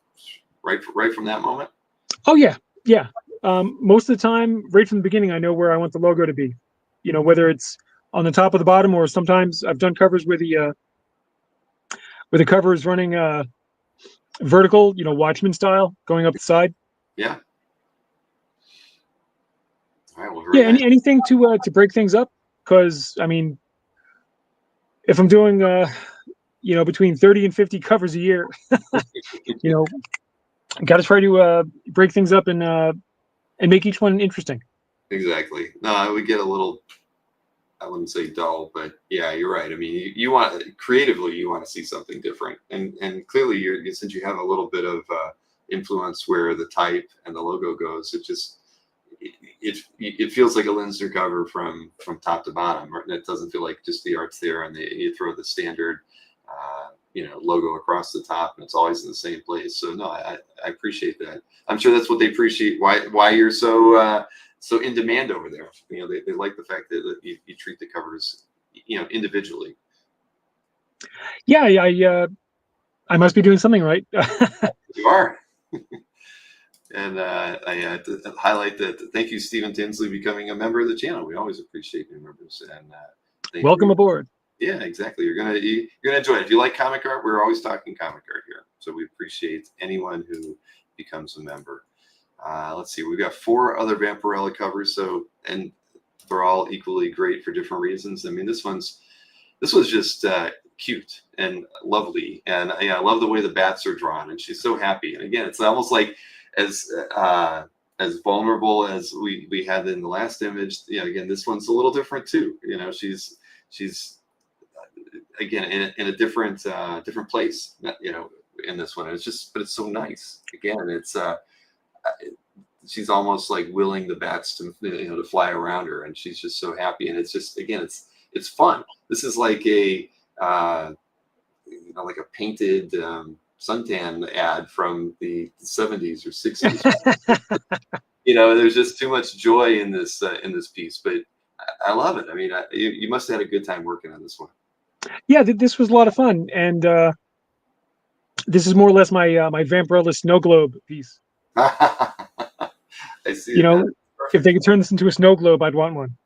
right from that moment. Oh yeah. Most of the time, right from the beginning, I know where I want the logo to be. You know, whether it's on the top of the bottom, or sometimes I've done covers where the cover is running vertical, Watchmen style, going up the side. Yeah. All right, well, yeah, anything to break things up, because I mean, if I'm doing between 30 and 50 covers a year, got to try to break things up and make each one interesting. Exactly. No, I would get a little, I wouldn't say dull, but yeah, you're right. I mean, you want creatively, you want to see something different, and clearly, since you have a little bit of influence where the type and the logo goes, it feels like a Linsner cover from top to bottom, right? And it doesn't feel like just the art's there and you throw the standard logo across the top and it's always in the same place. So no, I appreciate that. I'm sure that's what they appreciate, why you're so in demand over there. They like the fact that you treat the covers individually. Yeah, I must be doing something right. You are. And I had to highlight that. Thank you, Stephen Tinsley, becoming a member of the channel. We always appreciate new members. And welcome aboard. Yeah, exactly. You're gonna enjoy it. If you like comic art, we're always talking comic art here. So we appreciate anyone who becomes a member. Let's see. We've got 4 other Vampirella covers. And they're all equally great for different reasons. I mean, this was just cute and lovely. And I love the way the bats are drawn. And she's so happy. And again, it's almost like as vulnerable as we had in the last image. Again, this one's a little different too. She's again in a different place. In this one, but it's so nice. Again, it's she's almost like willing the bats to fly around her, and she's just so happy. And it's just, again, it's fun. This is like a like a painted suntan ad from the 70s or 60s. There's just too much joy in this piece, but I love it. I mean, you must have had a good time working on this one. Yeah, this was a lot of fun, and this is more or less my Vampirella snow globe piece. I see. If they could turn this into a snow globe, I'd want one.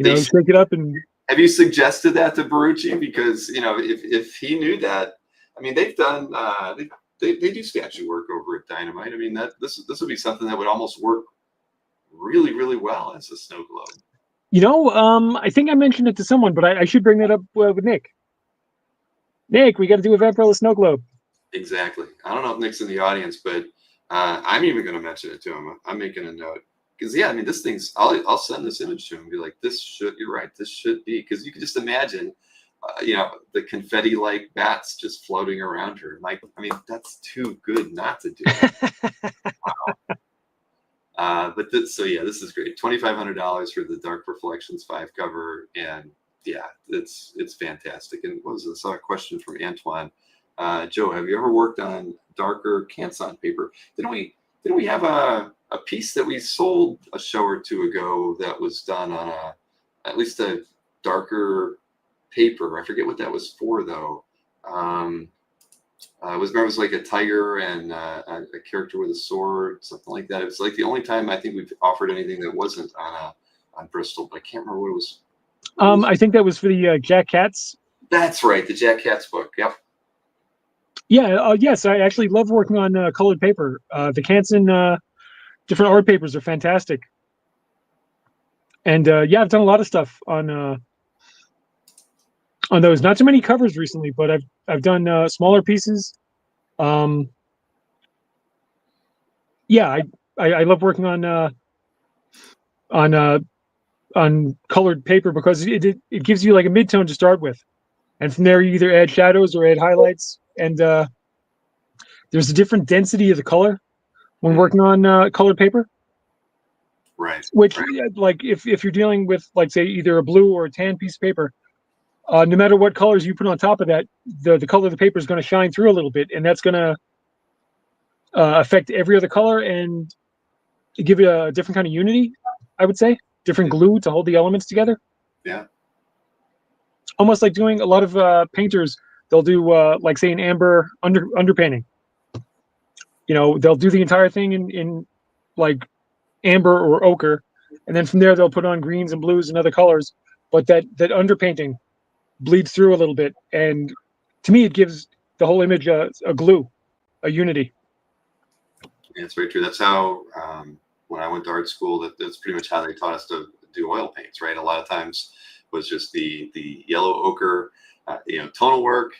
Shake it up. And have you suggested that to Barucci? Because if he knew that, I mean, they've done they do statue work over at Dynamite. I mean, this would be something that would almost work really, really well as a snow globe. I think I mentioned it to someone, but I should bring that up with Nick. Nick, we got to do a Vampirella snow globe. Exactly. I don't know if Nick's in the audience, but I'm even going to mention it to him. I'm making a note. Because I mean, this thing's. I'll send this image to him and be like, you're right. This should be, because you can just imagine, the confetti-like bats just floating around her. I mean, that's too good not to do. Wow. This is great. $2,500 for the Dark Reflections 5 cover, and yeah, it's fantastic. And what was this? I saw a question from Antoine. Joe, have you ever worked on darker Canson paper? Didn't we have a piece that we sold a show or two ago that was done on at least a darker paper? I forget what that was for, though. It was like a tiger and a character with a sword, something like that. It was like the only time I think we've offered anything that wasn't on Bristol, but I can't remember what it was. I think that was for the Jack Katz. That's right, the Jack Katz book. Yep. Yeah. Yes, I actually love working on colored paper. The Canson different art papers are fantastic. And I've done a lot of stuff on those. Not too many covers recently, but I've done smaller pieces. I love working on colored paper, because it gives you like a mid-tone to start with, and from there you either add shadows or add highlights, and there's a different density of the color when working on colored paper. Right. Which, like, if you're dealing with, like, say, either a blue or a tan piece of paper, no matter what colors you put on top of that, the color of the paper is going to shine through a little bit, and that's going to affect every other color and give it a different kind of unity, I would say. Different glue to hold the elements together. Yeah. Almost like doing a lot of painters, they'll do, like, say, an amber underpainting. They'll do the entire thing in like amber or ochre, and then from there they'll put on greens and blues and other colors. But that underpainting bleeds through a little bit, and to me, it gives the whole image a glue, a unity. Yeah, it's very true. That's how when I went to art school, that's pretty much how they taught us to do oil paints, right? A lot of times was just the yellow ochre, tonal work.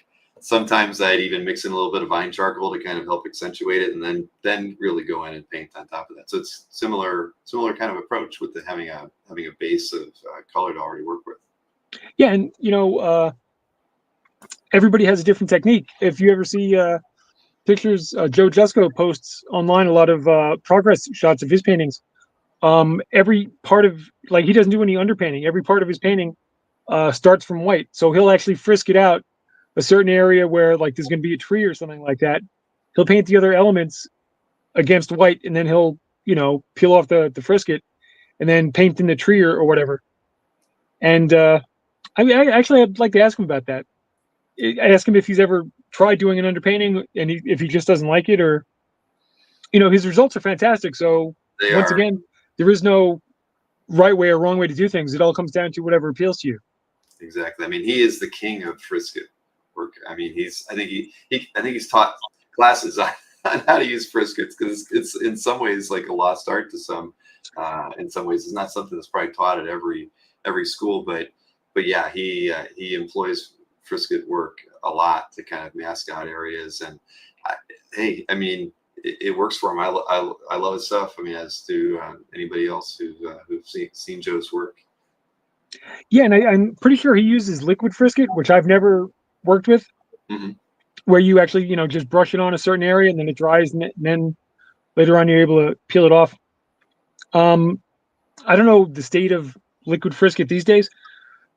Sometimes I'd even mix in a little bit of vine charcoal to kind of help accentuate it, and then really go in and paint on top of that. So it's similar kind of approach with having a base of color to already work with. Yeah, and everybody has a different technique. If you ever see pictures, Joe Jusko posts online a lot of progress shots of his paintings. Every part of, like, he doesn't do any underpainting. Every part of his painting starts from white, so he'll actually frisk it out a certain area where, like, there's going to be a tree or something like that. He'll paint the other elements against white, and then he'll peel off the frisket and then paint in the tree or whatever. And I'd like to ask him about that. I ask him if he's ever tried doing an underpainting, and if he just doesn't like it, or his results are fantastic. So once again, there is no right way or wrong way to do things. It all comes down to whatever appeals to you. Exactly. I mean, he is the king of frisket work. I mean, I think he's taught classes on how to use friskets, because it's in some ways like a lost art to some. In some ways, it's not something that's probably taught at every school, but yeah, he employs frisket work a lot to kind of mask out areas, and I mean, it works for him. I love his stuff. I mean, as do anybody else who's seen Joe's work. Yeah, and I'm pretty sure he uses liquid frisket, which I've never worked with, where you actually just brush it on a certain area and then it dries, and then later on you're able to peel it off. I don't know the state of liquid frisket these days,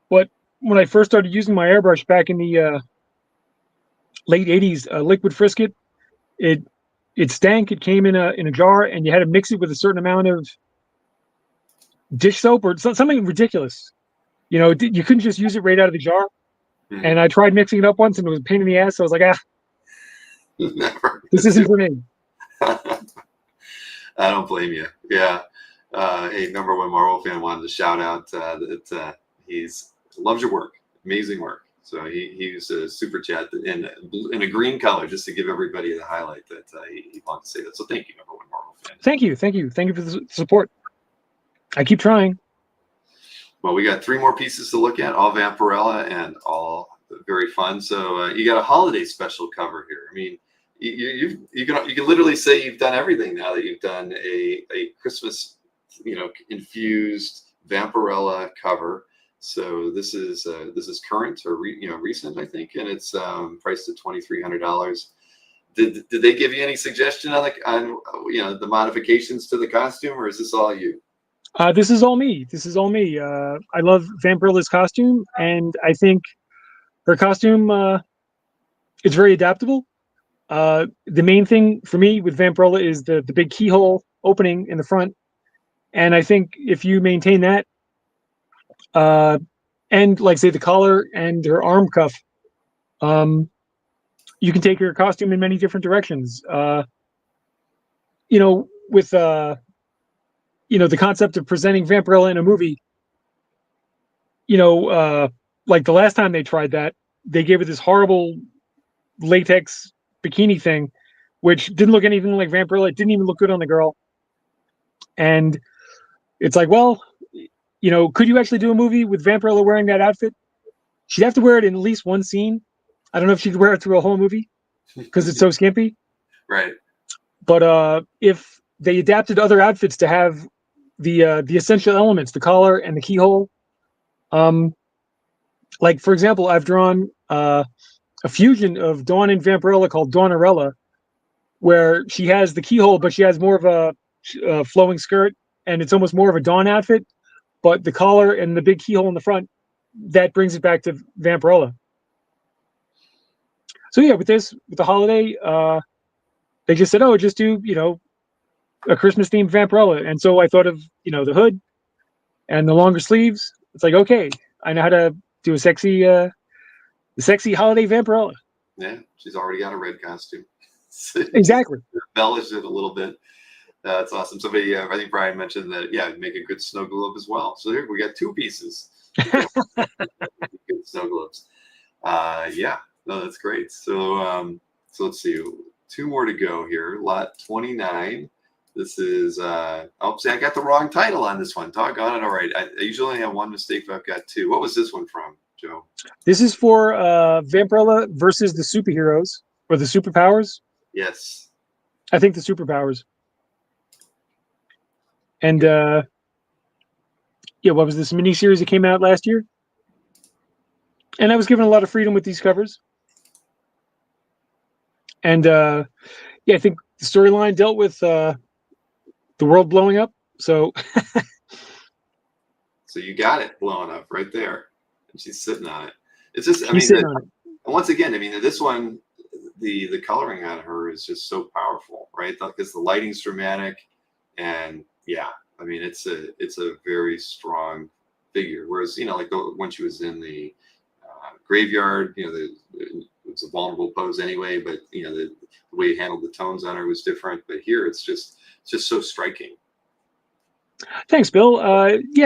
but when I first started using my airbrush back in the late 80s, liquid frisket, it stank. It came in a jar, and you had to mix it with a certain amount of dish soap or something ridiculous. You couldn't just use it right out of the jar. And I tried mixing it up once, and it was a pain in the ass. So I was like, this isn't for me. I don't blame you. Yeah. A number one Marvel fan wanted to shout out that he's loves your work. Amazing work. So he used a super chat in a green color just to give everybody the highlight that he wanted to say that. So thank you, number one Marvel fan. Thank you for the support. I keep trying. Well, we got 3 more pieces to look at, all Vampirella and all very fun. So you got a holiday special cover here. I mean, you can literally say you've done everything now that you've done a Christmas infused Vampirella cover. So this is current or recent, I think, and it's priced at $2,300. Did they give you any suggestion on the modifications to the costume, or is this all you? This is all me. I love Vampirella's costume, and I think her costume is very adaptable. The main thing for me with Vampirella is the big keyhole opening in the front, and I think if you maintain that, and, like, say, the collar and her arm cuff, you can take her costume in many different directions. With the concept of presenting Vampirella in a movie, like the last time they tried that, they gave her this horrible latex bikini thing, which didn't look anything like Vampirella. It didn't even look good on the girl. And it's like, well, could you actually do a movie with Vampirella wearing that outfit? She'd have to wear it in at least one scene. I don't know if she could wear it through a whole movie because it's so skimpy. Right. But if they adapted other outfits to have the essential elements, the collar and the keyhole, like, for example, I've drawn a fusion of Dawn and Vampirella called Dawnarella, where she has the keyhole, but she has more of a flowing skirt, and it's almost more of a Dawn outfit. But the collar and the big keyhole in the front, that brings it back to Vampirella. So yeah, with the holiday, they just said, "Oh, just do a Christmas themed Vampirella," and so I thought of the hood and the longer sleeves. It's like, okay, I know how to do a sexy holiday Vampirella. Yeah, she's already got a red costume. Exactly. Embellish it a little bit. That's awesome. Somebody, I think Brian mentioned that, make a good snow globe as well. So there we got 2 pieces. Good snow globes. Yeah, no, that's great. So let's see, 2 more to go here. Lot 29. This is, see, I got the wrong title on this one. Doggone it. All right. I usually only have 1 mistake, but I've got 2. What was this one from, Joe? This is for Vampirella versus the superheroes or the superpowers. Yes. I think the superpowers. And what was this miniseries that came out last year? And I was given a lot of freedom with these covers. And I think the storyline dealt with the world blowing up. So So you got it blowing up right there, and she's sitting on it. It's just, on it. Once again, this one, the coloring on her is just so powerful, right? Because the lighting's dramatic, and it's a very strong figure. Whereas like when she was in the graveyard, it's a vulnerable pose anyway. But the way he handled the tones on her was different. But here it's just so striking. Thanks, Bill.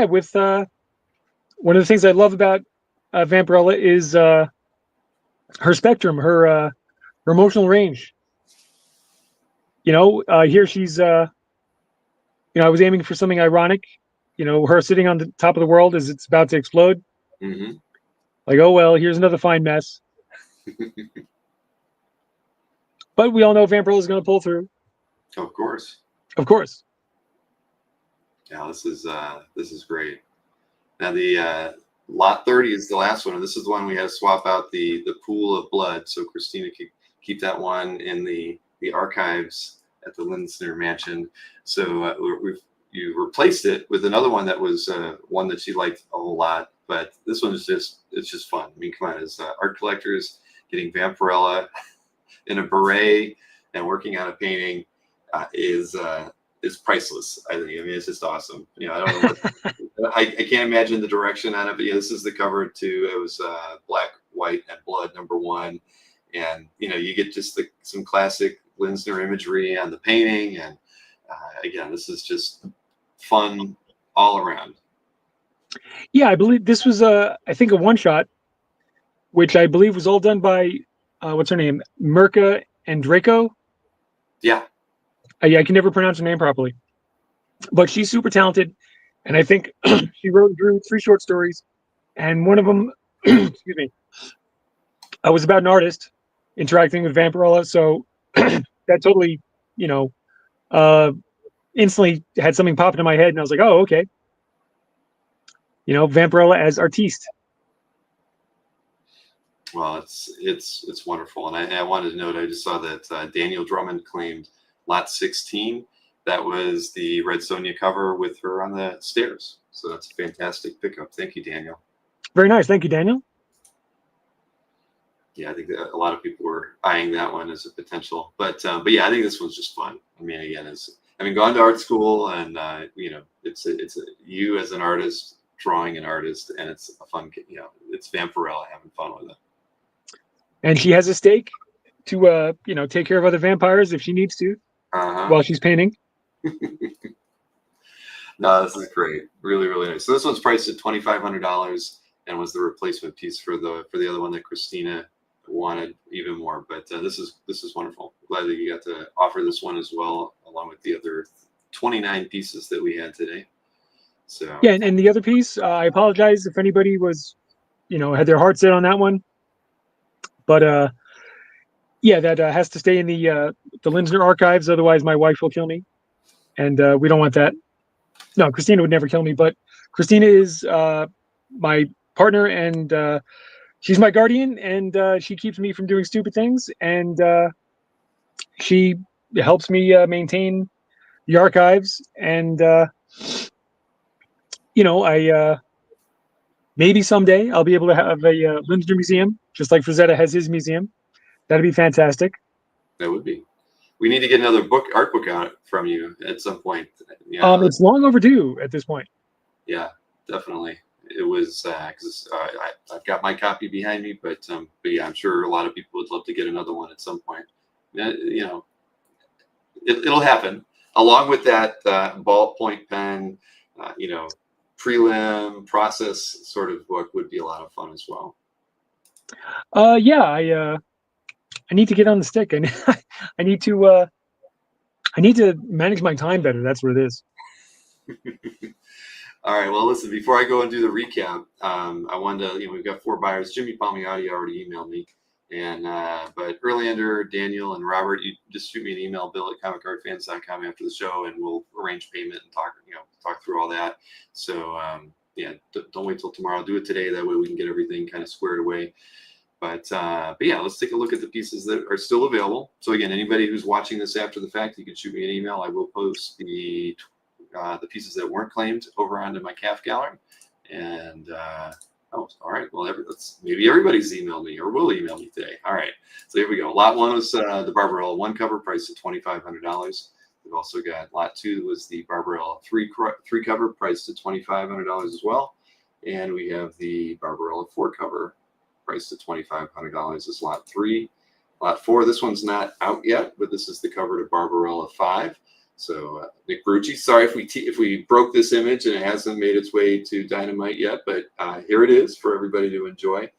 With one of the things I love about Vampirella is her spectrum, her emotional range. Here she's, I was aiming for something ironic. Her sitting on the top of the world as it's about to explode. Mm-hmm. Like, oh well, here's another fine mess. But we all know Vampirella is going to pull through. Of course. Of course. Yeah, this is great. Now the lot 30 is the last one, and this is the one we had to swap out the pool of blood, so Christina could keep that one in the archives at the Linsner mansion. So you replaced it with another one that was one that she liked a whole lot, but this one is just fun. Come on, as art collectors, getting Vampirella in a beret and working on a painting is priceless. I think. It's just awesome. I don't know. I can't imagine the direction on it, but this is the cover too. It was black, white, and blood #1, and you get just some classic Linsner imagery on the painting, and again, this is just fun all around. Yeah, I believe this was I think a one-shot, which I believe was all done by what's her name, Mirka and Draco. Yeah. I can never pronounce her name properly, but she's super talented, and I think she wrote and drew 3 short stories, and one of them, excuse me, was about an artist interacting with Vampirella. So that totally, instantly had something pop into my head, and I was like, oh, okay. Vampirella as artiste. Well, it's wonderful, and I wanted to note, I just saw that Daniel Drummond claimed lot 16. That was the Red Sonja cover with her on the stairs. So that's a fantastic pickup. Thank you, Daniel. Very nice. Thank you, Daniel. Yeah, I think that a lot of people were eyeing that one as a potential, but yeah, I think this one's just fun. Again, gone to art school, and it's you as an artist drawing an artist, and it's a fun. It's Vampirella having fun with it. And she has a stake to take care of other vampires if she needs to while she's painting. No, this is great. Really, really nice. So this one's priced at $2,500 and was the replacement piece for the other one that Christina wanted even more. But this is wonderful. Glad that you got to offer this one as well, along with the other 29 pieces that we had today. So yeah, and the other piece, I apologize if anybody was, had their heart set on that one, but that has to stay in the Linsner archives. Otherwise, my wife will kill me, and we don't want that. No, Christina would never kill me, but Christina is my partner, and she's my guardian, and she keeps me from doing stupid things, and she it helps me maintain the archives, and I maybe someday I'll be able to have a Linsner museum, just like Frazetta has his museum. That'd be fantastic. That would be. We need to get another art book out from you at some point. Yeah, It's long overdue at this point. yeah, definitely. It was because I've got my copy behind me, but yeah, I'm sure a lot of people would love to get another one at some point. It'll happen. Along with that ballpoint pen, prelim process sort of book would be a lot of fun as well. Yeah, I need to get on the stick, and I need to manage my time better. That's what it is. All right. Well, listen, before I go and do the recap, I wanted to, we've got 4 buyers. Jimmy Palmiotti already emailed me. But Erlander, Daniel, and Robert, you just shoot me an email, bill@comicartfans.com after the show, and we'll arrange payment and talk through all that. So, don't wait till tomorrow. Do it today. That way we can get everything kind of squared away. But yeah, let's take a look at the pieces that are still available. So again, anybody who's watching this after the fact, you can shoot me an email. I will post the pieces that weren't claimed over onto my calf gallery. And all right. Well, maybe everybody's emailed me or will email me today. All right. So here we go. Lot 1 was the Barbarella 1 cover, priced at $2,500. We've also got Lot 2 was the Barbarella 3 cover, priced at $2,500 as well. And we have the Barbarella 4 cover, priced at $2,500 is Lot 3. Lot 4, this one's not out yet, but this is the cover to Barbarella 5. So Nick Brucci, sorry if we broke this image and it hasn't made its way to Dynamite yet, but here it is for everybody to enjoy.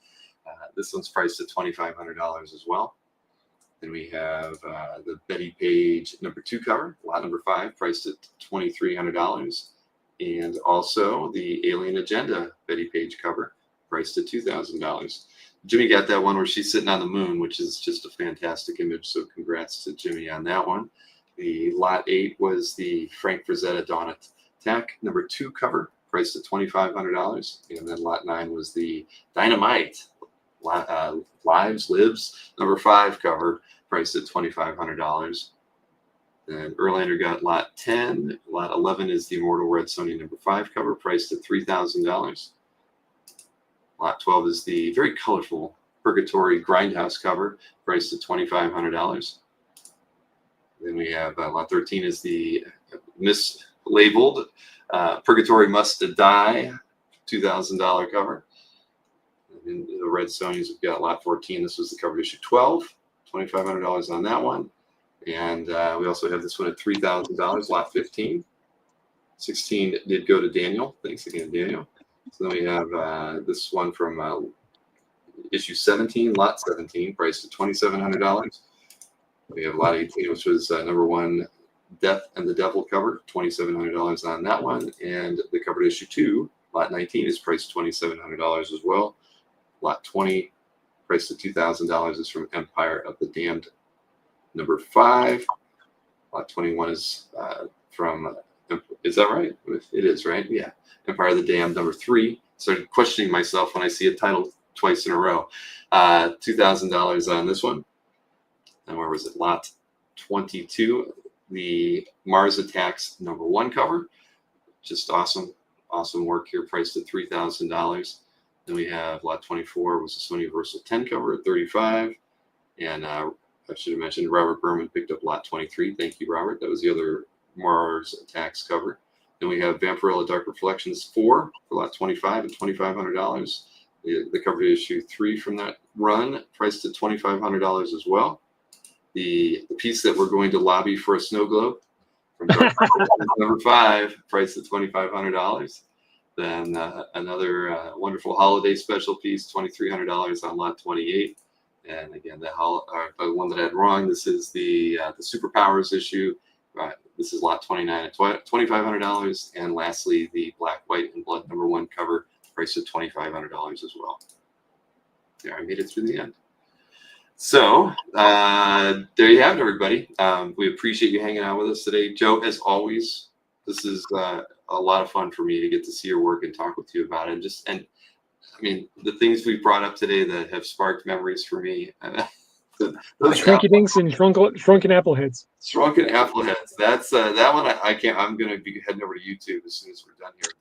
This one's priced at $2,500 as well. Then we have the Bettie Page number 2 cover, lot number 5, priced at $2,300. And also the Alien Agenda Bettie Page cover, priced at $2,000. Jimmy got that one where she's sitting on the moon, which is just a fantastic image. So congrats to Jimmy on that one. The lot 8 was the Frank Frazetta Dawn Attack number 2 cover, priced at $2,500. And then lot 9 was the Dynamite Lives number 5 cover, priced at $2,500. Then Erlander got lot 10. Lot 11 is the Immortal Red Sonja number 5 cover, priced at $3,000. Lot 12 is the very colorful Purgatory Grindhouse cover, priced at $2,500. Then we have lot 13 is the mislabeled Purgatory Must Die $2,000 cover. And the Red Sonjas, we've got lot 14. This was the cover issue 12, $2,500 on that one. And we also have this one at $3,000, lot 15. 16 did go to Daniel. Thanks again, Daniel. So then we have this one from issue 17, lot 17, priced at $2,700. We have lot 18, which was number 1, Death and the Devil cover, $2,700 on that one. And the cover to issue 2, lot 19, is priced $2,700 as well. Lot 20, priced at $2,000, is from Empire of the Damned number 5. Lot 21 is from, is that right? It is, right? Yeah. Empire of the Damned number 3. Started questioning myself when I see a title twice in a row. $2,000 on this one. And where was it? Lot 22, the Mars Attacks number 1 cover. Just awesome work here, priced at $3,000. Then we have lot 24 was the Sony Universal 10 cover at $35. And I should have mentioned Robert Berman picked up lot 23. Thank you, Robert. That was the other Mars Attacks cover. Then we have Vampirella Dark Reflections 4 for lot 25 at $2,500. The cover to issue 3 from that run, priced at $2,500 as well. The piece that we're going to lobby for a snow globe from Dark number 5, priced at $2,500. Then another wonderful holiday special piece, $2,300 on lot 28. And again, the one that I had wrong, this is the Superpowers issue. This is lot 29 at $2,500. And lastly, the Black, White, and Blood number 1 cover, priced at $2,500 as well. There, I made it through the end. So there you have it, everybody. We appreciate you hanging out with us today. Joe, as always, this is a lot of fun for me to get to see your work and talk with you about it. And I mean, the things we brought up today that have sparked memories for me, Those Shrinky dinks and shrunken apple heads. Shrunken apple heads. That's that one. I can't. I'm going to be heading over to YouTube as soon as we're done here.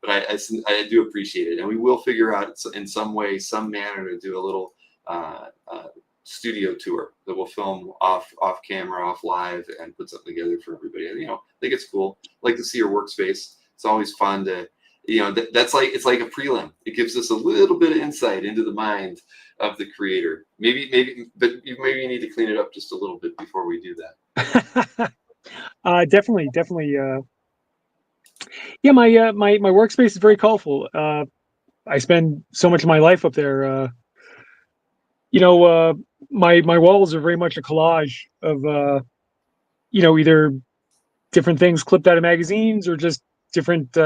But I do appreciate it, and we will figure out in some way, some manner, to do a little studio tour that we'll film off camera, off live, and put something together for everybody. And, I think it's cool. I like to see your workspace. It's always fun to, it's like a prelim. It gives us a little bit of insight into the mind of the creator. Maybe, but you need to clean it up just a little bit before we do that. Definitely. Yeah, my workspace is very colorful. I spend so much of my life up there. My walls are very much a collage of either different things clipped out of magazines or just different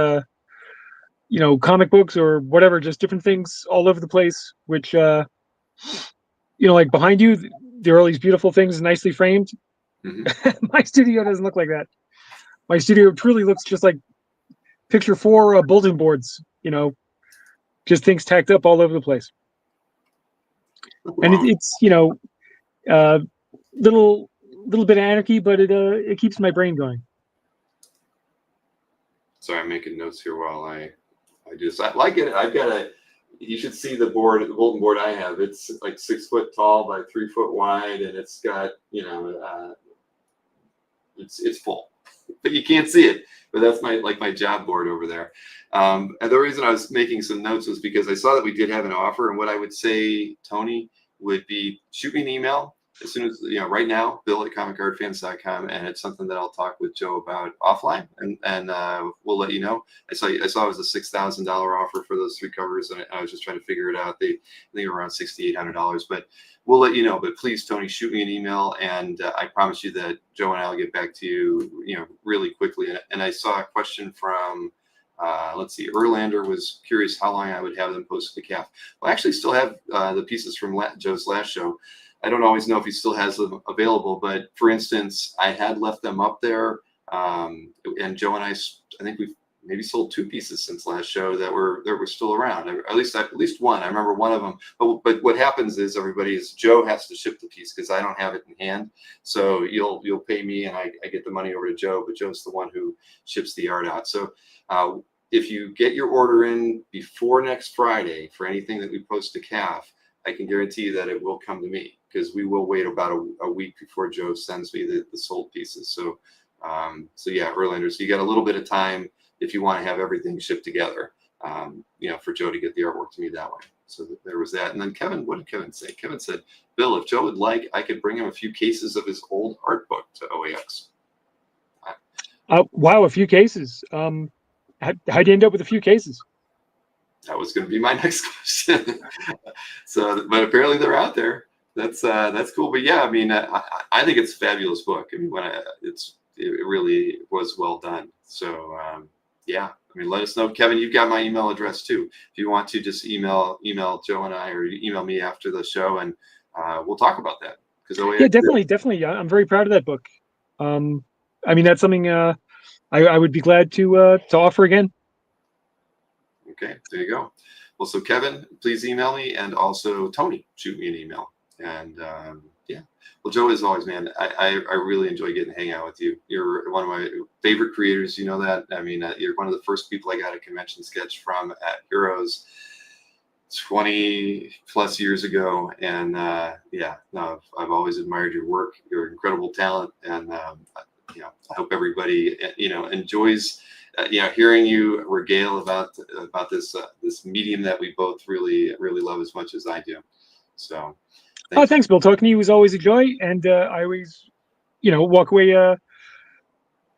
comic books or whatever, just different things all over the place, which like behind you there are all these beautiful things nicely framed. Mm-hmm. My studio doesn't look like that. My studio truly looks just like picture 4 bulletin boards, just things tacked up all over the place. Wow. And it's little bit of anarchy, but it keeps my brain going. Sorry, I'm making notes here while I like it. I've got you should see the bulletin board I have. It's like 6 foot tall by 3 foot wide, and it's got, it's full, but you can't see it. But that's my job board over there. And the reason I was making some notes was because I saw that we did have an offer, and what I would say, Tony, would be shoot me an email as soon as, right now, bill@comicardfans.com, and it's something that I'll talk with Joe about offline, and we'll let you know. I saw it was a $6,000 offer for those 3 covers, and I was just trying to figure it out. They were around $6,800, but we'll let you know. But please, Tony, shoot me an email, and I promise you that Joe and I will get back to you, really quickly. And I saw a question from, let's see, Erlander was curious how long I would have them post to the calf. Well, I actually still have the pieces from Joe's last show. I don't always know if he still has them available, but for instance, I had left them up there, and Joe and I think we've maybe sold 2 pieces since last show that were still around. At least one. I remember one of them. But what happens is, everybody, is Joe has to ship the piece because I don't have it in hand. So you'll pay me, and I get the money over to Joe, but Joe's the one who ships the art out. So if you get your order in before next Friday for anything that we post to CAF, I can guarantee you that it will come to me, because we will wait about a week before Joe sends me the sold pieces. So yeah, Erlander, so you got a little bit of time if you want to have everything shipped together, for Joe to get the artwork to me that way. So there was that. And then Kevin, what did Kevin say? Kevin said, Bill, if Joe would like, I could bring him a few cases of his old art book to OAX. Wow, a few cases. How'd you end up with a few cases? That was going to be my next question. So, but apparently they're out there. That's cool. But yeah, I mean, I think it's a fabulous book. I mean, it really was well done. So yeah, I mean, let us know. Kevin, you've got my email address too. If you want to, just email Joe and I, or email me after the show, and we'll talk about that. Yeah, definitely. I'm very proud of that book. I mean, that's something I would be glad to offer again. Okay, there you go. Well, so Kevin, please email me, and also Tony, shoot me an email. And yeah, well, Joe, as always, man, I really enjoy getting to hang out with you. You're one of my favorite creators. You know that. I mean, you're one of the first people I got a convention sketch from at Heroes 20 plus years ago. And yeah, no, I've always admired your work. You're incredible talent, and I hope everybody enjoys hearing you regale about this medium that we both really love as much as I do. So thanks, Bill. Talking to you was always a joy, and I always walk away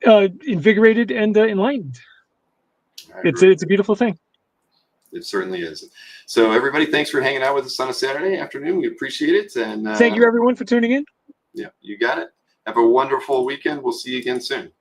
invigorated and enlightened. It's a beautiful thing. It certainly is. So everybody, thanks for hanging out with us on a Saturday afternoon. We appreciate it. And thank you, everyone, for tuning in. Yeah, you got it. Have a wonderful weekend. We'll see you again soon.